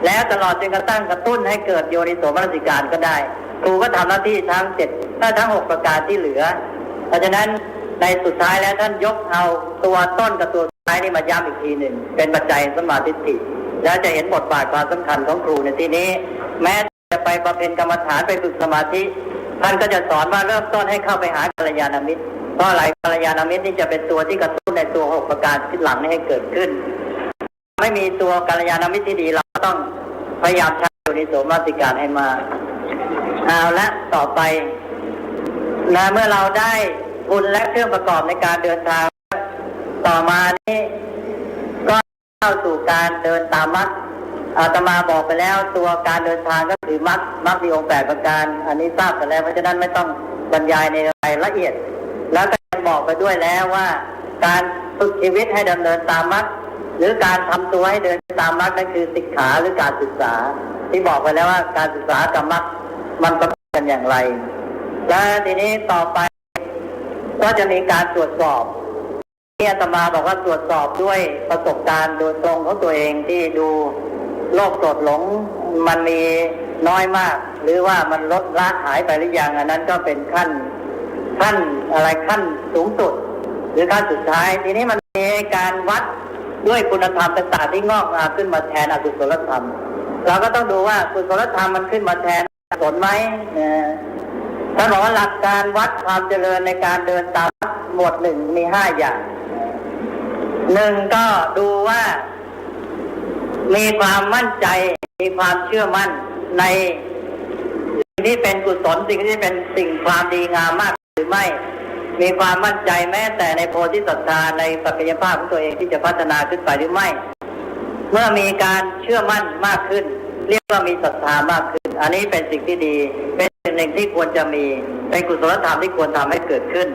และตลอดจนกระทั่งกระตุ้นให้เกิดโยนิโสมนสิการก็ได้ครูก็ทำหน้าที่ทั้ง6ประการที่เหลือเพราะฉะนั้นในสุดท้ายแล้วท่านยกเอาตัวต้นกับตัวท้ายนี่มาย้ำอีกทีหนึ่งเป็นปัจจัยสัมมาทิฏฐิแล้วจะเห็นบทบาทความสำคัญของครูในที่นี้แม้ จะไปบำเพ็ญกรรมฐานไปฝึกสมาธิท่านก็จะสอนว่าเริ่มต้นให้เข้าไปหากัลยาณมิตรเพราะอะไรกัลยาณมิตรนี่จะเป็นตัวที่กระตุ้นในตัว6ประการที่หลังนี้ให้เกิดขึ้นไม่มีตัวกัลยาณมิตรที่ดีเราต้องพยายามใช้อยู่ในโสมนสิการให้มาเอาละต่อไปนะเมื่อเราได้บุญและเครื่องประกอบในการเดินทางต่อมานี้ก็เข้าสู่การเดินตามมรรคอาตมาบอกไปแล้วตัวการเดินทางก็คือมรรคมีองค์8ประการอันนี้ทราบกันแล้วเพราะฉะนั้นไม่ต้องบรรยายในรายละเอียดแล้วก็บอกไปด้วยแล้วว่าการฝึกชีวิตให้ดำเนินตามมรรคหรือการทำตัวให้เดินตามมรรคนั่นคือศิกขาหรือการศึกษาที่บอกไปแล้วว่าการศึกษากับมรรคมันประกอบกันอย่างไรและทีนี้ต่อไปก็จะมีการตรวจสอบที่อาตมาบอกว่าตรวจสอบด้วยประสบการณ์โดยตรงของตัวเองที่ดูโลภโกรธหลงมันมีน้อยมากหรือว่ามันลดละหายไปหรือยังอันนั้นก็เป็นขั้นอะไรขั้นสูงสุดหรือขั้นสุดท้ายทีนี้มันมีการวัดด้วยคุณธรรมต่างๆที่งอกงามขึ้นมาแทนอกุศลธรรมเราก็ต้องดูว่ากุศลธรรมมันขึ้นมาแทนอกุศลไหมท่านบอกว่าหลักการวัดความเจริญในการเดินตามหมวด1มี5อย่าง1ก็ดูว่ามีความมั่นใจมีความเชื่อมั่นในสิ่งที่เป็นกุศลสิ่งที่เป็นสิ่งความดีงามมากหรือไม่มีความมั่นใจแม้แต่ในโพธิศรัทธาในศักยภาพของตัวเองที่จะพัฒนาขึ้นไปหรือไม่เมื่อมีการเชื่อมั่นมากขึ้นเรียกว่ามีศรัทธามากขึ้นอันนี้เป็นสิ่งที่ดีเป็นสิ่งหนึ่งที่ควรจะมีเป็นกุศลธรรมที่ควรทำให้เกิดขึ้น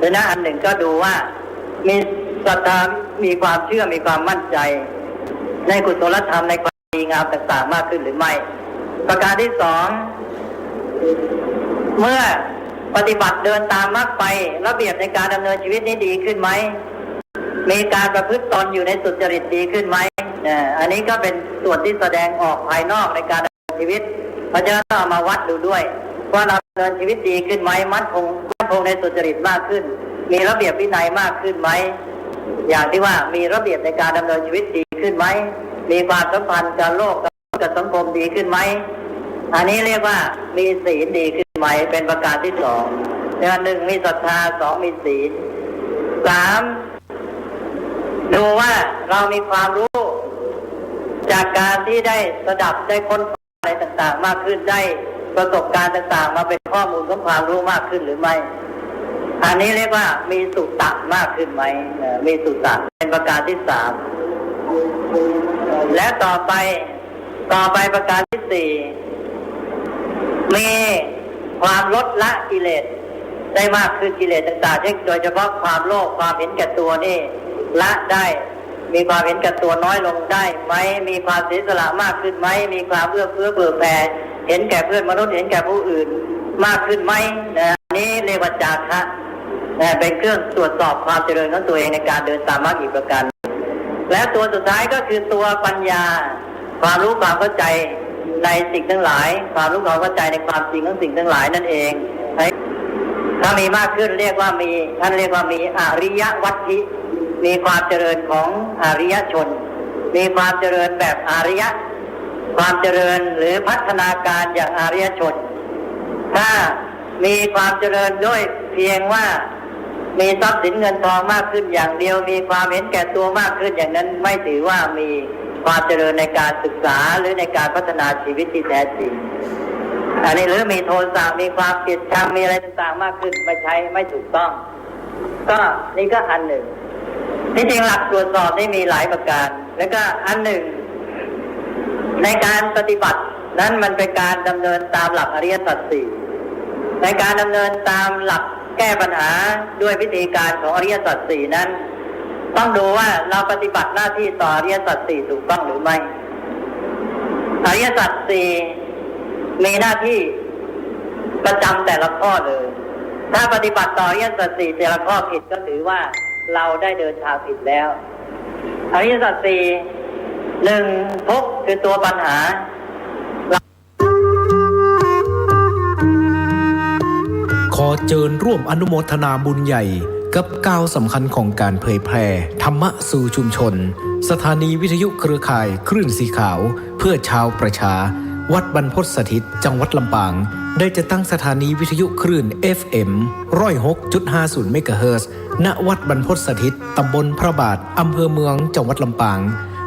ดังนั้นอันหนึ่งก็ดูว่ามีศรัทธามีความเชื่อมีความมั่นใจในกุศลธรรมในความดีงามต่างๆมากขึ้นหรือไม่ประการที่2เมื่อปฏิบัติเดินตามมรรคไประเบียบในการดำเนินชีวิตนี้ดีขึ้นไหมมีการประพฤติตนอยู่ในสุจริตดีขึ้นไหมอันนี้ก็เป็นส่วนที่แสดงออกภายนอกในการดำเนินชีวิตเพราะฉะนั้นต้องมาวัดดูด้วยว่าเราดำเนินชีวิตดีขึ้นไหมมั่นคงในสุจริตมากขึ้นมีระเบียบวินัยมากขึ้นไหมอย่างที่ว่ามีระเบียบในการดำเนินชีวิตดีขึ้นไหมมีความสัมพันธ์กับโลกกับสังคมดีขึ้นไหมอันนี้เรียกว่ามีศีลดีขึ้นไหมเป็นประการที่2อย่าง1มีศรัทธา2มีศีล3ดูว่าเรามีความรู้จากการที่ได้สดับได้ค้นคว้าอะไรต่างๆมากขึ้นได้ประสบการณ์ต่างๆมาเป็นข้อมูลของความรู้มากขึ้นหรือไม่อันนี้เรียกว่ามีสุตตะมากขึ้นไหมมีสุตตะเป็นประการที่3และต่อไปประการที่4มีความลดละกิเลสได้มากขึ้นกิเลสต่างๆเช่นโดยเฉพาะความโลภความเห็นแก่ตัวนี่ละได้มีความเห็นแก่ตัวน้อยลงได้ไหมมีความเสียสละมากขึ้นไหมมีความเอื้อเฟื้อเผื่อแผ่เห็นแก่เพื่อนมนุษย์เห็นแก่ผู้อื่นมากขึ้นไหมนี้เรียกว่าจาคะเป็นเครื่องตรวจสอบความเจริญของตัวเองในการเดินตามมรรคอีกประการและตัวสุดท้ายก็คือตัวปัญญาความรู้ความเข้าใจในสิ่งทั้งหลายความรู้ความเข้าใจในความจริงของสิ่งทั้งหลายนั่นเองถ้ามีมากขึ้นเรียกว่ามีท่านเรียกว่ามีอริยวัตถิมีความเจริญของอริยชนมีความเจริญแบบอริยะความเจริญหรือพัฒนาการอย่างอริยชนถ้ามีความเจริญด้วยเพียงว่ามีทรัพย์สินเงินทองมากขึ้นอย่างเดียวมีความเห็นแก่ตัวมากขึ้นอย่างนั้นไม่ถือว่ามีความเจริญในการศึกษาหรือในการพัฒนาชีวิตที่แท้จริงอันนี้หรือมีโทสะมีความเกลียดชังมีอะไรต่างๆมากขึ้นไม่ใช่ไม่ถูกต้องก็นี่ก็อันหนึ่งที่จริงหลักตรวจสอบนี่มีหลายประการแล้วก็อันหนึ่งในการปฏิบัตินั้นมันเป็นการดำเนินตามหลักอริยสัจสี่ในการดำเนินตามหลักแก้ปัญหาด้วยวิธีการของอริยสัจสี่นั้นต้องดูว่าเราปฏิบัติหน้าที่ต่ออริยสัจสี่ถูกต้องหรือไม่อริยสัจสี่มีหน้าที่ประจำแต่ละข้อเลยถ้าปฏิบัติต่ออริยสัจสี่แต่ละข้อผิดก็ถือว่าเราได้เดินทางผิดแล้วอริยสัจสี่1ทุกข์คือตัวปัญหาขอเชิญร่วมอนุโมทนาบุญใหญ่กับก้าวสำคัญของการเผยแพร่ธรรมะสู่ชุมชนสถานีวิทยุเครือข่ายคลื่นสีขาวเพื่อชาวประชา วัดบรรพตสถิตจังหวัดลำปางได้จะตั้งสถานีวิทยุคลื่น FM 106.50 เมกะเฮิรตซ์ณวัดบรรพตสถิตตำบลพระบาทอำเภอเมืองจังหวัดลำปาง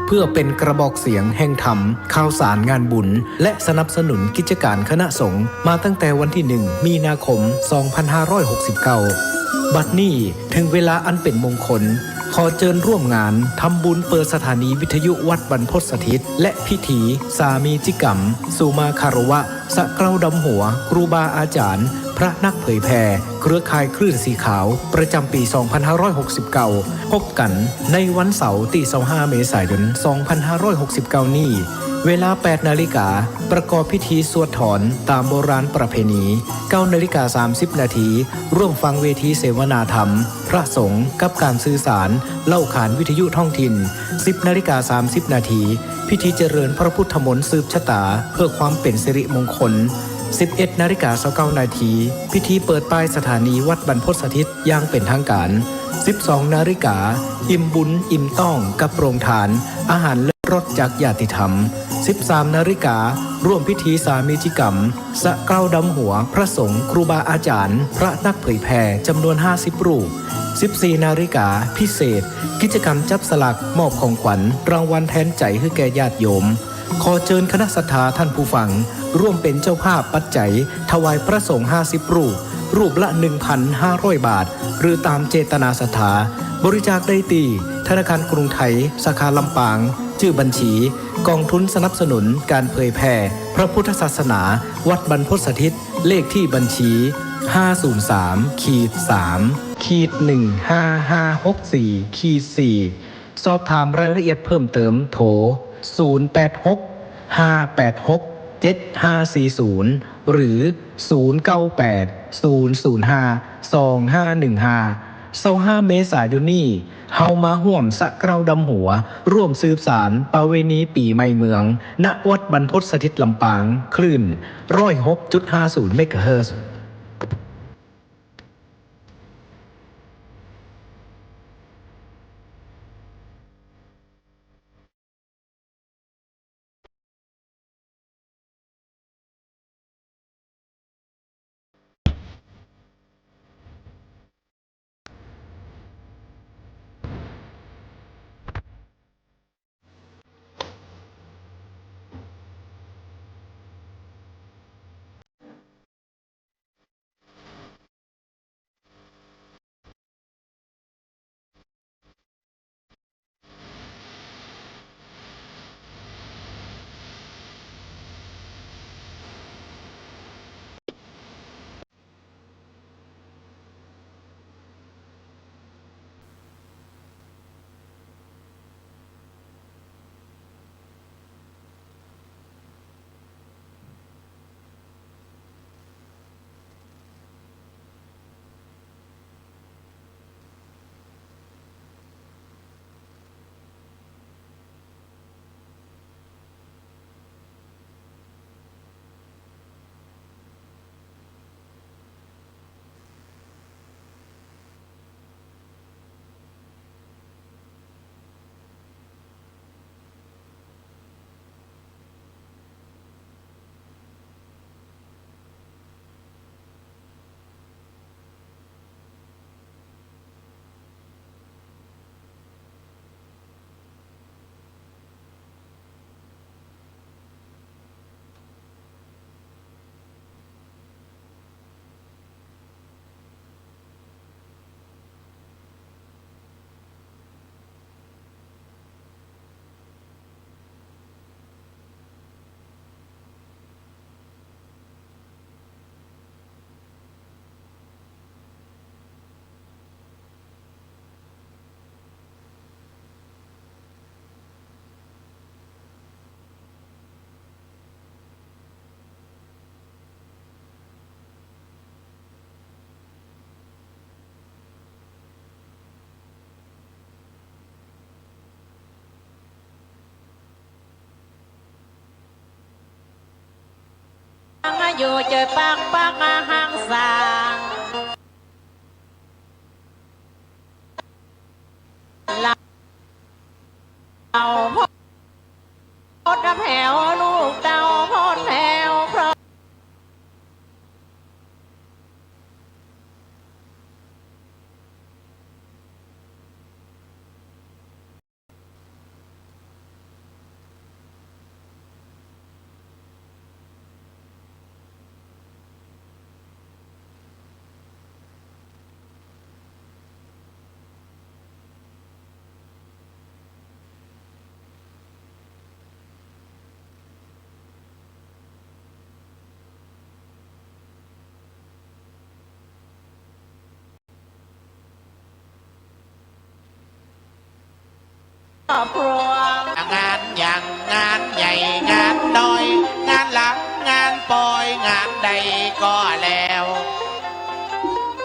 เพื่อเป็นกระบอกเสียงแห่งธรรมข่าวสารงานบุญและสนับสนุนกิจการคณะสงฆ์มาตั้งแต่วันที่ 1 มีนาคม 2569 บัดนี้ถึงเวลาอันเป็นมงคลขอเชิญร่วมงานทำบุญเปิดสถานีวิทยุวัดบรรพตสถิตและพิธีสามีจิกรรมสุมาคารวะสะเกล้าดำหัวครูบาอาจารย์พระนักเผยแผ่เครือข่ายคลื่นสีขาวประจำปี 2569 พบกันในวันเสาร์ที่ 25 เมษายน 2569 นี้เวลา 8 นาฬิกาประกอบพิธีสวดถอนตามโบราณประเพณี 9 นาฬิกา 30 นาทีร่วมฟังเวทีเสวนาธรรมพระสงฆ์กับการสื่อสารเล่าขานวิทยุท้องถิ่น 10 นาฬิกา 30 นาทีพิธีเจริญพระพุทธมนต์สืบชะตาเพื่อความเป็นสิริมงคล 11 นาฬิกา 29 นาทีพิธีเปิดป้ายสถานีวัดบรรพตสถิตอย่างเป็นทางการ 12 นาฬิกาอิ่มบุญอิ่มต้องกับโรงทานอาหารเลิศรสจากญาติธรรม 13 นาฬิการ่วมพิธีสามีจิกรรมสะเกล้าดำหัวพระสงฆ์ครูบาอาจารย์พระนักเผยแผ่จำนวน 50 รูป 14 นาฬิกาพิเศษกิจกรรมจับสลากมอบของขวัญรางวัลแทนใจให้แก่ญาติโยมขอเชิญคณะศรัทธาท่านผู้ฟังร่วมเป็นเจ้าภาพปัจจัยถวายพระสงฆ์50 รูปรูปละ 1,500 บาทหรือตามเจตนาศรัทธาบริจาคได้ที่ธนาคารกรุงไทยสาขาลำปางชื่อบัญชีกองทุนสนับสนุนการเผยแผ่พระพุทธศาสนาวัดบรรพตสถิตเลขที่บัญชี 503-3-155564-4 สอบถามรายละเอียดเพิ่มเติมโทร 086-586-7540 หรือ 098-005-2515 เมษายนนี้เฮามาห่วมสะเกล้าดำหัวร่วมสืบสารประเวณีปีใหม่เมืองณวัดบรรพตสถิตลำปางคลื่น 106.50 เมกะเฮิรตซ์อยู่เจอปักปักหังสางเราพดแผ่วลูกเต้าพดแผ่ พรวงงานอย่างงานใหญ่งานน้อยงานหลักงานปอยงานใดก็แล